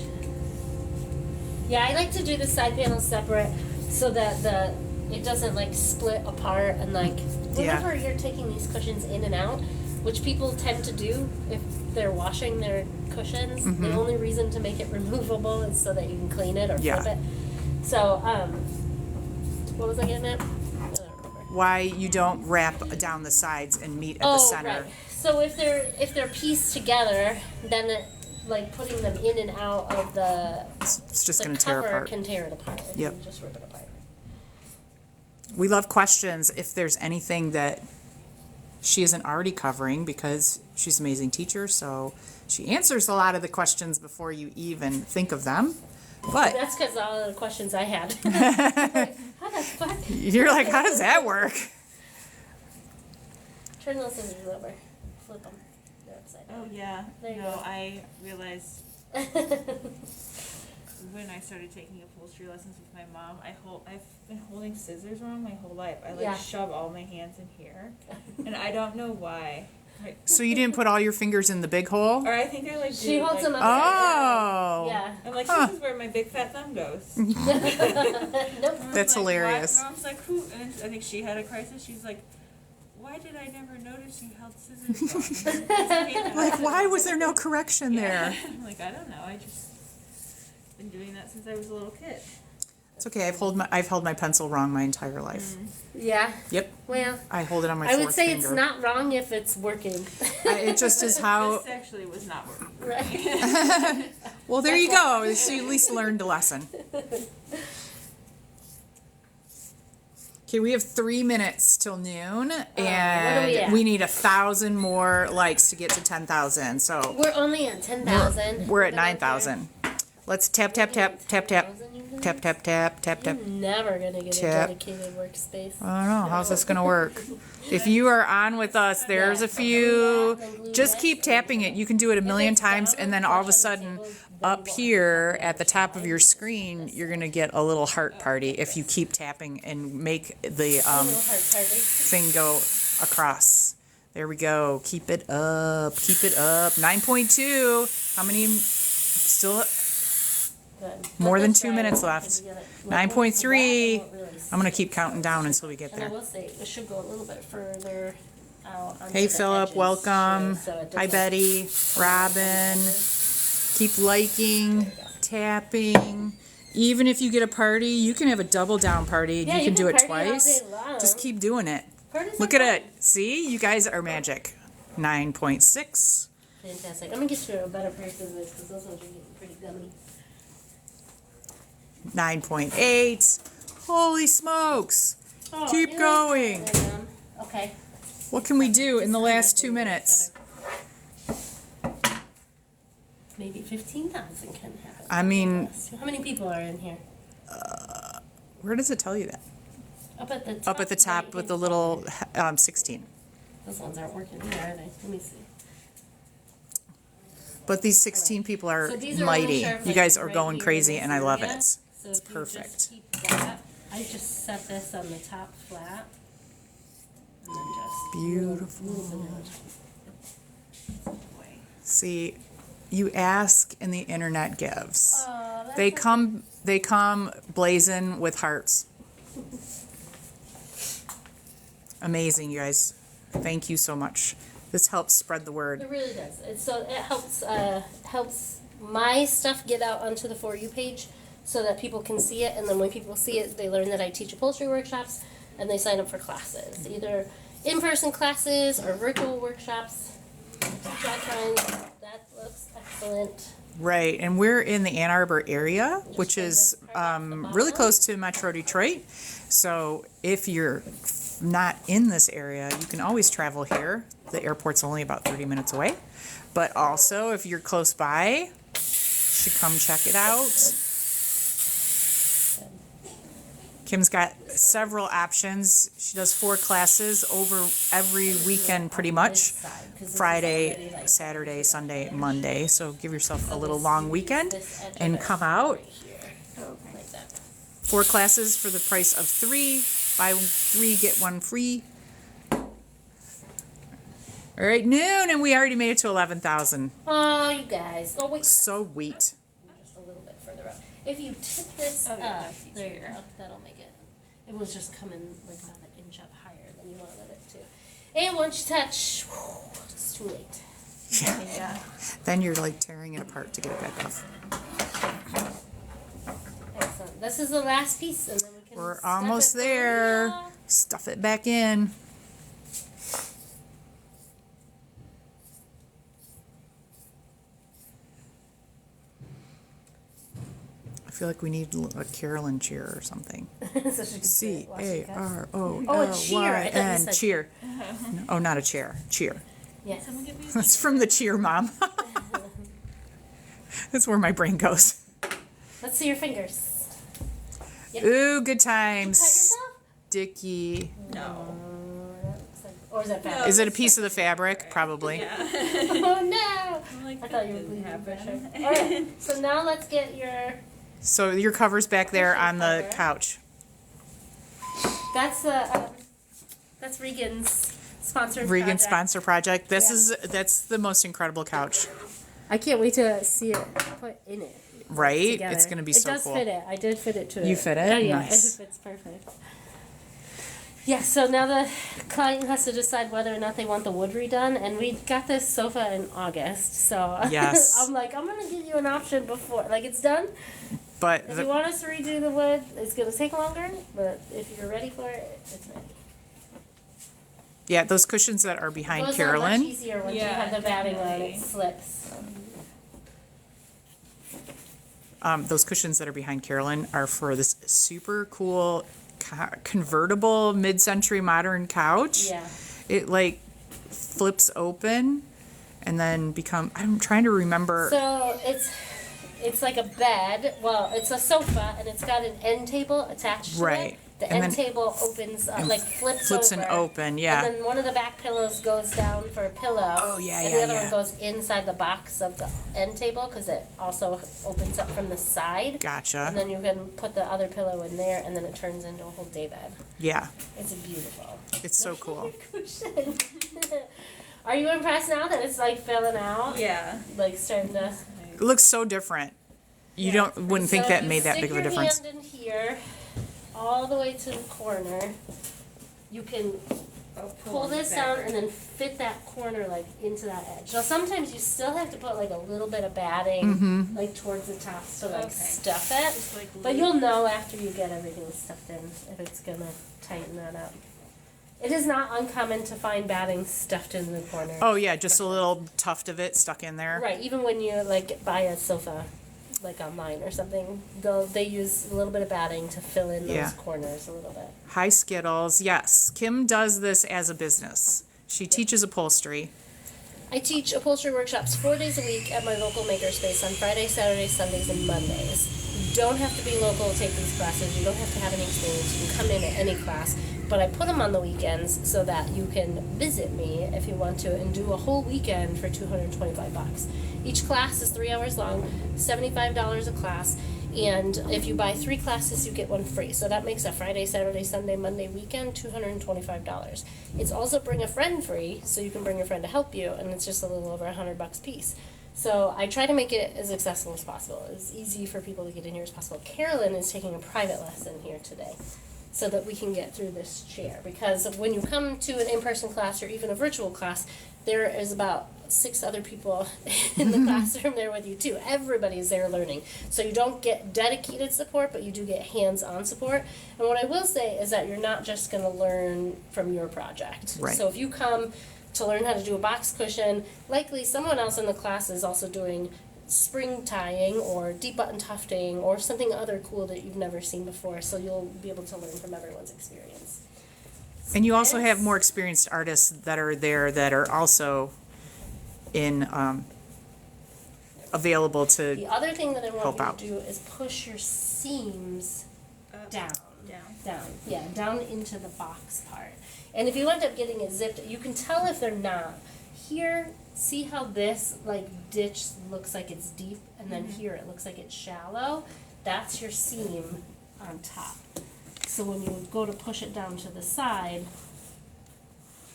Yeah, I like to do the side panels separate so that it doesn't like split apart and like Yeah. whenever you're taking these cushions in and out, which people tend to do if they're washing their cushions. Mm-hmm. The only reason to make it removable is so that you can clean it or Yeah. flip it. So, what was I getting at? I don't remember. Why you don't wrap down the sides and meet at the center. Right. So if they're pieced together, then it, like putting them in and out of the It's just the going to tear cover apart. can tear it apart. Yep. And just rip it apart. We love questions if there's anything that she isn't already covering, because she's an amazing teacher, so she answers a lot of the questions before you even think of them. But That's because all of the questions I had. Like, how the fuck? you're like, how does that work? Turn those scissors over. Flip them. They're upside Oh down. yeah. There you No, go. I realized when I started taking upholstery lessons with my mom, I've been holding scissors wrong my whole life. I like Yeah. shove all my hands in here, and I don't know why. Right. So you didn't put all your fingers in the big hole? Or I think I like. She do, holds like, them upside Oh. down. Yeah. I'm like, Huh. this is where my big fat thumb goes. Nope. That's I'm like, hilarious. What? Mom's like, who? And I think she had a crisis. She's like, why did I never notice you held scissors wrong? Like, why was there no correction there? I'm like, I don't know. I just been doing that since I was a little kid. It's okay. I've held my pencil wrong my entire life. Yeah. Yep. Well, I hold it on my I fourth would say finger. it's not wrong if it's working. It just is how. This actually was not working. Right. Well, there you go. She at least learned a lesson. Okay, we have 3 minutes till noon, what are and we at? we need 1,000 more likes to get to 10,000. So We're only at 10,000. we're at 9,000. Let's tap, tap, tap, tap, tap, tap, tap, tap, tap, tap. You're never gonna get Tap. a dedicated workspace. I don't know. How's this going to work? If you are on with us, there's a few. Just keep tapping it. You can do it a million times, and then all of a sudden, up here at the top of your screen, you're going to get a little heart party if you keep tapping and make the Little heart party. thing go across. There we go. Keep it up. Keep it up. 9.2. How many? Still Good. more than That's 2 right. minutes left. If you get it 9.3. wet, it won't really I'm going to keep counting down until we get And I there. will say, it should go a little bit further out. onto Hey, the Philip, edges, welcome. so it Hi, doesn't- Betty. Robin. Keep liking, tapping. Even if you get a party, you can have a double down party. Yeah, you can do it party all twice. day long. Just keep doing it. Parties Look are at fun. it. See? You guys are magic. 9.6. Fantastic. I'm gonna get you a better pair of scissors because those ones are getting pretty gummy. 9.8. Holy smokes. Oh, Keep yeah. going. Okay. What can we do in the last 2 minutes? Maybe 15,000 can happen. I mean, How many people are in here? where does it tell you that? Up at the top. Up at the top right with in the little 16. Those ones aren't working either, are they? Let me see. But these 16 people are So these are mighty. only sharp, You like, guys are right going here crazy, in and this I love area. it. So It's if you just perfect. keep that, I just set this on the top flat. And then just Beautiful. move it out. See, you ask and the internet gives. Oh, that's They come blazing with hearts. Amazing, you guys. Thank you so much. This helps spread the word. It really does. So it helps my stuff get out onto the For You page so that people can see it, and then when people see it, they learn that I teach upholstery workshops, and they sign up for classes, either in-person classes or virtual workshops. That looks excellent. Right, and we're in the Ann Arbor area, which is really close to Metro Detroit. So if you're not in this area, you can always travel here. The airport's only about 30 minutes away. But also, if you're close by, you should come check it out. Kim's got several options. She does 4 classes over every weekend pretty much. Friday, Saturday, Sunday, Monday. So give yourself a little long weekend and come out. Like that. 4 classes for the price of 3. Buy 3, get 1 free. All right, noon, and we already made it to 11,000. Oh, you guys. Oh, wait. So sweet. Just a little bit further up. If you tip this Okay, up, that's there you easier. go. That'll make it. It was just coming like about an inch up higher than you wanted it to. And once you touch, it's too late. Yeah. Then you're like tearing it apart to get it back off. Excellent. This is the last piece, and then we can. We're stuff almost it there. for Stuff it back in. I feel like we need a Carolyn cheer or something. Real. So she can do it while she cuts. CAROLYN. said Cheer. Oh, not a chair. Cheer. Yes. Someone give me a That's from the Cheer Mom. That's where my brain goes. Let's see your fingers. Yep. Ooh, good Cut times. yourself? Dicky. No. That looks like, or is that fabric? Is it a piece of the fabric? Probably. Oh no! I'm like, I thought you were that bleeding didn't for happen. sure. Alright, so now let's get your. So your cover's back there on the Cover. couch. That's Regan's sponsored Regan project. sponsor project. Yeah. That's the most incredible couch, I can't wait to see it put in it. right? Together. It's gonna be it so does cool. fit it. I did fit it to it. You fit it? Oh, yeah, Nice. it fits perfect. Yeah, so now the client has to decide whether or not they want the wood redone, and we got this sofa in August, so Yes. I'm like, I'm gonna give you an option before, like it's done. But If you want us to redo the wood, it's gonna take longer, but if you're ready for it, it's ready. yeah, those cushions that are behind Those are much Carolyn. easier when you Yeah, have the batting on, definitely. it slips. Those cushions that are behind Carolyn are for this super cool convertible mid-century modern couch. Yeah. It like flips open and then I'm trying to remember. So it's like a bed. Well, it's a sofa and it's got an end table attached to Right. it. The And end then- table opens up, like flips flips over. and open, yeah. And then one of the back pillows goes down for a pillow. Oh, yeah, and yeah, the other yeah. one goes inside the box of the end table because it also opens up from the side. And Gotcha. then you can put the other pillow in there, and then it turns into a whole day bed. Yeah, It's beautiful. it's so cool. Cushion. Are you impressed now that it's like filling out? Yeah. Like starting to. It looks so different. You wouldn't think So that you made that stick big of a your difference. hand in here, all the way to the corner. You can pull this down and then fit that corner like into that edge. Now sometimes you still have to put like a little bit of batting like towards the top to like Okay. stuff it. Just like But you'll know after you get everything stuffed in if it's gonna tighten that up. It is not uncommon to find batting stuffed in the corner. Oh yeah, just a little tuft of it stuck in there. Right, even when you like buy a sofa, like online or something, they use a little bit of batting to fill in those Yeah. corners a little bit. Hi Skittles. Yes, Kim does this as a business. She teaches upholstery. I teach upholstery workshops 4 days a week at my local makerspace on Fridays, Saturdays, Sundays, and Mondays. You don't have to be local to take these classes. You don't have to have any experience. You can come in at any class. But I put them on the weekends so that you can visit me if you want to and do a whole weekend for $225. Each class is 3 hours long, $75 a class. And if you buy 3 classes, you get one free. So that makes a Friday, Saturday, Sunday, Monday weekend $225. It's also bring a friend free, so you can bring your friend to help you, and it's just a little over $100 a piece. So I try to make it as accessible as possible, as easy for people to get in here as possible. Carolyn is taking a private lesson here today, so that we can get through this chair. Because when you come to an in-person class or even a virtual class, there is about 6 other people in the classroom there with you too. Everybody's there learning. So you don't get dedicated support, but you do get hands-on support. And what I will say is that you're not just going to learn from your project. Right. So if you come to learn how to do a box cushion, likely someone else in the class is also doing spring tying or deep button tufting or something other cool that you've never seen before, so you'll be able to learn from everyone's experience. And you also have more experienced artists that are there that are also in available The to other thing that I want help you out. to do is push your seams down. Down. Yeah, down into the box part. And if you end up getting it zipped, you can tell if they're not. Here, see how this like ditch looks like it's deep, and then here it looks like it's shallow? That's your seam on top. So when you go to push it down to the side,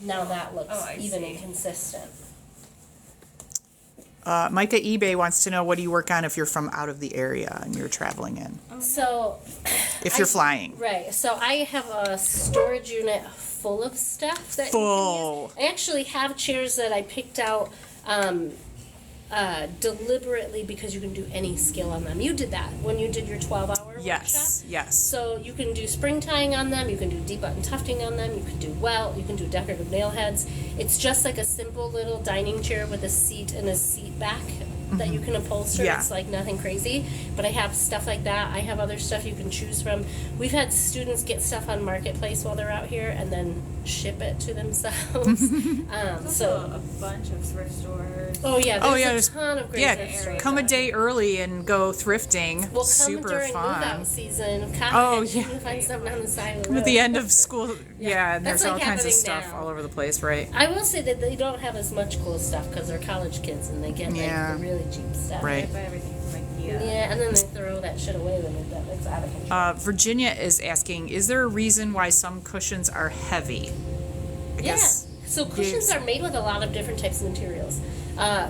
now that looks Oh, I even see. and consistent. Micah eBay wants to know, what do you work on if you're from out of the area and you're traveling in? So If you're flying. Right. So I have a storage unit full of stuff that you Full. can use. I actually have chairs that I picked out deliberately because you can do any skill on them. You did that when you did your 12-hour Yes, workshop. yes. So you can do spring tying on them, you can do deep button tufting on them, you can do welt, you can do decorative nail heads. It's just like a simple little dining chair with a seat and a seat back that you can upholster. Yeah. It's like nothing crazy. But I have stuff like that. I have other stuff you can choose from. We've had students get stuff on Marketplace while they're out here and then ship it to themselves. There's So, also a bunch of thrift stores. oh yeah, Oh, there's yeah, a there's- ton of great Yeah, thrift stores come a out day early and go thrifting. We'll come Super during fun. move-out season. Oh, You yeah. can find something on the side of the road. At the end of school, yeah, and That's there's like all kinds of happening stuff now. all over the place, right? I will say that they don't have as much cool stuff because they're college kids and they get Yeah. like the really cheap stuff. Right. I buy everything from IKEA. Yeah, and then they throw that shit away when it's out of control. Virginia is asking, is there a reason why some cushions are heavy? I guess. So cushions are made with a lot of different types of materials.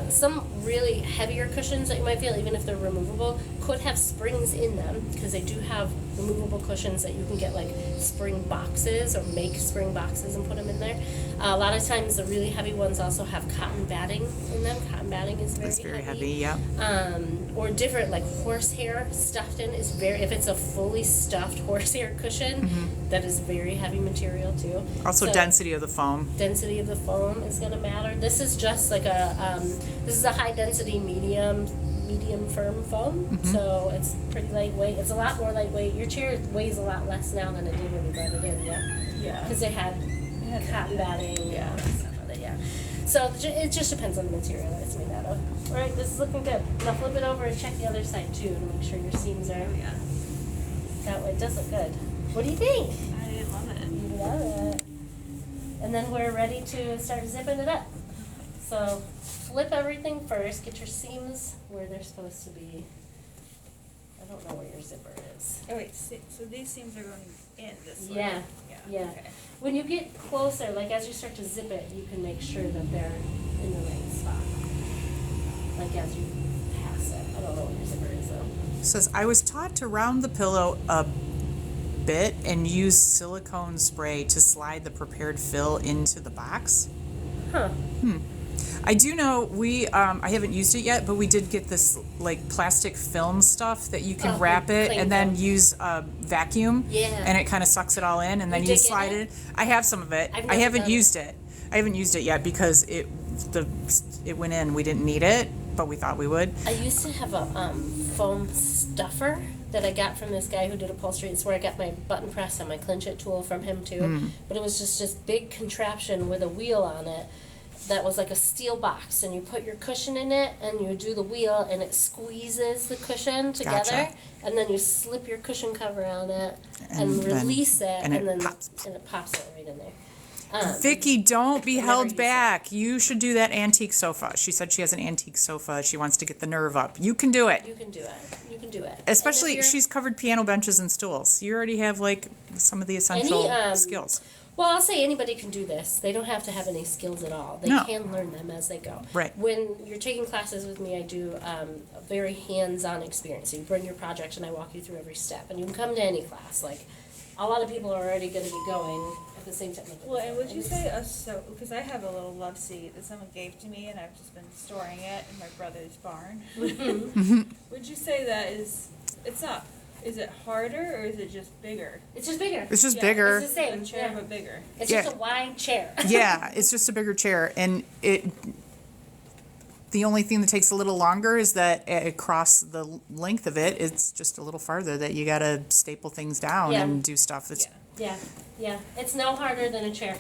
Some really heavier cushions that you might feel, even if they're removable, could have springs in them because they do have removable cushions that you can get like spring boxes or make spring boxes and put them in there. A lot of times the really heavy ones also have cotton batting in them. Cotton batting is very, It's very heavy, yeah. or different like horsehair stuffed in is very, if it's a fully stuffed horsehair cushion, that is very heavy material too. Also, So- density of the foam. density of the foam is going to matter. This is just like this is a high density medium firm foam, so it's pretty lightweight. It's a lot more lightweight. Your chair weighs a lot less now than it did when you brought it in, yeah? Yeah. Because they had cotton batting and all that stuff with it, yeah. So it just depends on the material that it's made out of. All right, this is looking good. Now flip it over and check the other side too to make sure your seams are Oh, yeah. that way. It does look good. What do you think? I love it. You love it. And then we're ready to start zipping it up. So flip everything first. Get your seams where they're supposed to be. I don't know where your zipper is. Oh wait, so these seams are going in this way? Yeah. Yeah. Okay. When you get closer, like as you start to zip it, you can make sure that they're in the right spot. Like as you pass it. I don't know what your zipper is though. Says, I was taught to round the pillow a bit and use silicone spray to slide the prepared fill into the box. Huh. I do know I haven't used it yet, but we did get this like plastic film stuff that you can Oh, wrap it cling and then film. use a vacuum. Yeah. And it kind of sucks it all in, and then You you dig in slide it? it. I have some of it. I've I never haven't done used it. I haven't used it yet because it went in. We didn't need it, but we thought we would. I used to have a foam stuffer that I got from this guy who did upholstery. It's where I got my button press and my clinch it tool from him too. But it was just this big contraption with a wheel on it that was like a steel box, and you put your cushion in it and you do the wheel and it squeezes the cushion together. Gotcha. And then you slip your cushion cover on it and, And then- release it and it then pops. and it pops it right in there. Vicky, don't be never held used it. back. You should do that antique sofa. She said she has an antique sofa. She wants to get the nerve up. You can do it. You can do it. You can do it. And if Especially, you're- she's covered piano benches and stools. You already have like some of the essential skills. Well, I'll say anybody can do this. They don't have to have any skills at all. They No. can learn them as they go. Right. When you're taking classes with me, I do a very hands-on experience. So you bring your project and I walk you through every step. And you can come to any class. Like, a lot of people are already going to be going at the same time. Well, and would you say because I have a little love seat that someone gave to me, and I've just been storing it in my brother's barn. Would you say that it's not? Is it harder or is it just bigger? It's just bigger. It's just Yeah, bigger. It's the same. A chair, Yeah. but bigger. It's Yeah. just a wide chair. Yeah, it's just a bigger chair, and the only thing that takes a little longer is that across the length of it, it's just a little farther that you gotta staple things down Yeah. and do stuff. It's Yeah. It's no harder than a chair.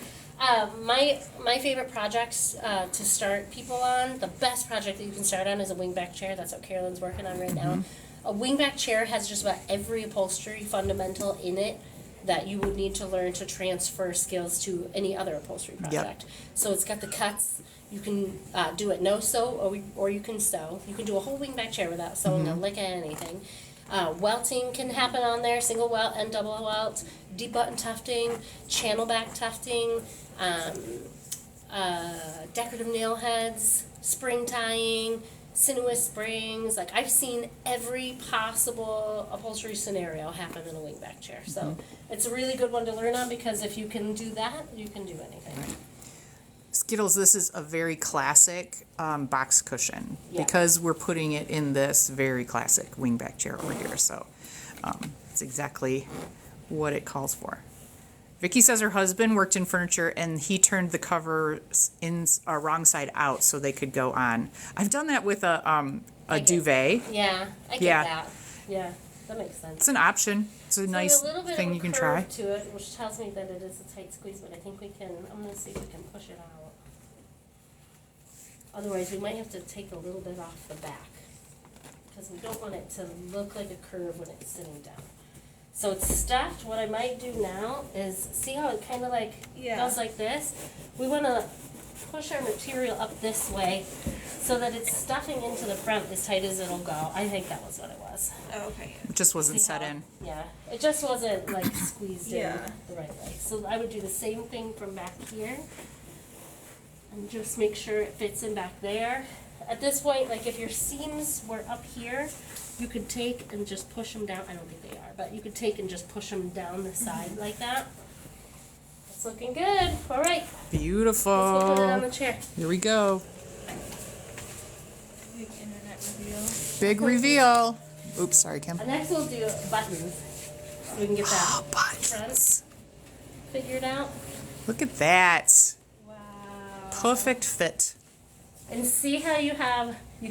My favorite projects to start people on, the best project that you can start on is a wingback chair. That's what Carolyn's working on right now. A wingback chair has just about every upholstery fundamental in it that you would need to learn to transfer skills to any other upholstery project. So it's got the cuts. You can do it no sew or you can sew. You can do a whole wingback chair without sewing a lick of anything. Welting can happen on there, single welt and double welt, deep button tufting, channel back tufting, decorative nail heads, spring tying, sinuous springs. Like I've seen every possible upholstery scenario happen in a wingback chair. So it's a really good one to learn on, because if you can do that, you can do anything. Skittles, this is a very classic box cushion Yeah. because we're putting it in this very classic wingback chair over here. So it's exactly what it calls for. Vicky says her husband worked in furniture and he turned the covers in wrong side out so they could go on. I've done that with a duvet. Yeah, I get Yeah. that. Yeah, that makes sense. It's an option. It's a nice So a little bit thing of a you can curve try. to it, which tells me that it is a tight squeeze, but I think we can, I'm gonna see if we can push it out. Otherwise, we might have to take a little bit off the back, because we don't want it to look like a curve when it's sitting down. So it's stuffed. What I might do now is, see how it kind of like goes like this? We want to push our material up this way so that it's stuffing into the front as tight as it'll go. I think that was what it was. Oh, okay. It just wasn't See set how- in. Yeah, it just wasn't like squeezed Yeah. in the right way. So I would do the same thing from back here and just make sure it fits in back there. At this point, like if your seams were up here, you could take and just push them down. I don't think they are, but you could take and just push them down the side like that. It's looking good. All right, let's go put it on the Beautiful. chair. Here we go. Big internet reveal. Big reveal. Oops, sorry, Kim. Next we'll do buttons, so we can get that Buttons. front figured out. Look at that. Wow. Perfect fit. And see how you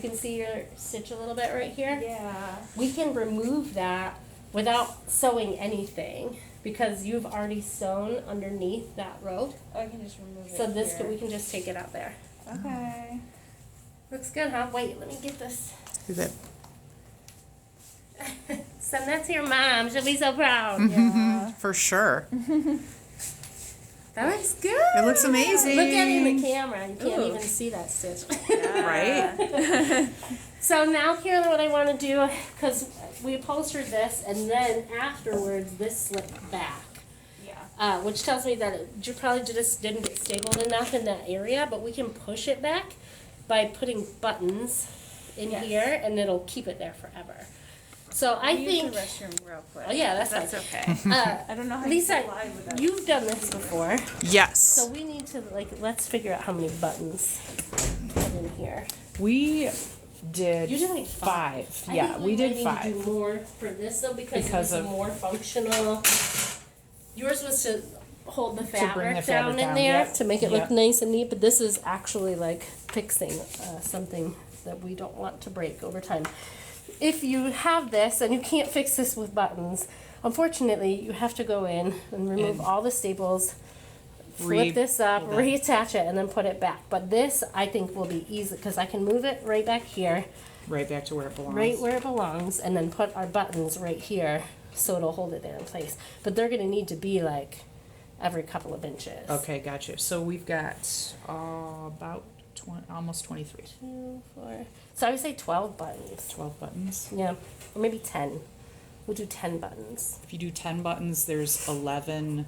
can see your stitch a little bit right here? Yeah. We can remove that without sewing anything, because you've already sewn underneath that row. Oh, I can just remove it. So this here. we can just take it out there. Okay. Looks good, huh? Wait, let me get this. Do that. Send that to your mom. She'll be so proud. Yeah. For sure. That looks good. It looks amazing. Look at it in the camera. You can't Ooh. even see that stitch. Right? So now, Carolyn, what I want to do, because we upholstered this, and then afterwards this slipped back. Yeah. Which tells me that you probably just didn't get stapled enough in that area, but we can push it back by putting buttons in Yes. here, and it'll keep it there forever. So I Use think, the restroom real quick. oh yeah, that's That's fine. okay. I don't know how Lisa, you fly with that. you've done this before, Yes. so we need to let's figure out how many buttons are in here. We did You did like five. I Yeah, think we might did need to five. do more for this though, because Because it's of- more functional. Yours was to hold the bring fabric, the fabric down in down, there yep, to make it look yep. nice and neat, but this is actually like fixing something that we don't want to break over time. If you have this and you can't fix this with buttons, unfortunately you have to go in and remove And all the staples, flip this up, pull that. reattach it, and then put it back. But this I think will be easy because I can move it right back here, Right back to where it belongs. right where it belongs, and then put our buttons right here so it'll hold it there in place. But they're gonna need to be like every couple of inches. Okay, gotcha. So we've got about 20, almost 23. 2, 4. So I would say 12 buttons. 12 buttons. Yeah, or maybe 10. We'll do 10 buttons. If you do 10 buttons, there's 11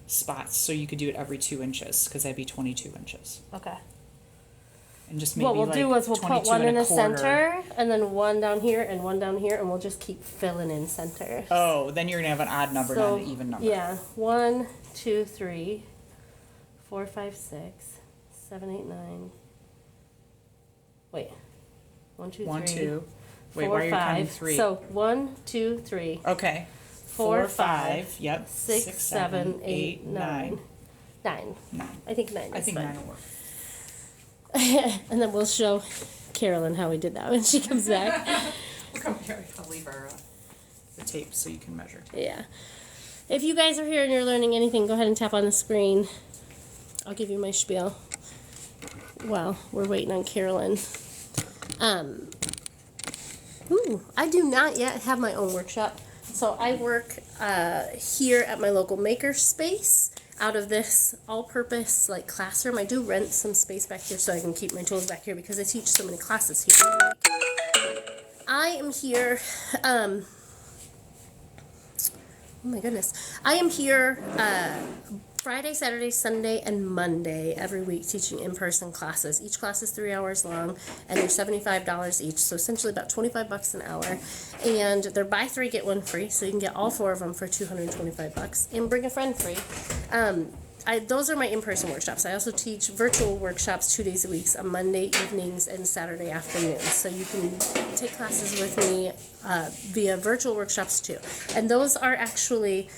spots. So you could do it every 2 inches because that'd be 22 inches. Okay. And just maybe What we'll like do is we'll put 22 one and in a the quarter. center, and then one down here, and one down here, and we'll just keep filling in centers. Oh, then you're going to have an odd number, So, not an even number. yeah, 1, 2, 3, 4, 5, 6, 7, 8, 9. Wait. 1, 2, 3. 1, 2. Wait, 4, why are you counting 5. 3? So 1, 2, 3, okay. 4, 5. Yep. 6, 7, 8, 9. 9. 9. I think 9 is I think fine. 9 will work. And then we'll show Carolyn how we did that when she comes back. Come here. I'll leave our the tape so you can measure. Yeah. If you guys are here and you're learning anything, go ahead and tap on the screen. I'll give you my spiel. Well, we're waiting on Carolyn. I do not yet have my own workshop. So I work here at my local maker space out of this all-purpose like classroom. I do rent some space back here so I can keep my tools back here because I teach so many classes here. I am here, oh my goodness. I am here Friday, Saturday, Sunday, and Monday every week teaching in-person classes. Each class is 3 hours long, and they're $75 each, so essentially about $25 an hour. And they're buy 3, get 1 free, so you can get all 4 of them for $225, and bring a friend free. Those are my in-person workshops. I also teach virtual workshops 2 days a week, on Monday evenings and Saturday afternoons. So you can take classes with me via virtual workshops too. And those are actually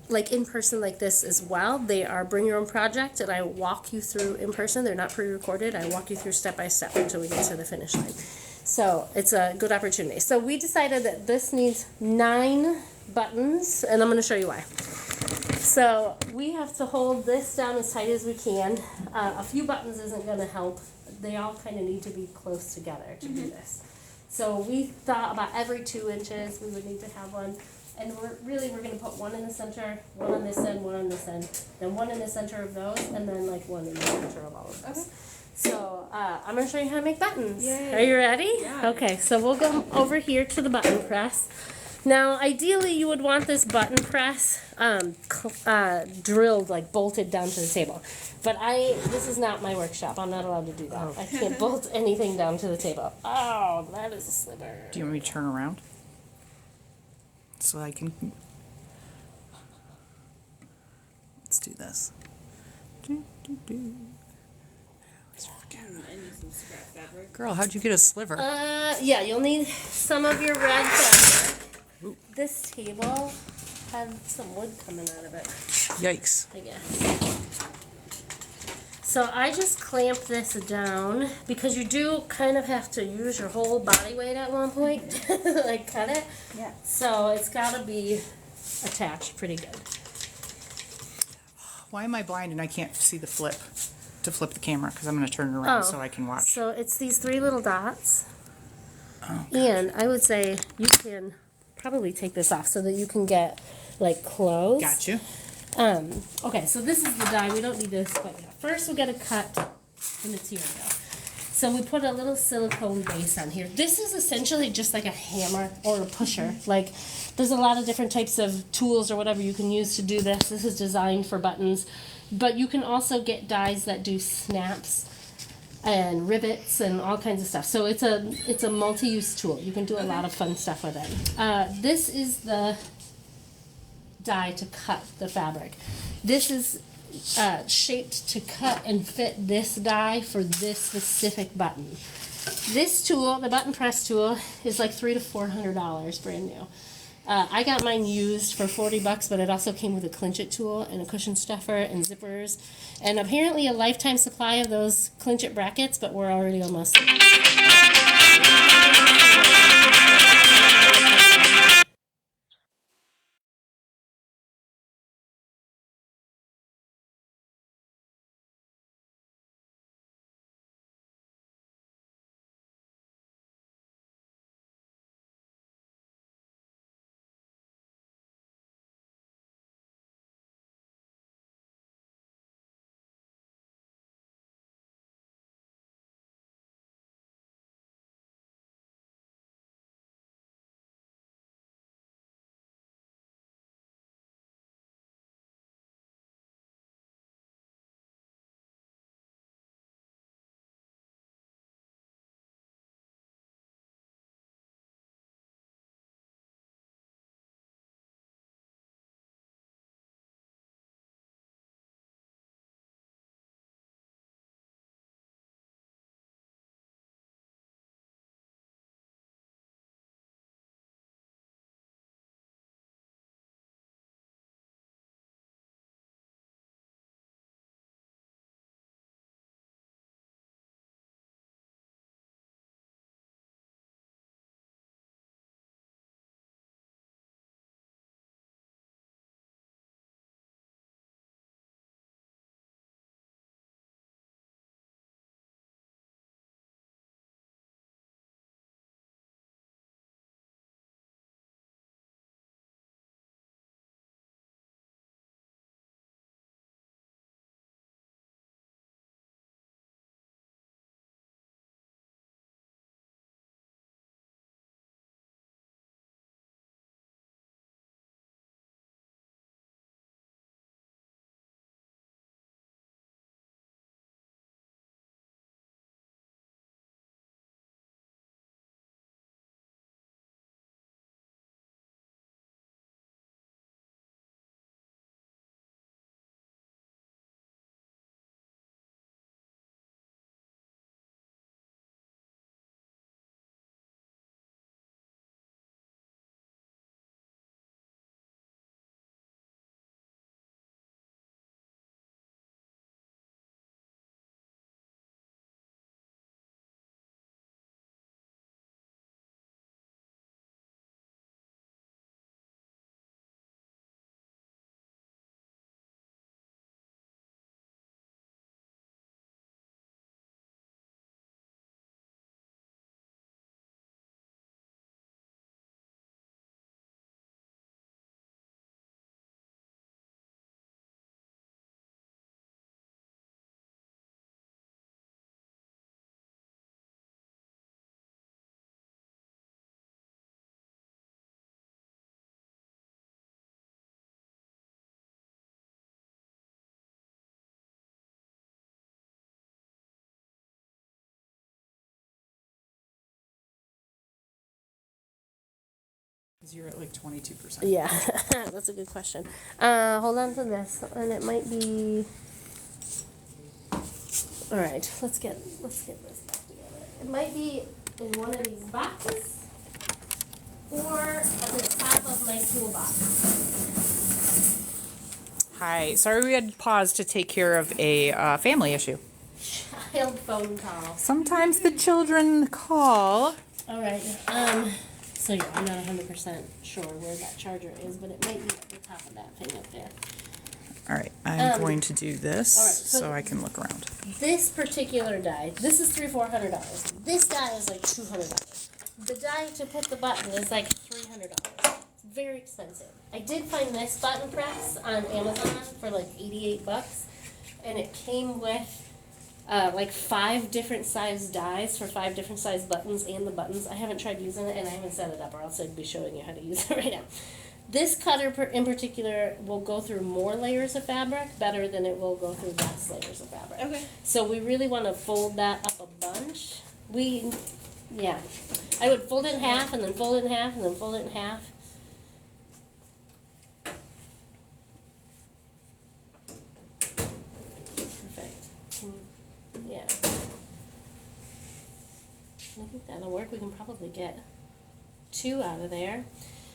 like in person like this as well. They are bring your own project, and I walk you through in person. They're not pre-recorded. I walk you through step by step until we get to the finish line. So it's a good opportunity. So we decided that this needs 9 buttons, and I'm going to show you why. So we have to hold this down as tight as we can. A few buttons isn't going to help. They all kind of need to be close together to do this. So we thought about every 2 inches we would need to have one. And we're going to put one in the center, one on this end, one on this end, then one in the center of those, and then like one in the center of all of those. Okay. So I'm going to show you how to make buttons. Yay. Are you ready? Yeah. Okay, so we'll go over here to the button press. Now, ideally, you would want this button press drilled, like bolted down to the table. But this is not my workshop. I'm not allowed to do that. Oh. I can't bolt anything down to the table. Oh, that is a sliver. Do you want me to turn around? So I can... Let's do this. Girl, how'd you get a sliver? Yeah, you'll need some of your red fabric. This table had some wood coming out of it. Yikes. I guess. So I just clamp this down because you do kind of have to use your whole body weight at one point, like cut it. Yeah. So it's got to be attached pretty good. Why am I blind and I can't see the flip? To flip the camera, because I'm going to turn it around so I can watch. So it's these 3 little dots. Oh, and I would say you can probably take this off so that you can get like clothes. Got you. Okay, so this is the die. We don't need this quite yet. First, we got to cut the material. So we put a little silicone base on here. This is essentially just like a hammer or a pusher. Like, there's a lot of different types of tools or whatever you can use to do this. This is designed for buttons. But you can also get dies that do snaps and rivets and all kinds of stuff. So it's a multi-use tool. You can do a lot of fun stuff with it. This is the die to cut the fabric. This is shaped to cut and fit this die for this specific button. This tool, the button press tool, is like $300 to $400 brand new. I got mine used for $40, but it also came with a clinch it tool and a cushion stuffer and zippers, and apparently a lifetime supply of those clinch it brackets, but we're already almost You're at like 22%. Yeah, that's a good question. Hold on to this, and it might be. All right, let's get this back together. It might be in one of these boxes, or at the top of my toolbox. Hi, sorry we had to pause to take care of a family issue. Child phone call. Sometimes the children call. All right. So yeah, I'm not 100% sure where that charger is, but it might be at the top of that thing up there. All right, I'm going to do this all right, so I can look around. This particular die, this is $400. This die is like $200. The die to put the button is like $300. It's very expensive. I did find this button press on Amazon for like 88 bucks, and it came with like 5 different size dies for 5 different size buttons and the buttons. I haven't tried using it, and I haven't set it up, or else I'd be showing you how to use it right now. This cutter in particular will go through more layers of fabric better than it will go through less layers of fabric. Okay. So we really want to fold that up a bunch. Yeah, I would fold it in half, and then fold it in half, and then fold it in half. Perfect. Yeah. I think that'll work. We can probably get 2 out of there.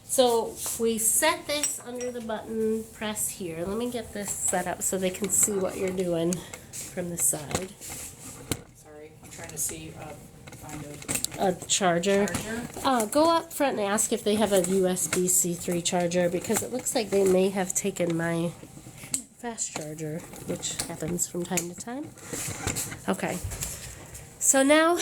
So we set this under the button press here. Let me get this set up so they can see what you're doing from the side. Sorry, I'm trying to see, find A charger. charger. Go up front and ask if they have a USB-C 3 charger, because it looks like they may have taken my fast charger, which happens from time to time. Okay. So now,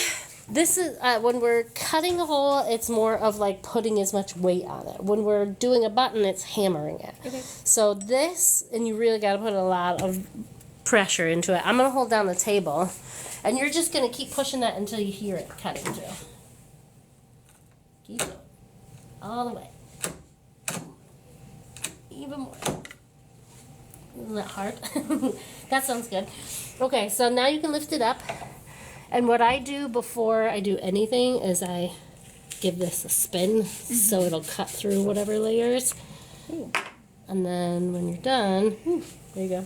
this is, when we're cutting a hole, it's more of like putting as much weight on it. When we're doing a button, it's hammering it. Okay. So this, and you really got to put a lot of pressure into it. I'm going to hold down the table, and you're just going to keep pushing that until you hear it cutting through. Keep going. All the way. Even more. Isn't that hard? That sounds good. Okay, so now you can lift it up. And what I do before I do anything is I give this a spin so it'll cut through whatever layers. And then when you're done, there you go.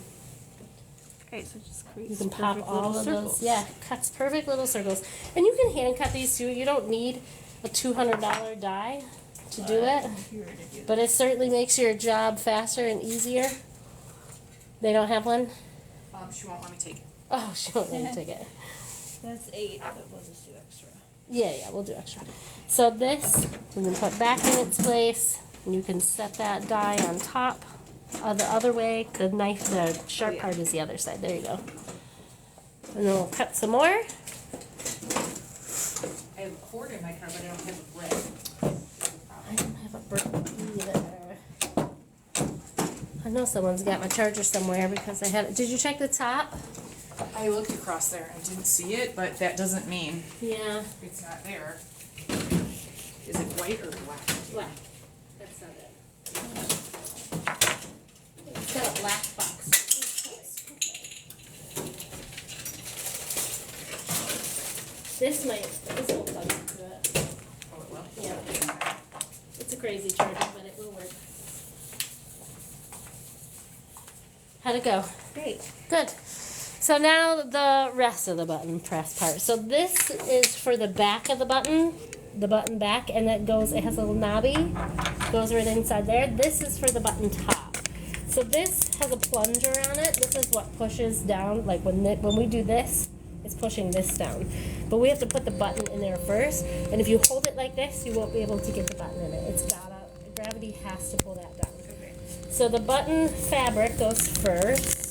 Okay, so just create You can some pop perfect all little of circles. those. Yeah, cuts perfect little circles. And you can hand cut these too. You don't need a $200 die to do it. But it certainly makes your job faster and easier. They don't have one? She won't let me take it. Oh, she won't let me take it. That's 8, but we'll just do extra. Yeah, we'll do extra. So this, we can put back in its place. And you can set that die on top. The other way, the knife, the sharp part is the other side. There you go. And then we'll cut some more. I have a cord in my car, but I don't have a bread. I don't have a brick either. I know someone's got my charger somewhere because I had it. Did you check the top? I looked across there and didn't see it, but that doesn't mean Yeah. it's not there. Is it white or black? Black. That's not it. It's got a black box. This will plug into it. Oh, it will? Yeah. It's a crazy charger, but it will work. How'd it go? Great. Good. So now the rest of the button press part. So this is for the back of the button back, and it has a little knobby, goes right inside there. This is for the button top. So this has a plunger on it. This is what pushes down, like when we do this, it's pushing this down. But we have to put the button in there first, and if you hold it like this, you won't be able to get the button in it. Gravity has to pull that down. So the button fabric goes first.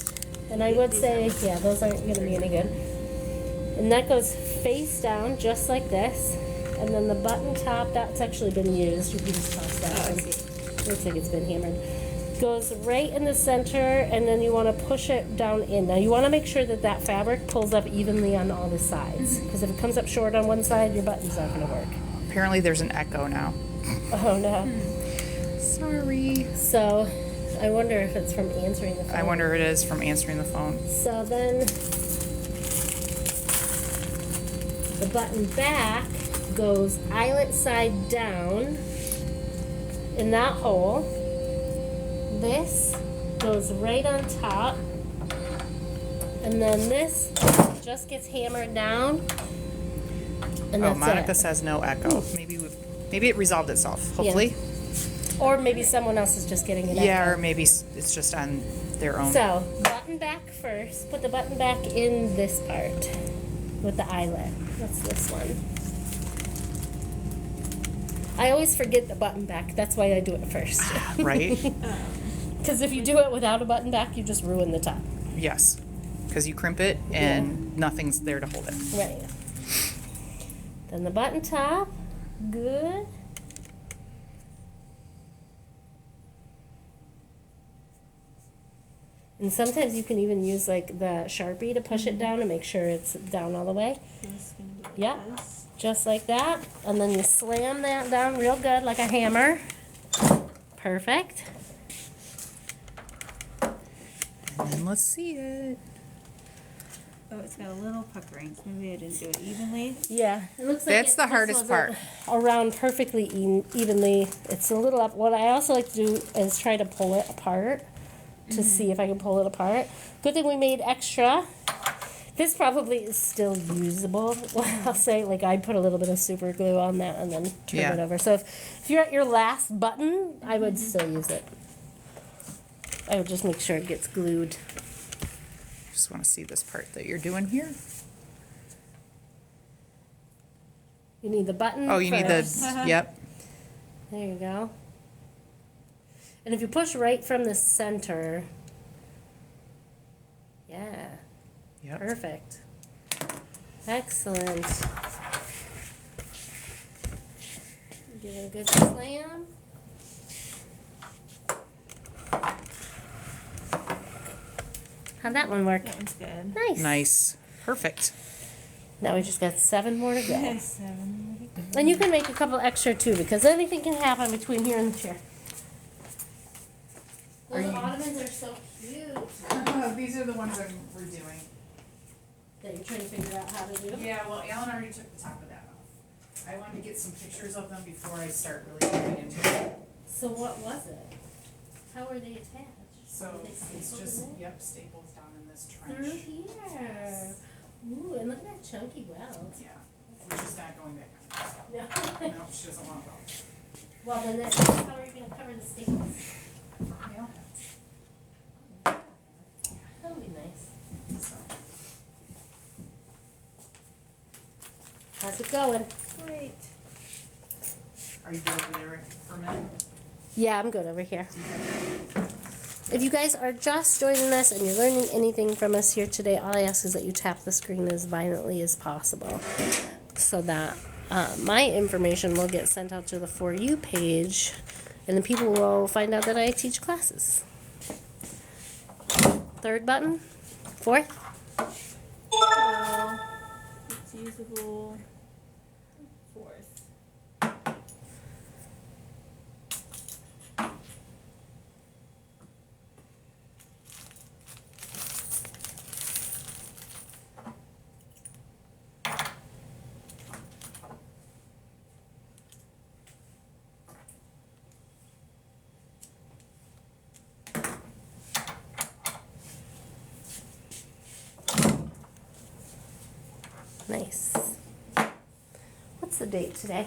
And I would say, yeah, those aren't going to be any good. And that goes face down, just like this. And then the button top, that's actually been used. You can just toss that one. Looks like it's been hammered. Goes right in the center, and then you want to push it down in. Now you want to make sure that fabric pulls up evenly on all the sides. Because if it comes up short on one side, your button's not going to work. Apparently there's an echo now. Oh, no. Sorry. So I wonder if it's from answering the phone. I wonder if it is from answering the phone. So then the button back goes eyelet side down, in that hole. This goes right on top. And then this just gets hammered down. And Oh, that's Monica it. says no echo. Maybe it resolved itself, hopefully. Or maybe someone else is just getting it. Yeah, echo. or maybe it's just on their own. So, button back first. Put the button back in this part with the eyelet. That's this one. I always forget the button back. That's why I do it first. Right? Because if you do it without a button back, you just ruin the top. Yes. Because you crimp it and nothing's there to hold it. Right. Then the button top. Good. And sometimes you can even use like the Sharpie to push it down and make sure it's down all the way. It's gonna be like Yep. this. Just like that. And then you slam that down real good like a hammer. Perfect. And then let's see it. Oh, it's got a little puckering. So maybe I didn't do it evenly. Yeah, it looks like That's the this hardest wasn't part. Around perfectly evenly. It's a little up. What I also like to do is try to pull it apart to see if I can pull it apart. Good thing we made extra. This probably is still usable. I'll say, like, I put a little bit of super glue on that and then turn Yeah. it over. So if you're at your last button, I would still use it. I would just make sure it gets glued. Just want to see this part that you're doing here. You need the button. Oh, you need first. the, yep. There you go. And if you push right from the center, yeah, Yep. perfect. Excellent. Give it a good slam. How'd that one work? That one's good. Nice. Nice. Perfect. Now we just got 7 more to go. 7. And you can make a couple extra too, because anything can happen between here and the chair. Those ottomans are so cute. These are the ones I'm redoing. That you're trying to figure out how to do. Yeah, well, Alan already took the top of that off. I wanted to get some pictures of them before I start really getting into it. So what was it? How were they attached? So Were they it's stapled just, in there? yep, staples down in this Through trench. here. Ooh, and look at that chunky weld. Yeah, we're just not going back on No. it. No, she doesn't want to go. Well, then that's how are you gonna cover the staples? Yeah. That would be nice. So, How's it going? Great. are you good over there for a minute? Yeah, I'm good over here. If you guys are just joining us and you're learning anything from us here today, all I ask is that you tap the screen as violently as possible so that my information will get sent out to the For You page and then people will find out that I teach classes. 3rd button? 4th? It's usable. 4th. Nice. What's the date today?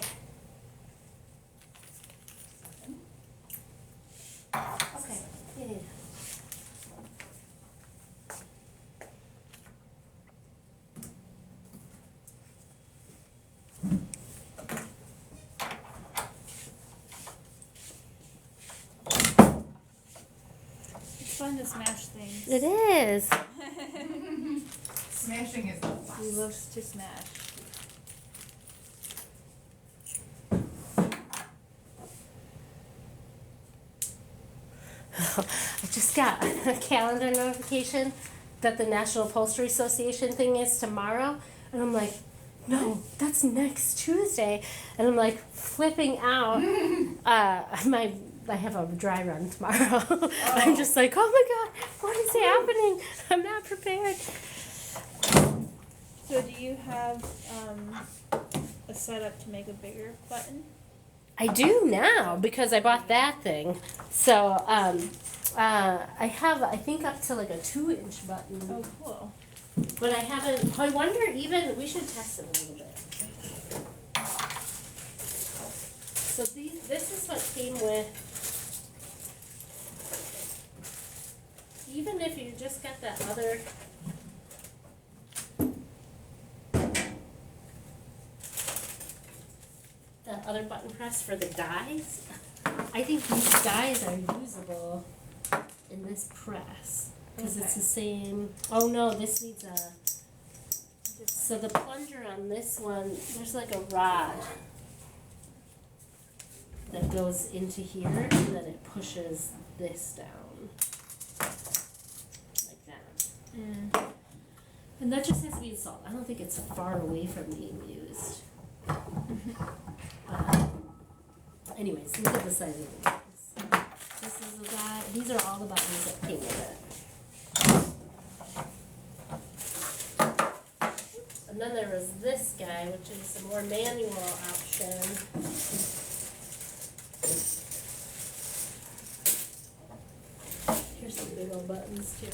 Okay. Yeah. It's fun to smash things. It is. Smashing is the best. He loves to smash. I just got a calendar notification that the National Upholstery Association thing is tomorrow. And I'm like, no, that's next Tuesday. And I'm like flipping out. I have a dry run tomorrow. I'm just like, oh my God, what is happening? I'm not prepared. So do you have a setup to make a bigger button? I do now because I bought that thing. So I have, I think, up to like a 2-inch button. Oh, cool. But I haven't, I wonder even, we should test it a little bit. So this is what came with, even if you just got that other button press for the dies, I think these dies are usable in this press. Because it's the same, oh no, this needs a, so the plunger on this one, there's like a rod that goes into here and then it pushes this down. Like that. And that just has to be installed. I don't think it's far away from being used. Anyways, look at the size of it. This is the guy, these are all the buttons that came with it. And then there was this guy, which is a more manual option. Here's some big old buttons too.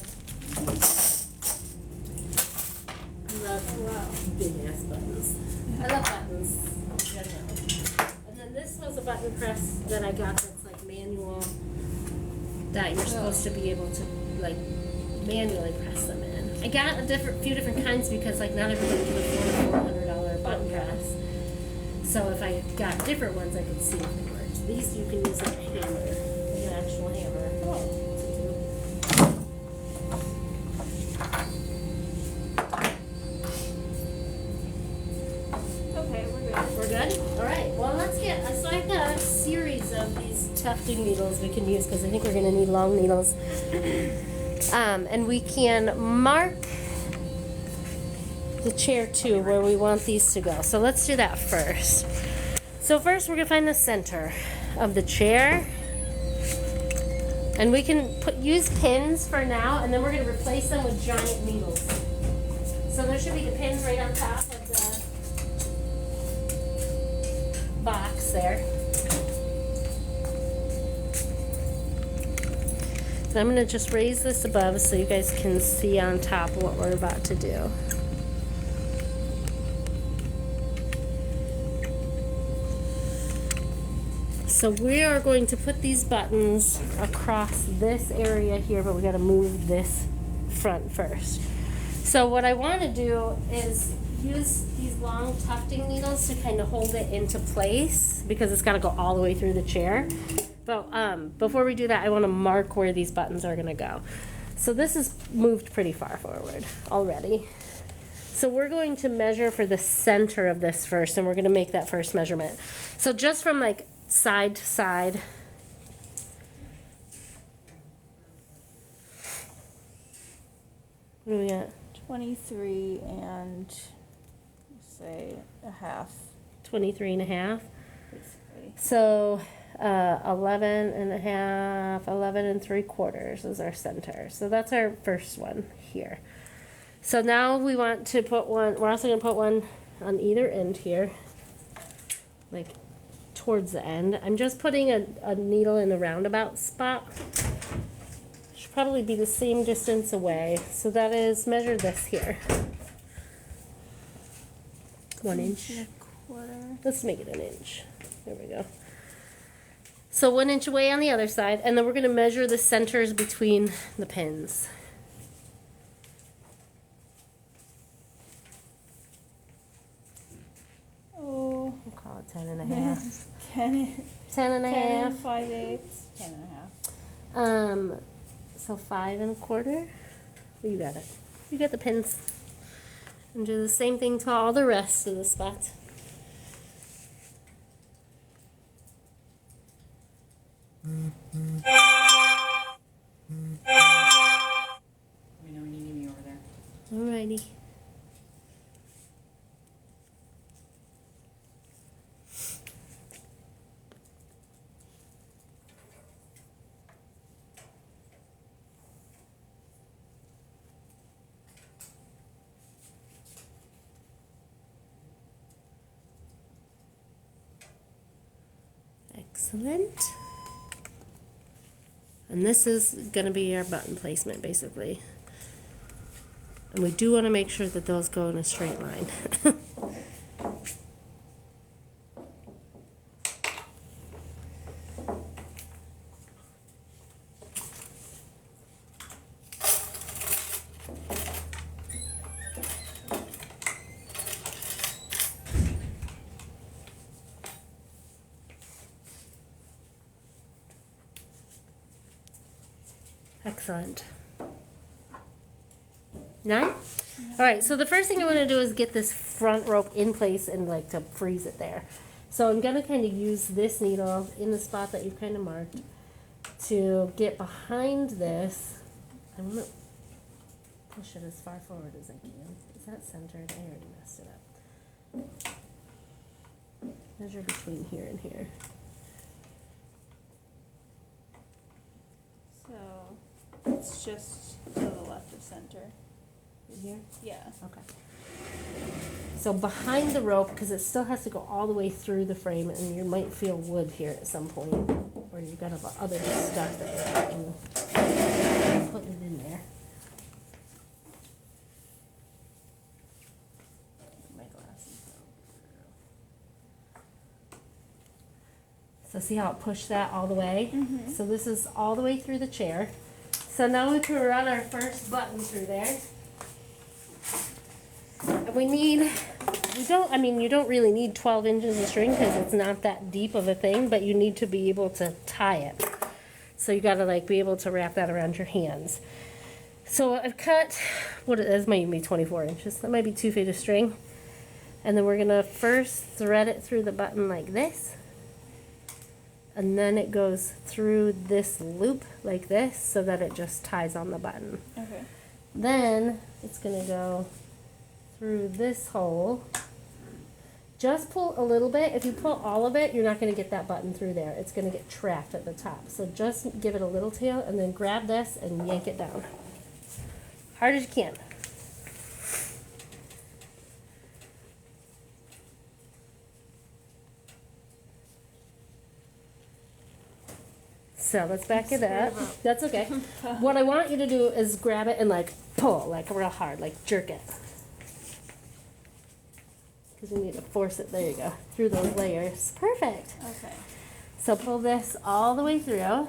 Big ass buttons. I love buttons in general. And then this was a button press that I got that's like manual, that you're supposed to be able to like manually press them in. I got a few different kinds because like not everybody can afford a $400 button press. So if I got different ones, I could see if they worked. These you can use like a hammer, like an actual hammer. Okay, we're good. We're good? Alright, well let's get, so I've got a series of these tufting needles we can use because I think we're going to need long needles. And we can mark the chair too where we want these to go. So let's do that first. So first we're going to find the center of the chair. And we can use pins for now, and then we're going to replace them with giant needles. So there should be the pins right on top of the box there. So I'm going to just raise this above so you guys can see on top what we're about to do. So we are going to put these buttons across this area here, but we got to move this front first. So what I want to do is use these long tufting needles to kind of hold it into place because it's got to go all the way through the chair. But before we do that, I want to mark where these buttons are going to go. So this is moved pretty far forward already. So we're going to measure for the center of this first, and we're going to make that first measurement. So just from like side to side. What do we got? 23 and say a half. 23 and a half. Basically. So 11 and a half, 11 and 3/4 is our center. So that's our first one here. So now we want to put one, we're also going to put one on either end here, like towards the end. I'm just putting a needle in the roundabout spot. Should probably be the same distance away. So that is, measure this here. 1 inch. 1/4. Let's make it an inch. There we go. So 1 inch away on the other side, and then we're going to measure the centers between the pins. Oh, We'll call it 10 and a half. 10, 10 and a 10 half. and 5/8, 10 and a half. So 5 1/4. You got it. You got the pins. And do the same thing to all the rest of the spots. Let me know when you need me over there. Alrighty. Excellent. And this is going to be our button placement, basically. And we do want to make sure that those go in a straight line. Excellent. Nine? All right, so the first thing I want to do is get this front rope in place and like to freeze it there. So I'm going to kind of use this needle in the spot that you've kind of marked to get behind this. I'm going to push it as far forward as I can. Is that centered? I already messed it up. Measure between here and here. So it's just to the left of center. Here? Yeah. Okay. So behind the rope, because it still has to go all the way through the frame, and you might feel wood here at some point, or you've got other stuff that you're putting it in there. My glasses don't. So see how it pushed that all the way? Mm-hmm. So this is all the way through the chair. So now we can run our first button through there. You don't really need 12 inches of string because it's not that deep of a thing, but you need to be able to tie it. So you gotta like be able to wrap that around your hands. So I've cut, this might be 24 inches, that might be 2 feet of string. And then we're gonna first thread it through the button like this. And then it goes through this loop like this so that it just ties on the button. Okay. Then it's gonna go through this hole. Just pull a little bit. If you pull all of it, you're not going to get that button through there. It's going to get trapped at the top. So just give it a little tail and then grab this and yank it down. Hard as you can. So let's back it up. That's okay. What I want you to do is grab it and like pull, like real hard, like jerk it. Because you need to force it, there you go, through those layers. Perfect. Okay. So pull this all the way through.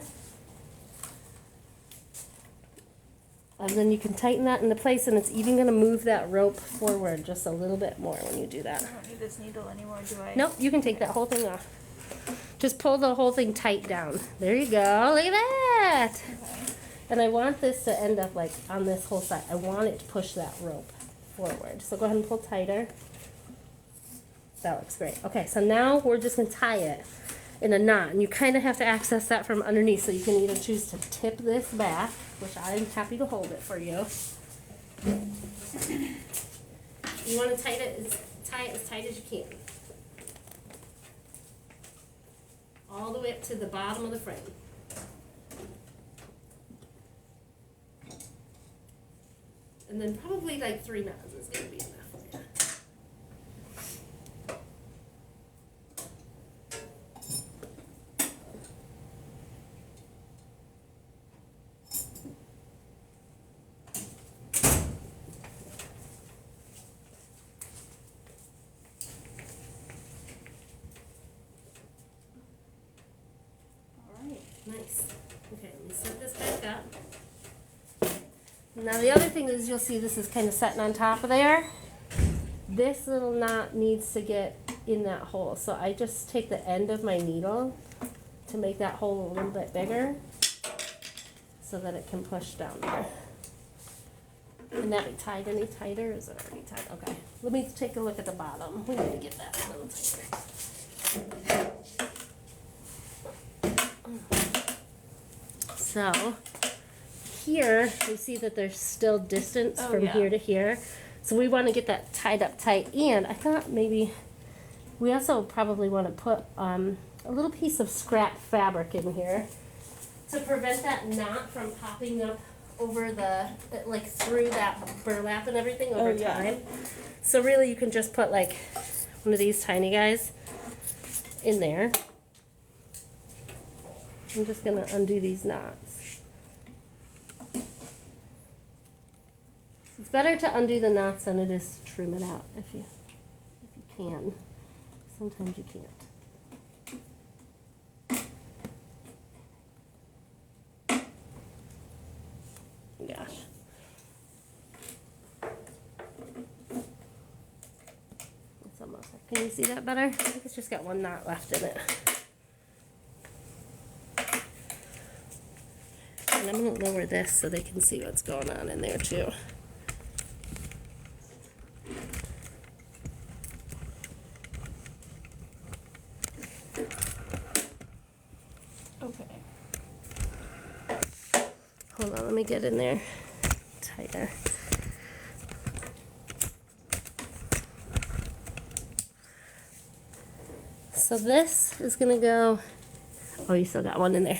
And then you can tighten that into place, and it's even going to move that rope forward just a little bit more when you do that. I don't need this needle anymore, do I? Nope, you can take that whole thing off. Just pull the whole thing tight down. There you go. Look at that. Okay. And I want this to end up like on this whole side. I want it to push that rope forward. So go ahead and pull tighter. That looks great. Okay, so now we're just going to tie it in a knot. And you kind of have to access that from underneath. So you can either choose to tip this back, which I'm happy to hold it for you. You want to tie it as tight as you can. All the way up to the bottom of the frame. And then probably like 3 knots is going to be enough for you. Nice. Okay, let me set this back up. Now the other thing is you'll see this is kind of setting on top of there. This little knot needs to get in that hole. So I just take the end of my needle to make that hole a little bit bigger so that it can push down there. Can that be tied any tighter? Is it already tight? Okay. Let me take a look at the bottom. We need to get that a little tighter. So here we see that there's still distance from here to here. So we want to get that tied up tight. And I thought maybe we also probably want to put a little piece of scrap fabric in here to prevent that knot from popping up over like through that burlap and everything over time. So really you can just put like one of these tiny guys in there. I'm just gonna undo these knots. It's better to undo the knots than it is to trim it out if you can. Sometimes you can't. Gosh. It's almost like, can you see that better? I think it's just got one knot left in it. And I'm going to lower this so they can see what's going on in there too. Okay. Hold on, let me get in there tighter. So this is going to go, oh, you still got one in there.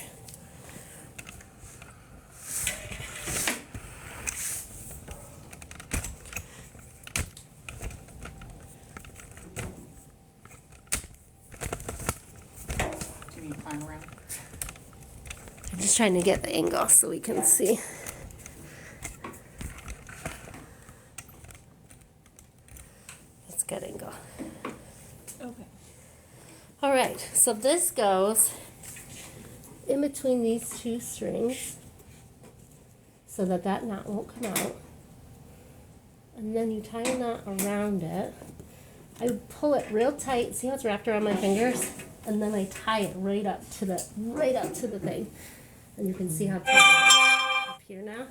I'm just trying to get the angle so we can see. It's good angle. Okay. All right, so this goes in between these two strings so that that knot won't come out. And then you tie a knot around it. I pull it real tight, see how it's wrapped around my fingers? And then I tie it right up to the thing. And you can see how tight it is up here now.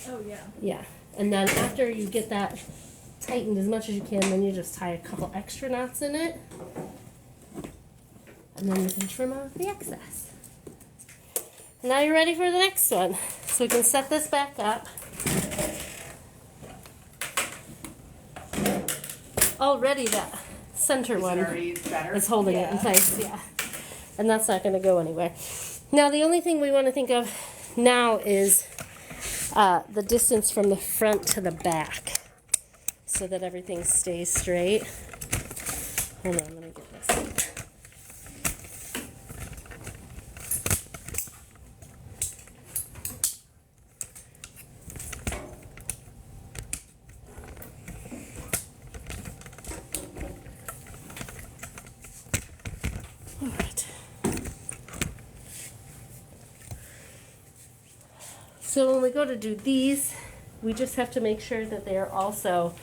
Oh, yeah. Yeah, and then after you get that tightened as much as you can, then you just tie a couple extra knots in it. And then you can trim off the excess. Now you're ready for the next one. So we can set this back up. Already that center one is holding it in place, yeah. And that's not going to go anywhere. Now the only thing we want to think of now is the distance from the front to the back so that everything stays straight. Hold on, let me get this. All right. So when we go to do these, we just have to make sure that they are also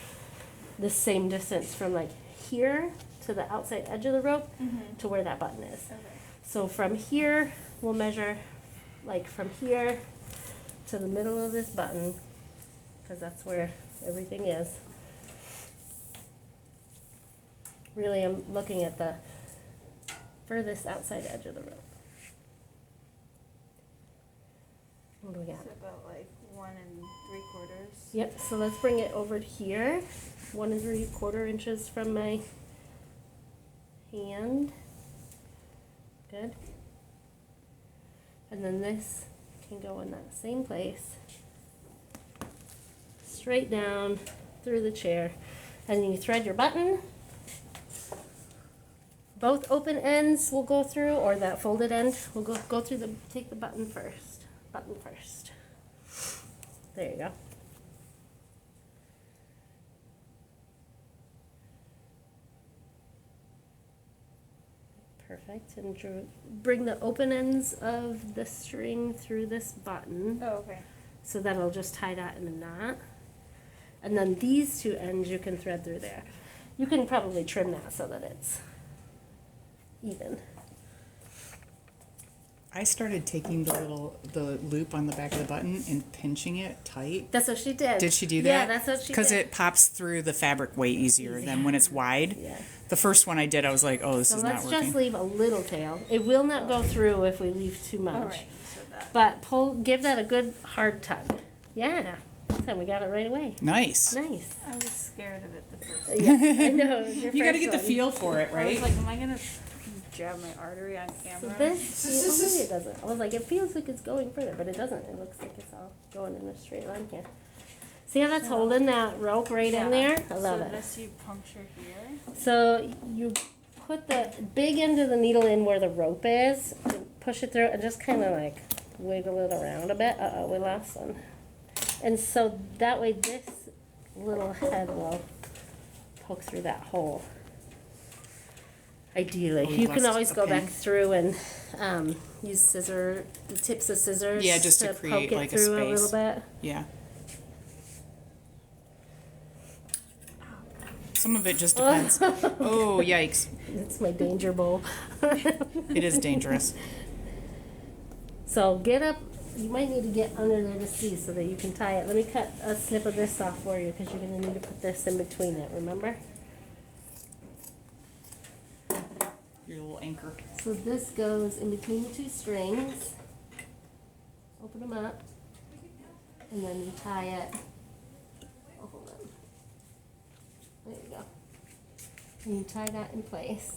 the same distance from like here to the outside edge of the rope to where that button is. Okay. So from here, we'll measure like from here to the middle of this button, because that's where everything is. Really, I'm looking at the furthest outside edge of the rope. What do we got? It's about like 1 3/4. Yep, so let's bring it over here. 1 3/4 inches from my hand. Good. And then this can go in that same place. Straight down through the chair. And then you thread your button. Both open ends will go through, or that folded end will go through the, take the button first. Button first. There you go. Perfect. And bring the open ends of the string through this button. Oh, okay. So that'll just tie that in a knot. And then these two ends you can thread through there. You can probably trim that so that it's even. I started taking the loop on the back of the button and pinching it tight. That's what she did. Did she do that? Yeah, that's what she did. Because it pops through the fabric way easier than when it's wide. Yeah. The first one I did, I was like, oh, this So is not let's working. just leave a little tail. It will not go through if we leave too much. All right. So that. But give that a good hard tug. Yeah. And we got it right away. Nice. Nice. I was scared of it the first. Yeah, I know. it was your You got to first get the one. feel for it, I right? was like, am I gonna jab my artery on So camera? this, it doesn't. I was like, it feels like it's going further, but it doesn't. It looks like it's all going in a straight line here. See how that's holding that rope right in there? I love so it. this you puncture here. So you put the big end of the needle in where the rope is, and push it through and just kind of like wiggle it around a bit. Uh-oh, we lost one. And so that way this little head will poke through that hole. Ideally. Oh, we You can lost always a go pin. back through and use the tips of scissors Yeah, just to poke create, it like, a through a little space. bit. Yeah. Some of it just depends. Oh, yikes. It's my danger bowl. It is dangerous. So get up. You might need to get under there to see so that you can tie it. Let me cut a snip of this off for you because you're going to need to put this in between it, remember? Your little anchor. So this goes in between the two strings. Open them up. And then you tie it. Oh, hold on. There you go. And you tie that in place.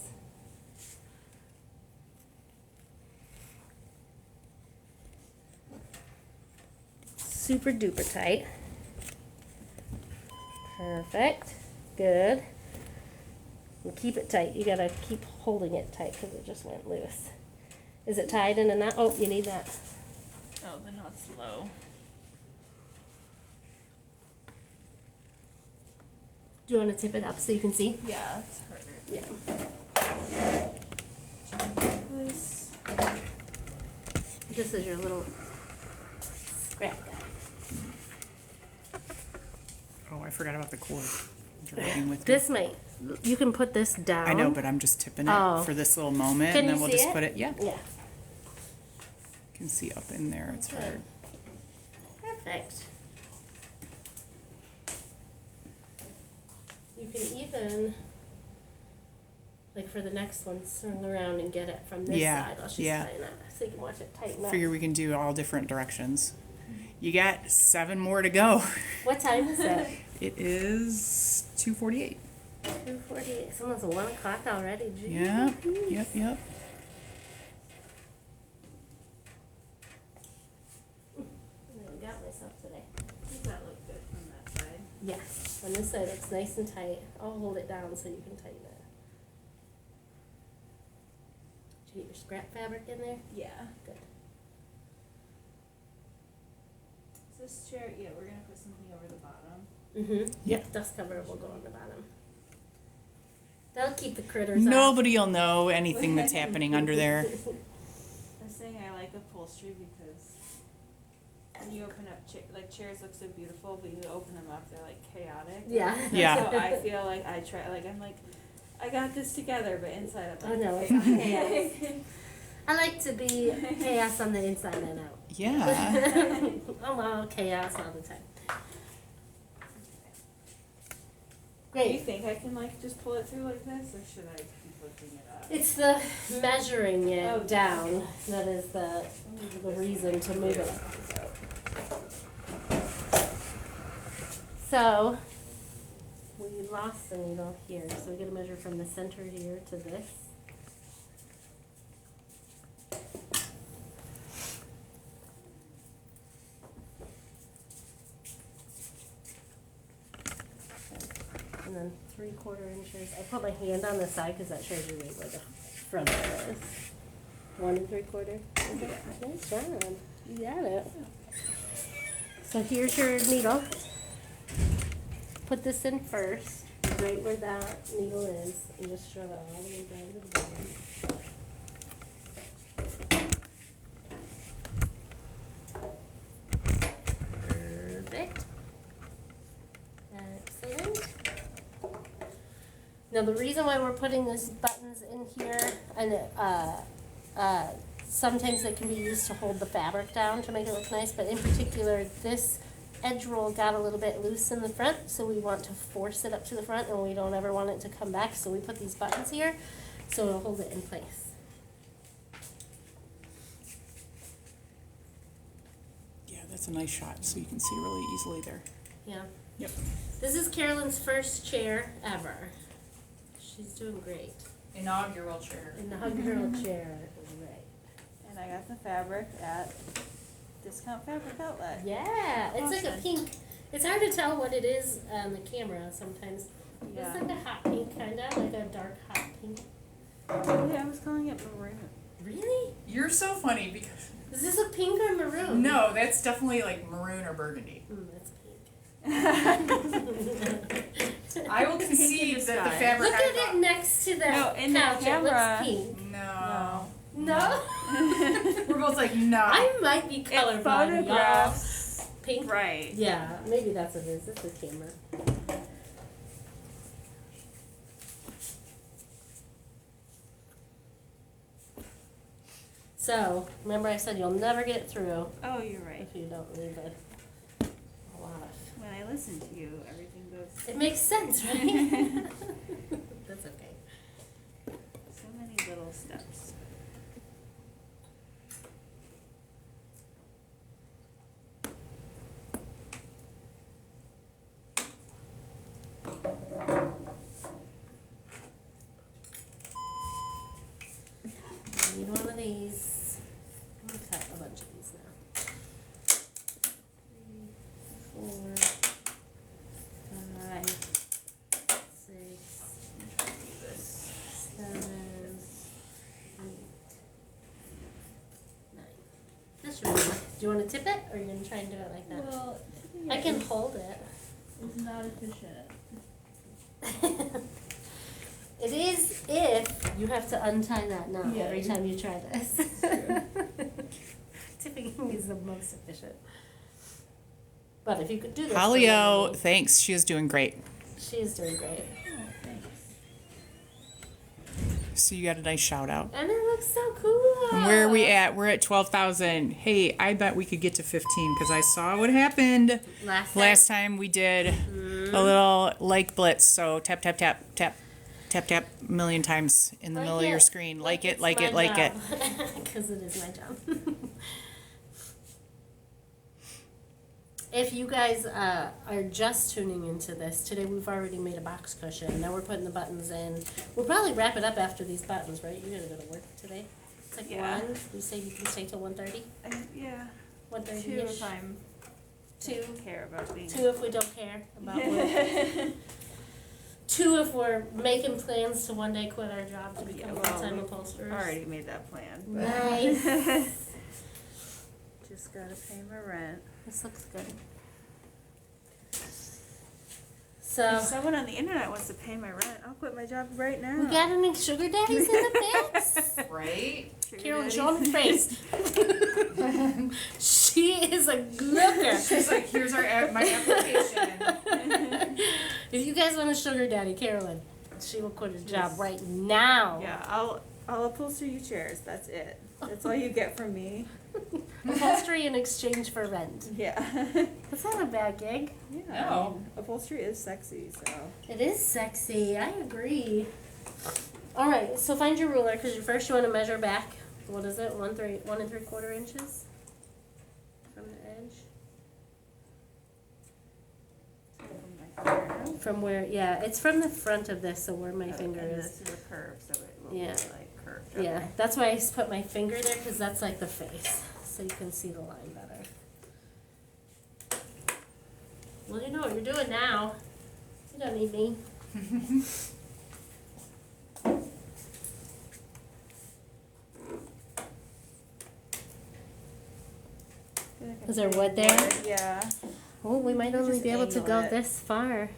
Super duper tight. Perfect. Good. And keep it tight. You gotta keep holding it tight because it just went loose. Is it tied in a knot? Oh, you need that. Oh, the knot's low. Do you want to tip it up so you can see? Yeah, it's harder. Yeah. This. This is your little scrap guy. Oh, I forgot about the cord. Dragging with me. This might, you can put this down. I know, but I'm just tipping it Oh. for this little moment, Can and then you we'll see just it? put it. Yeah, you Yeah. can see up in there. It's Okay. hard. Perfect. You can even, like for the next one, swing around and get it from this Yeah, side. I'll just yeah. tighten it so you can watch it tighten up. Figure we can do all different directions. You got 7 more to go. What time is it? It is 2:48. 2:48. It's almost 1 o'clock already. Gee. Yeah. Yep. I got myself today. Does that look good from that side? Yes. On this side, it's nice and tight. I'll hold it down so you can tighten it. Did you get your scrap fabric in there? Yeah. Good. Is this chair? Yeah, we're gonna put something over the bottom. Mm-hmm. Yeah. Dust cover will go on the bottom. That'll keep the critters Nobody will know anything that's happening under there. I was saying I like upholstery because when you open up like chairs look so beautiful, but you open them up, they're like chaotic. Yeah. Yeah. So I feel like I'm like, I got this together, but inside I'm Oh, no, it's chaotic. chaos. I like to be chaos on the inside and out. Yeah. I'm all chaos all the time. Do you Great. think I can like just pull it through like this, or should I keep lifting it up? It's the measuring it Oh, down that is the reason to move it. So, we lost the needle here, so we gotta measure from the center here to this. And then 3/4 inches. I put my hand on the side because that shows you where the front is. 1 3/4. Nice job. You got it. So here's your needle. Put this in first, right where that needle is, and just shove it all the way down to the bottom. Perfect. Excellent. Now the reason why we're putting these buttons in here, and sometimes they can be used to hold the fabric down to make it look nice, but in particular this edge roll got a little bit loose in the front, so we want to force it up to the front, and we don't ever want it to come back, so we put these buttons here so it'll hold it in place. Yeah, that's a nice shot, so you can see really easily there. Yeah. Yep. This is Carolyn's first chair ever. She's doing great. Inaugural chair. Inaugural chair is right. And I got the fabric at Discount Fabric Outlet. Yeah, it's like a Awesome. pink. It's hard to tell what it is on the camera sometimes. Yeah. It's like a hot pink, kind of like a dark hot pink. Yeah, I was calling it maroon. Really? You're so funny because Is this a pink or maroon? no, that's definitely like maroon or burgundy. That's pink. I will concede that the sky. fabric. Look at it next to the No, in the couch. It camera. looks pink. No. No? We're both like no. I might be It colorblind, y'all. photographs. Pink? Right. Yeah, maybe that's what it is. It's the camera. So, remember I said you'll never get through Oh, you're right. if you don't leave a lot. When I listen to you, everything goes It makes sense, right? That's okay. so many little steps. I need one of these. I'm gonna cut a bunch of these now. 3, 4, 5, 6, 7, 8, 9. This should be enough. Do you want to tip it, or are you gonna try and do it like that? Well, I can hold it. It's not efficient. It is if you have to untie that knot Yeah, every you- time you try this. Tipping is the most efficient. But if you could do this, Polio, then thanks. She is doing great. she is doing great. Oh, thanks. So you got a nice shout out. And it looks so cool. And where are we at? We're at 12,000. Hey, I bet we could get to 15 because I saw what happened last time we did a little like blitz. So tap, tap, tap, tap, tap, tap a million times in the middle of your screen. Like it, like it, like it. Because it is my job. If you guys are just tuning into this, today we've already made a box cushion. Now we're putting the buttons in. We'll probably wrap it up after these buttons, right? You gotta go to work today. It's like Yeah. 1. You say you can stay till 1:30? Yeah. 1:30 Two ish. if I'm 2. care about being. 2 if we don't care about work. 2 if we're making plans to one day quit our job to become full-time upholsterers. Already made that plan. but Nice. Just gotta pay my rent. This looks good. So, If someone on the internet wants to pay my rent, I'll quit my job right now. we got any sugar daddies in the mix? Right? Sugar Carolyn, daddies. show 'em her face. She is a looker. She's like, here's my application. If you guys want a sugar daddy, Carolyn, she will quit her job right now. Yeah, I'll upholster you chairs. That's it. That's all you get from me. Upholstery in exchange for rent. Yeah. That's not a bad gig. Yeah. No. I mean, upholstery is sexy, so. It is sexy. I agree. All right, so find your ruler because first you want to measure back. What is it? 1 3/4 inches from the edge. From where? Yeah, it's from the front of this, so where my finger And is. this is a curve, so it will Yeah. be like curved. Yeah, Okay. that's why I put my finger there because that's like the face, so you can see the line better. Well, you know what you're doing now. You don't need me. Is there wood there? Yeah. Oh, we might only Just be able to angle go it. this far.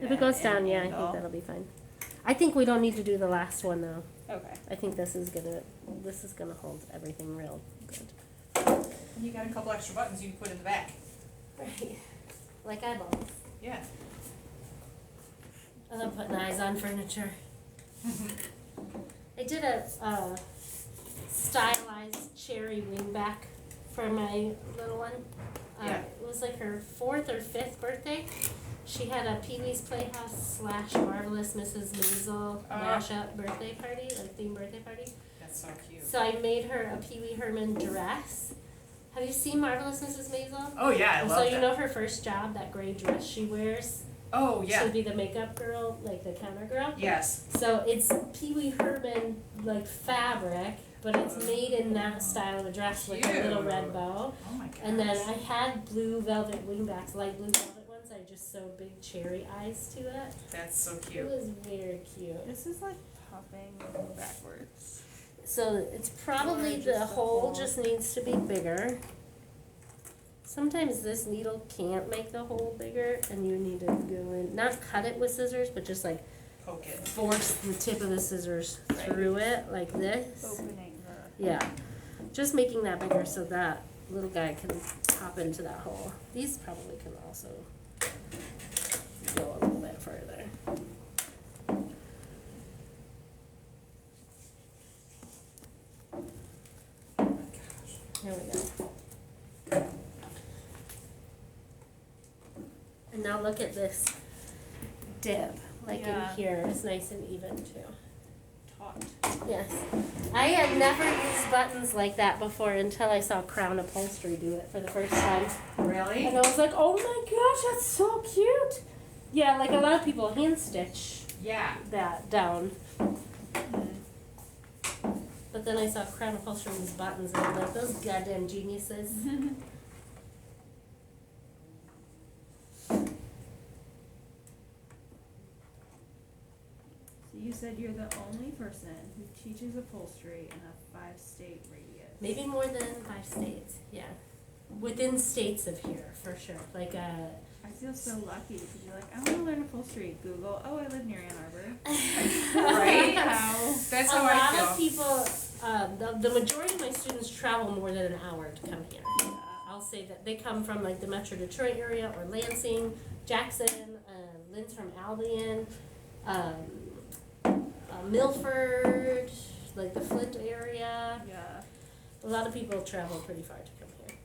If it goes down, yeah, I think that'll be fine. I think we don't need to do the last one though. Okay. I think this is gonna hold everything real good. And you got a couple extra buttons you can put in the back. Right. Like eyeballs. Yeah. I love putting eyes on furniture. I did a stylized cherry wingback for my little one. Yeah. It was like her 4th or 5th birthday. She had a Pee Wee's Playhouse / Marvelous Mrs. Maisel mashup birthday party, like themed birthday party. That's so cute. So I made her a Pee Wee Herman dress. Have you seen Marvelous Mrs. Maisel? Oh yeah, I And love so that. you know her first job, that gray dress she wears? Oh She yeah. would be the makeup girl, like the counter girl. Yes. So it's Pee Wee Herman like fabric, but it's made in that style of a dress with a little red bow. Oh my gosh. And then I had blue velvet wingbacks, light blue velvet ones I I just sewed big cherry eyes to it. That's so It cute. was very cute. This is like popping backwards. So it's probably Or just the the hole hole. just needs to be bigger. Sometimes this needle can't make the hole bigger and you need to go in, not cut it with scissors, but just like Poke it. force the tip of the scissors through it like this. Opening the. Yeah, just making that bigger so that little guy can pop into that hole. These probably can also go a little bit further. There we go. And now look at this dip, like Yeah. in here, it's nice and even too. Taut. Yes. I had never used buttons like that before until I saw Crown Upholstery do it for the first time. Really? And I was like, oh my gosh, that's so cute. Yeah, like a lot of people hand stitch Yeah. that down. But then I saw Crown Upholstery use buttons and I was like, those goddamn geniuses. So you said you're the only person who teaches upholstery in a 5-state radius. Maybe more than 5 states, yeah. Within states of here, for sure. Like, I feel so lucky because you're like, I want to learn upholstery. Google, oh, I live near Ann Arbor. Right? How? That's a how I lot feel. of people, the majority of my students travel more than an hour to come here. I'll say that they come from like the Metro Detroit area or Lansing, Jackson, Lynn's from Albion, Milford, like the Flint area. Yeah. A lot of people travel pretty far to come here.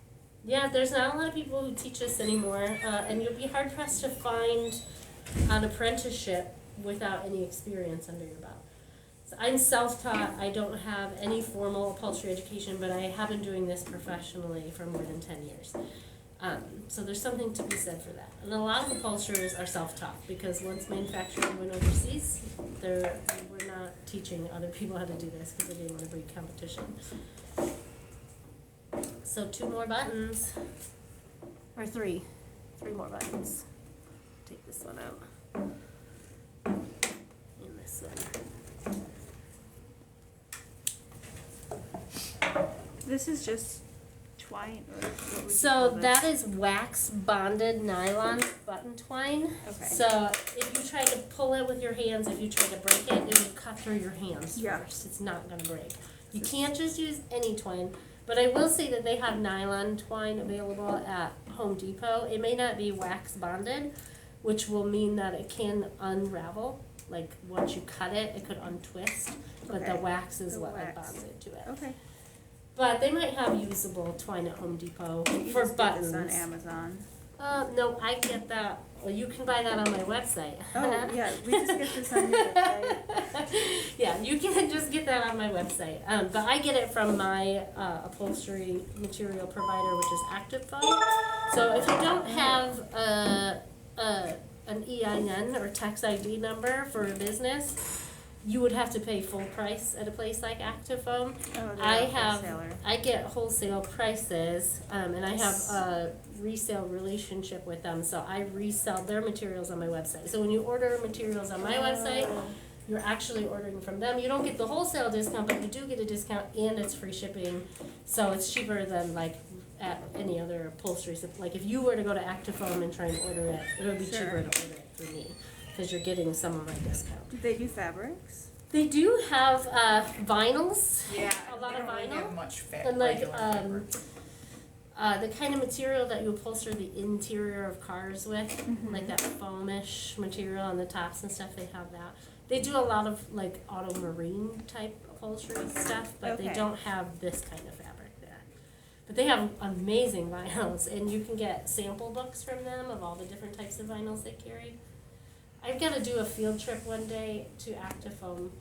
Yeah, there's not a lot of people who teach us anymore, and you'll be hard pressed to find an apprenticeship without any experience under your belt. So I'm self-taught. I don't have any formal upholstery education, but I have been doing this professionally for more than 10 years. So there's something to be said for that. And a lot of upholsterers are self-taught because once manufacturing went overseas, we're not teaching other people how to do this because they didn't want to breed competition. So 2 more buttons, or 3 more buttons. Take this one out, and this one. This is just twine, or what would you So call this? that is wax bonded nylon button twine. Okay. So if you try to pull it with your hands, if you try to break it, it will cut through your hands Yeah. first. It's not going to break. You can't just use any twine. But I will say that they have nylon twine available at Home Depot. It may not be wax bonded, which will mean that it can unravel. Like once you cut it, it could untwist. But the Okay. wax is The what wax. bonds it to it. Okay. But they might have usable twine at Home Depot You for just buttons. Get this on Amazon. No, I get that. Well, you can buy that on my website. Oh yeah, we just get this on your website. Yeah, you can just get that on my website. But I get it from my upholstery material provider, which is Active Foam. So if you don't have an EIN or tax ID number for a business, you would have to pay full price at a place like Active Foam. Oh, I get wholesale prices, and I have a resale relationship with them, so I resell their materials on my website. So when you order materials on my website, you're actually ordering from them. You don't get the wholesale discount, but you do get a discount, and it's free shipping, so it's cheaper than like at any other upholstery. So, like if you were to go to Active Foam and try and order it, it would be Sure. cheaper to order it through me, because you're getting some of my discount. Do they do fabrics? They do have vinyls. Yeah. A lot they of don't really vinyl. have much fat. And like regular fabric. the kind of material that you upholster the interior of cars with, like that foamish material on the tops and stuff, they have that. They do a lot of like auto marine type upholstery stuff, but they Okay. don't have this kind of fabric there. But they have amazing vinyls, and you can get sample books from them of all the different types of vinyls they carry. I've got to do a field trip one day to Active Foam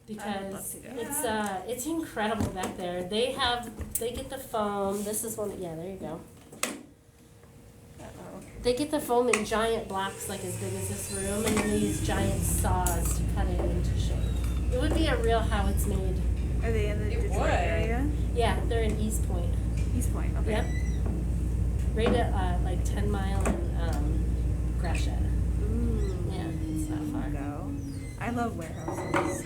I would love because to go. it's incredible back there. They get the foam. This is one. Yeah, there you go. Uh-oh. They get the foam in giant blocks like as big as this room, and then they use giant saws to cut it into shape. It would be a real how it's made. Are they in the It Detroit would. area? Yeah, they're in East Point. East Point. Okay. Yep. right at like 10 Mile and Gratiot. Ooh. Yeah, it's not far. Go. I love warehouses.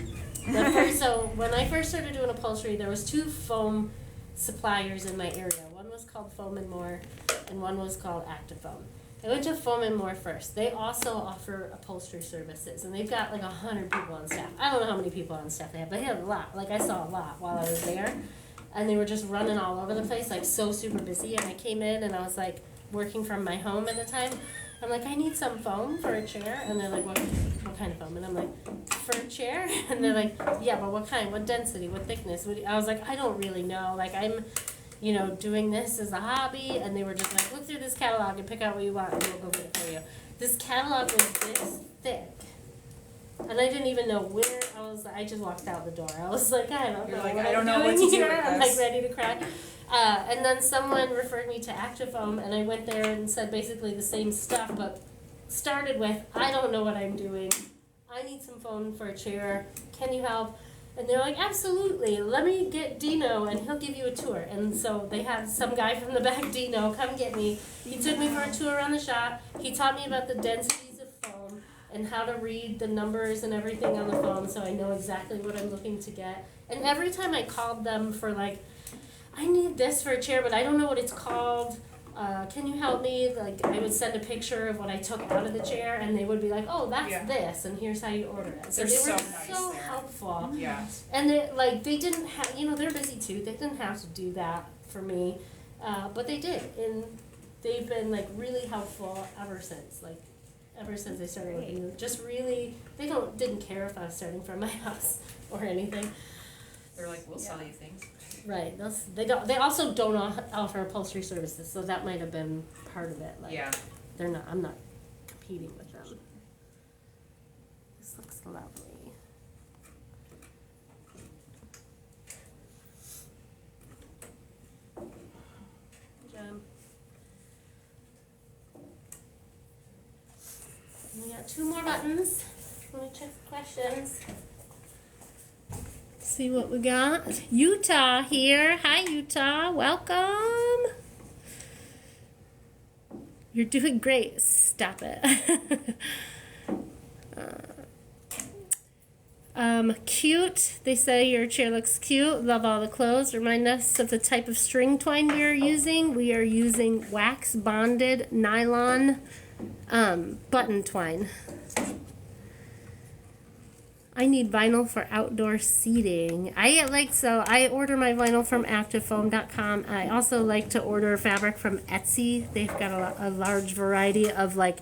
So when I first started doing upholstery, there was 2 foam suppliers in my area. One was called Foam and More, and one was called Active Foam. I went to Foam and More first. They also offer upholstery services, and they've got like 100 people on staff. I don't know how many people on staff they have, but they have a lot. Like I saw a lot while I was there, and they were just running all over the place, like so super busy. And I came in, and I was like working from my home at the time. I'm like, I need some foam for a chair, and they're like, what kind of foam? And I'm like, for a chair? And they're like, yeah, but what kind? What density? What thickness? I was like, I don't really know. Like I'm, doing this as a hobby, and they were just like, look through this catalog and pick out what you want, and we'll go get it for you. This catalog was this thick, and I didn't even know where I just walked out the door. I was like, I don't know. like, what I don't I'm know what doing to do here. with I'm this. like ready to cry. And then someone referred me to Active Foam, and I went there and said basically the same stuff, but started with, I don't know what I'm doing. I need some foam for a chair. Can you help? And they're like, absolutely. Let me get Dino, and he'll give you a tour. And so they had some guy from the back, Dino, come get me. He took me for a tour around the shop. He taught me about the densities of foam and how to read the numbers and everything on the foam, so I know exactly what I'm looking to get. And every time I called them for like, I need this for a chair, but I don't know what it's called. Can you help me? Like, I would send a picture of what I took out of the chair, and they would be like, oh, that's this, and here's how you order it. So They're they were so nice so there. helpful. Yeah. And they didn't have, they're busy too. They didn't have to do that for me, but they did. And they've been, like, really helpful ever since. Like, ever since I started working with them. Just really, they didn't care if I was starting from my house or anything. They're like, we'll sell you things. Right. They also don't offer upholstery services, so that might have been part of it. Like, Yeah. I'm not competing with them. This looks lovely. Good job. And we got 2 more buttons. Let me check the questions. See what we got. Utah here. Hi, Utah. Welcome. You're doing great. Stop it. Cute. They say your chair looks cute. Love all the clothes. Remind us of the type of string twine we are using. We are using wax bonded nylon button twine. I need vinyl for outdoor seating. I order my vinyl from activefoam.com. I also like to order fabric from Etsy. They've got a large variety of like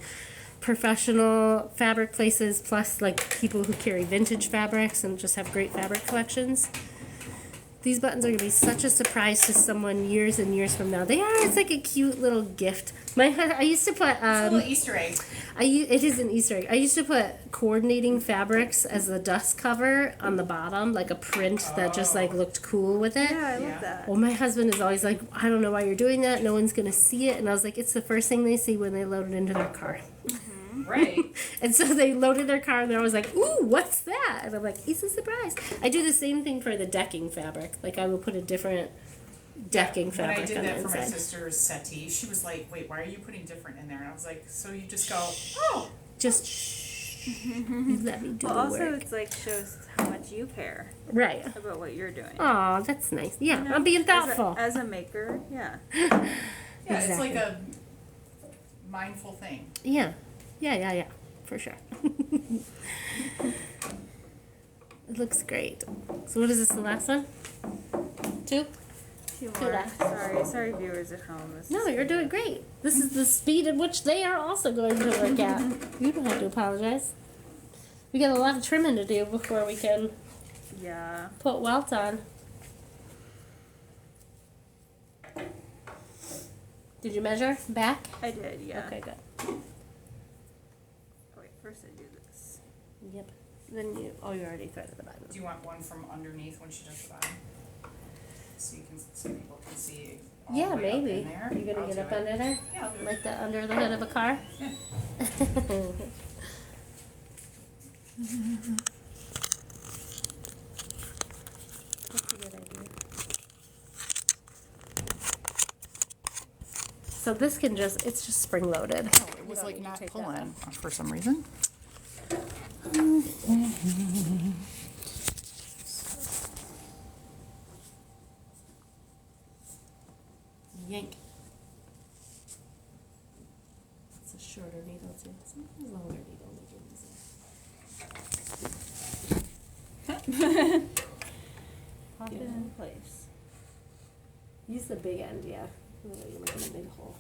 professional fabric places, plus like people who carry vintage fabrics and just have great fabric collections. These buttons are going to be such a surprise to someone years and years from now. They are. It's like a cute little gift. I used to put... It's a little Easter egg. It is an Easter egg. I used to put coordinating fabrics as the dust cover on the bottom, like a print that just like looked cool with it. Yeah, I love that. Well, my husband is always like, I don't know why you're doing that. No one's going to see it. And I was like, it's the first thing they see when they load it into their car. Right. And so they loaded their car, and they're always like, ooh, what's that? And I'm like, it's a surprise. I do the same thing for the decking fabric. Like, I will put a different decking fabric on the When I did that for my inside. sister's settee, she was like, wait, why are you putting different in there? And I was like, so you just go, oh. Just shh. You let me do Well, the also, work. it's like shows how much you care Right. about what you're doing. Aw, that's nice. Yeah, You know, I'm being as thoughtful. As a maker, yeah. Yeah, Exactly. it's like a mindful thing. Yeah. Yeah. For sure. It looks great. So what is this, the last one? 2? Two Two more. left. Sorry, viewers at home. This No, is- you're doing great. This is the speed at which they are also going to work at. You don't have to apologize. We got a lot of trimming to do before we can Yeah. put welt on. Did you measure back? I did, yeah. Okay, good. Oh, wait, first I do this. Yep. Then you already threaded the button. Do you want one from underneath when she does the bottom? So people can see all Yeah, the way up maybe. in there? You gonna I'll get do up it. under there? Yeah, I'll do it. Like the under the hood of a car? Yeah. That's a good idea. So this can just, it's just spring loaded. Oh, it was like not pulling for some reason. Yank. It's a shorter needle too. Sometimes a longer needle make it easier. Pop it in place. Use the big end, yeah. You're making a big hole.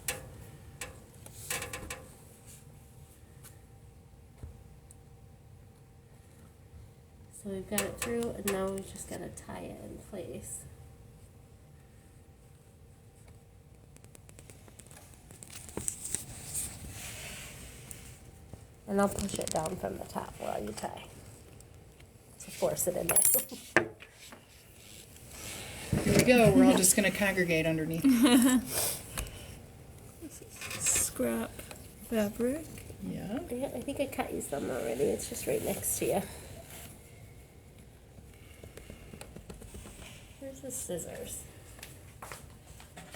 So we've got it through, and now we've just got to tie it in place. And I'll push it down from the top while you tie. So force it in there. Here we go. We're all just going to congregate underneath. Scrap fabric. Yeah. Yeah, I think I cut you some already. It's just right next to you. Here's the scissors.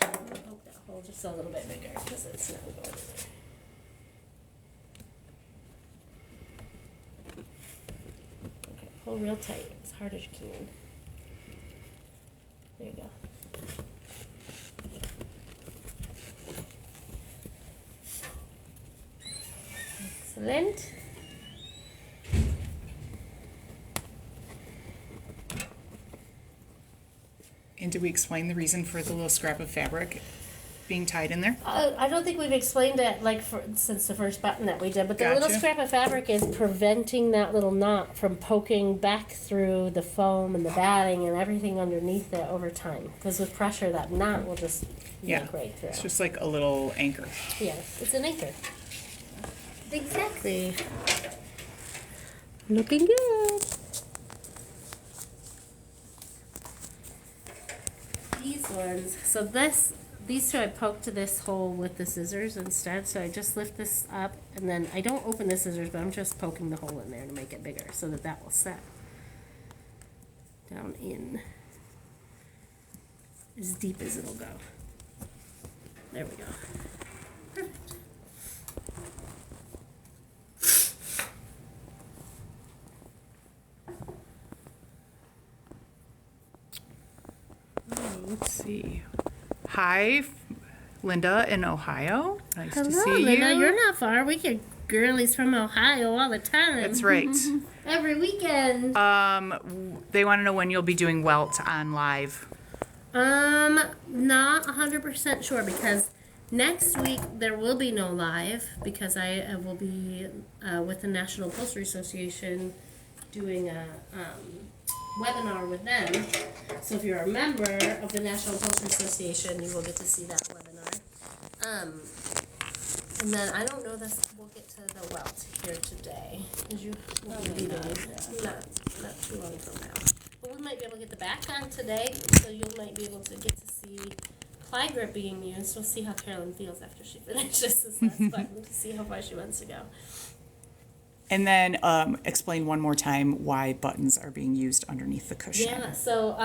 I'm gonna poke that hole just a little bit bigger because it's not going in there. Okay, pull real tight, as hard as you can. There you go. Excellent. And did we explain the reason for the little scrap of fabric being tied in there? I don't think we've explained it since the first button that we did, but the little Gotcha. scrap of fabric is preventing that little knot from poking back through the foam and the batting and everything underneath it over time. Because with pressure, that knot will just yank right through. It's just like a little anchor. Yes, it's an anchor. Exactly. Looking good. These ones, so these two I poked this hole with the scissors instead, so I just lift this up and then I don't open the scissors, but I'm just poking the hole in there to make it bigger so that will set down in as deep as it'll go. There we go. Perfect. Let's see. Hi, Linda in Ohio. Nice to Hello, see Linda. you. You're not far. We get girlies from Ohio all the time. That's right. Every weekend. They want to know when you'll be doing Welt on live. Not 100% sure because next week there will be no live because I will be with the National Upholstery Association doing a webinar with them. So if you're a member of the National Upholstery Association, you will get to see that webinar. And then I don't know this. We'll get to the welt here today because you will be leaving not too long from now. But we might be able to get the back on today, so you might be able to get to see ply grip being used. We'll see how Carolyn feels after she finishes this last button to see how far she wants to go. And then explain one more time why buttons are being used underneath the cushion. Yeah, so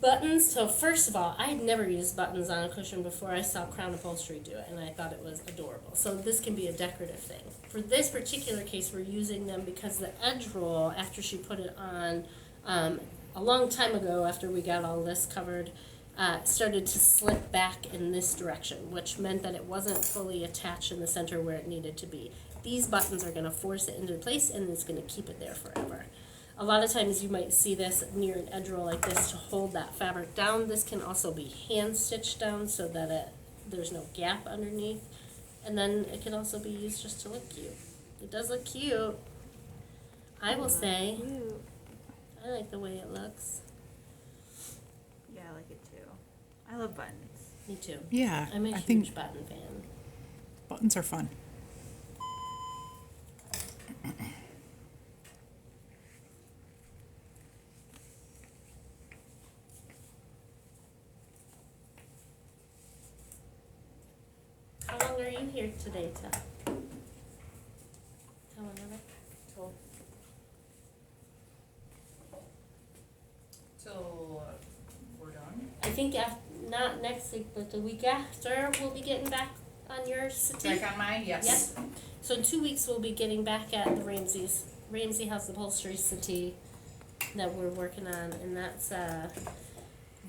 buttons, so first of all, I had never used buttons on a cushion before I saw Crown Upholstery do it, and I thought it was adorable. So this can be a decorative thing. For this particular case, we're using them because the edge roll, after she put it on a long time ago, after we got all this covered, started to slip back in this direction, which meant that it wasn't fully attached in the center where it needed to be. These buttons are going to force it into place, and it's going to keep it there forever. A lot of times you might see this near an edge roll like this to hold that fabric down. This can also be hand stitched down so that there's no gap underneath. And then it can also be used just to look cute. It does look cute. I will say, I like the way it looks. Yeah, I like it too. I love buttons. Me too. Yeah, I'm a I huge think button fan. buttons are fun. How long are you here today, Till? Till whenever? Till we're done. I think not next week, but the week after, we'll be getting back on your settee. Back on mine, yes. Yep. So in 2 weeks, we'll be getting back at the Ramsey House Upholstery settee that we're working on, and that's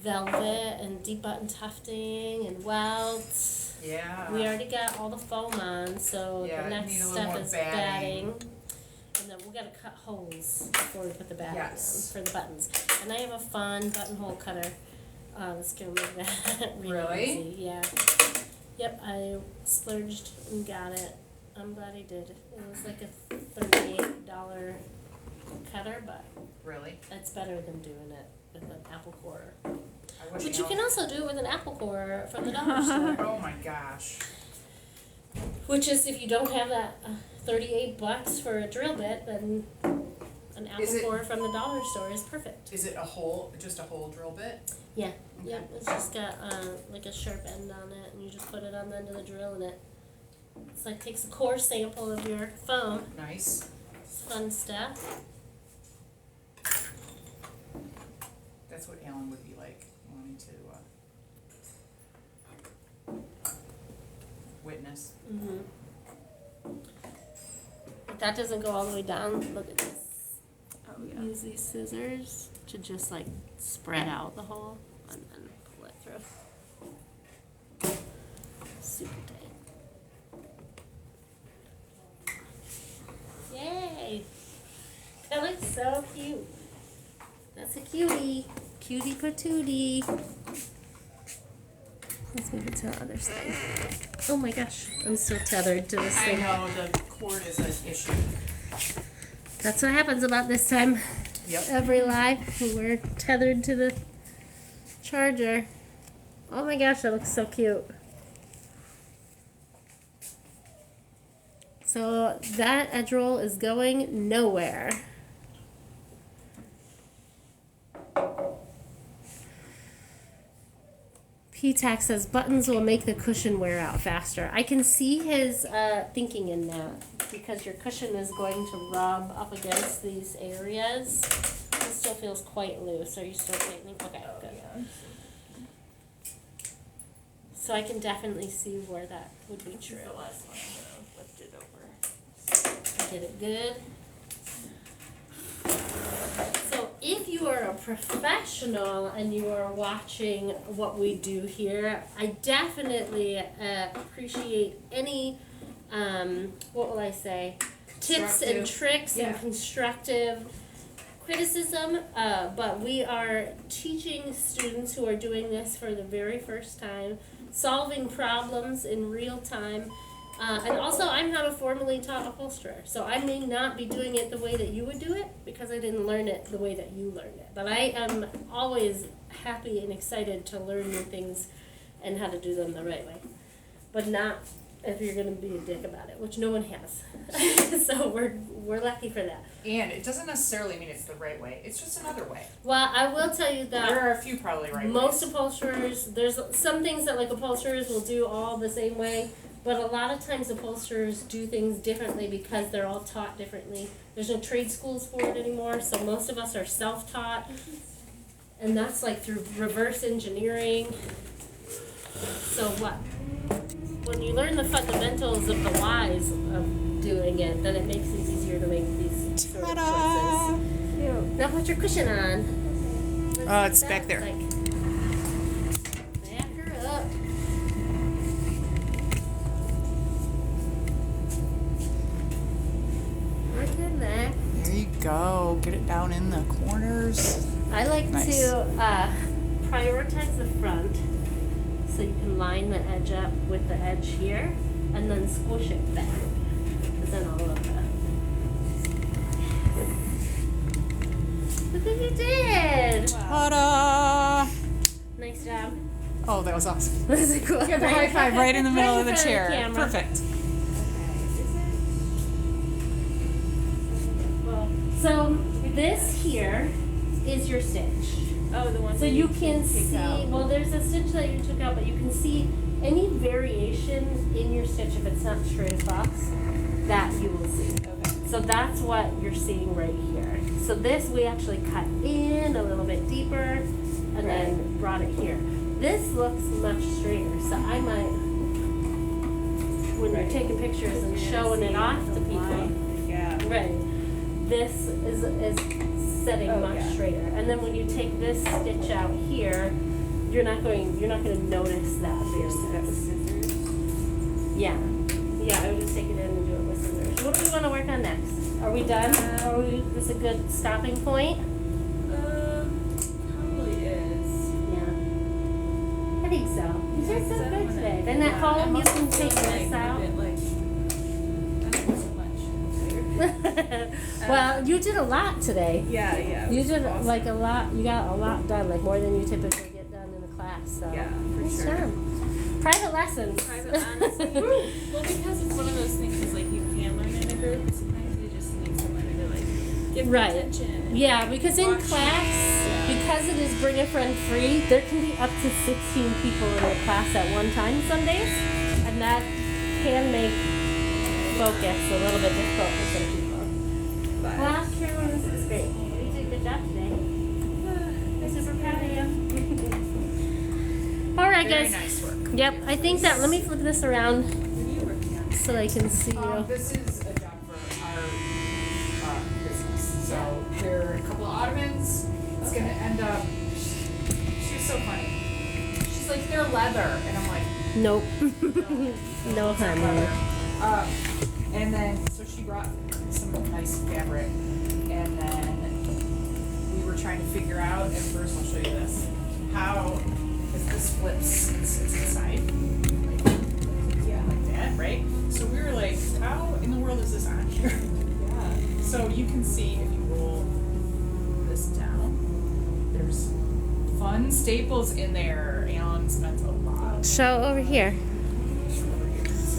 velvet and deep button tufting and welts. Yeah. We already got all the foam on, so Yeah, the need next a little step more is batting. batting. And then we gotta cut holes before we put the batting Yes. on for the buttons. And I have a fun buttonhole cutter. That's gonna make that Really? easy. Yeah. Yep, I splurged and got it. I'm glad I did. It was like a $38 cutter, but Really? it's better than doing it with an apple core. I wish But you can Alan- also do it with an apple core from the dollar store. Oh my gosh. Which is, if you don't have that $38 for a drill bit, then an apple Is it- core from the dollar store is perfect. Is it just a whole drill bit? Yeah, Okay. yep. It's just got like a sharp end on it, and you just put it on the end of the drill, and it's like takes a core sample of your foam. Nice. It's fun stuff. That's what Alan would be like, wanting to witness. Mm-hmm. If that doesn't go all the way down, look at this. Oh, yeah. Use these scissors to just like spread out the hole and then pull it through. Super tight. Yay! That looks so cute. That's a cutie. Cutie patootie. Let's move it to the other side. Oh my gosh, I'm still tethered to this I thing. know, the cord is an issue. That's what happens about this time. Yep. Every live, we're tethered to the charger. Oh my gosh, that looks so cute. So that edge roll is going nowhere. P-Tac says buttons will make the cushion wear out faster. I can see his thinking in that, because your cushion is going to rub up against these areas. It still feels quite loose. Are you still tightening? Okay, good. Yeah. So I can definitely see where that would be true. The last one, I'm gonna lift it over. Get it good. So if you are a professional and you are watching what we do here, I definitely appreciate any, what will I say, tips and Constructive. tricks Yeah. and constructive criticism, but we are teaching students who are doing this for the very first time, solving problems in real time. And also, I'm not a formally taught upholsterer, so I may not be doing it the way that you would do it because I didn't learn it the way that you learned it. But I am always happy and excited to learn new things and how to do them the right way. But not if you're going to be a dick about it, which no one has. So we're lucky for that. And it doesn't necessarily mean it's the right way. It's just another way. Well, I will tell you that There are a few probably right most ways. upholsterers, there's some things that like upholsterers will do all the same way, but a lot of times upholsterers do things differently because they're all taught differently. There's no trade schools for it anymore, so most of us are self-taught, and that's like through reverse engineering. So what? When you learn the fundamentals of the whys of doing it, then it makes it easier to make these sort of Ta-da! choices. Cute. Now put your cushion on. It's That back there. like- Back her up. Look at that. There you go. Get it down in the corners. I like Nice. to prioritize the front so you can line the edge up with the edge here and then squish it back. Because then all of the... Look what you did! Ta-da! Nice job. Oh, that was awesome. This is cool. Get the high five right in the middle of the in front chair. camera. Perfect. So this here is your stitch. Oh, the one So that you can take see, out. well, there's a stitch that you took out, but you can see any variation in your stitch if it's not straight across, that you will see. Okay. So that's what you're seeing right here. So this we actually cut in a little bit deeper and then brought it here. This looks much straighter, so I might, when you're taking pictures and showing it off to people, Yeah. right, this is setting Oh, much yeah. straighter. And then when you take this stitch out here, you're not going to notice that very Yeah. Yeah, I would just take it in and do it with scissors. What do we want to work on next? Are we done? Is this a good stopping point? Probably is. Yeah. I think so. You did so good today. Then at home you can take this out. Well, you did a lot today. Yeah. You did like a lot. You got a lot done, like more than you typically get done in a class. So Yeah, for nice sure. job. Private lessons. Private, honestly. Well, because it's one of those things is like you can learn in a group. Sometimes you just need someone to like give Right. attention. Yeah, because in Watch. class, because it is bring a friend free, there can be up to 16 people in a class at one time some days, and that can make focus a little bit difficult for some people. But Well, Carolyn, this is great. You did a good job today. I'm super proud of you. All right, Very guys. nice work. Yep, I think that. Let me flip this around what are you working on? so I can see you. This is a job for our business. So there are a couple of ottomans. It's gonna end up. She's so funny. She's like, they're leather, and I'm like, Nope. No, it's not honey. leather. And then so she brought some nice fabric, and then we were trying to figure out. And first, I'll show you this. How, if this flips and sits inside, like that, right? So we were like, how in the world is this on here? Yeah. So you can see if you roll this down, there's fun staples in there. Alan spent a lot Show over here. over here. So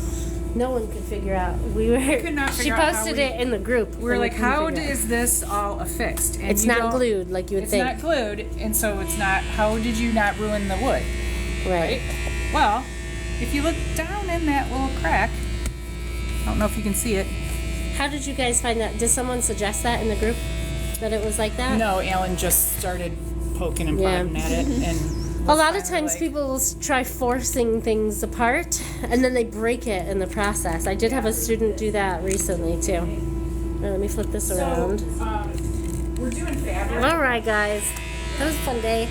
No one could figure out. We were. could not She figure out how posted we- it in the group. we were and like, couldn't how figure it out. is this all affixed? And It's you not don't- glued like you would It's think. not glued, and so it's not. How did you not ruin the wood? Right. Well, if you look down in that little crack, I don't know if you can see it. How did you guys find that? Did someone suggest that in the group? That it was like that? No, Alan just started poking and Yeah. prodding at it, and A lot of was finally times like, people will try forcing things apart and then they break it in the process. I did have a student do that recently too. Let me flip this around. We're doing fabric. All right, guys. That was a fun day.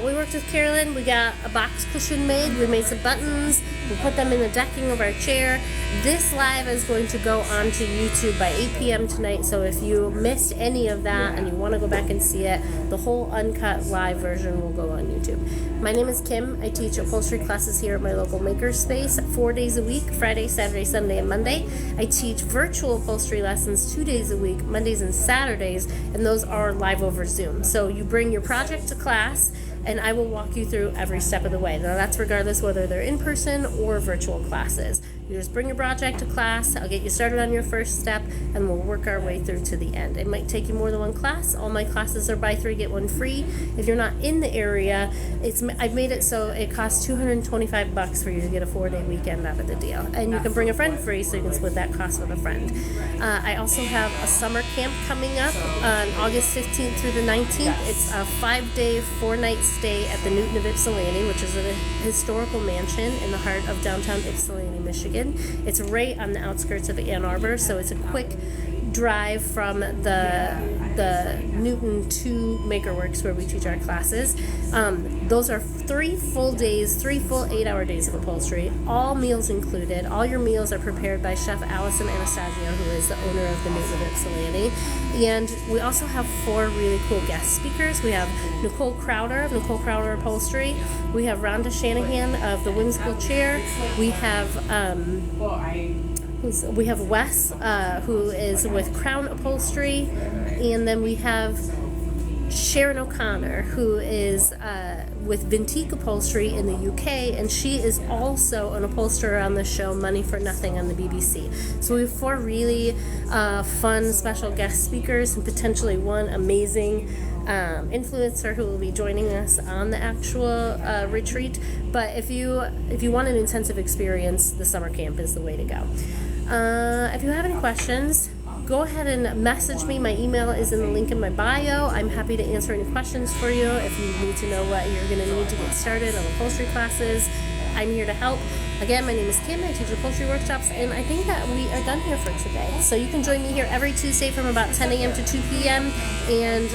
We worked with Carolyn. We got a box cushion made. We made some buttons. We put them in the decking of our chair. This live is going to go onto YouTube by 8 p.m. tonight. So if you missed any of that and you want to go back and see it, the whole uncut live version will go on YouTube. My name is Kim. I teach upholstery classes here at my local makerspace 4 days a week, Friday, Saturday, Sunday, and Monday. I teach virtual upholstery lessons 2 days a week, Mondays and Saturdays, and those are live over Zoom. So you bring your project to class, and I will walk you through every step of the way. Now that's regardless whether they're in person or virtual classes. You just bring your project to class, I'll get you started on your first step, and we'll work our way through to the end. It might take you more than one class. All my classes are buy 3, get 1 free. If you're not in the area, I've made it so it costs $225 for you to get a 4-day weekend out of the deal. And you can bring a friend free, so you can split that cost with a friend. I also have a summer camp coming up on August 15th through the 19th. It's a 5-day, 4-night stay at the Newton of Ypsilanti, which is a historical mansion in the heart of downtown Ypsilanti, Michigan. It's right on the outskirts of Ann Arbor, so it's a quick drive from the Newton to Makerworks where we teach our classes. Those are 3 full days, 3 full 8-hour days of upholstery, all meals included. All your meals are prepared by Chef Allison Anastasio, who is the owner of the Newton of Ypsilanti. And we also have 4 really cool guest speakers. We have Nicole Crowder of Nicole Crowder Upholstery. We have Rhonda Shanahan of the Whimsical Chair. We have we have Wes, who is with Crown Upholstery, and then we have Sharon O'Connor, who is with Vintique Upholstery in the UK, and she is also an upholsterer on the show Money for Nothing on the BBC. So we have 4 really fun special guest speakers and potentially 1 amazing influencer who will be joining us on the actual retreat. But if you want an intensive experience, the summer camp is the way to go. If you have any questions, go ahead and message me. My email is in the link in my bio. I'm happy to answer any questions for you. If you need to know what you're going to need to get started on upholstery classes, I'm here to help. Again, my name is Kim. I teach upholstery workshops, and I think that we are done here for today. So you can join me here every Tuesday from about 10 a.m. to 2 p.m., and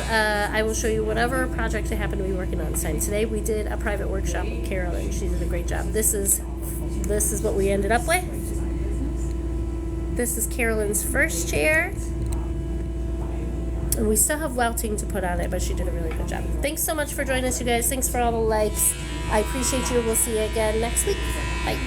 I will show you whatever project I happen to be working on this time. Today we did a private workshop with Carolyn. She did a great job. This is what we ended up with. This is Carolyn's first chair. And we still have welting to put on it, but she did a really good job. Thanks so much for joining us, you guys. Thanks for all the likes. I appreciate you. We'll see you again next week. Bye.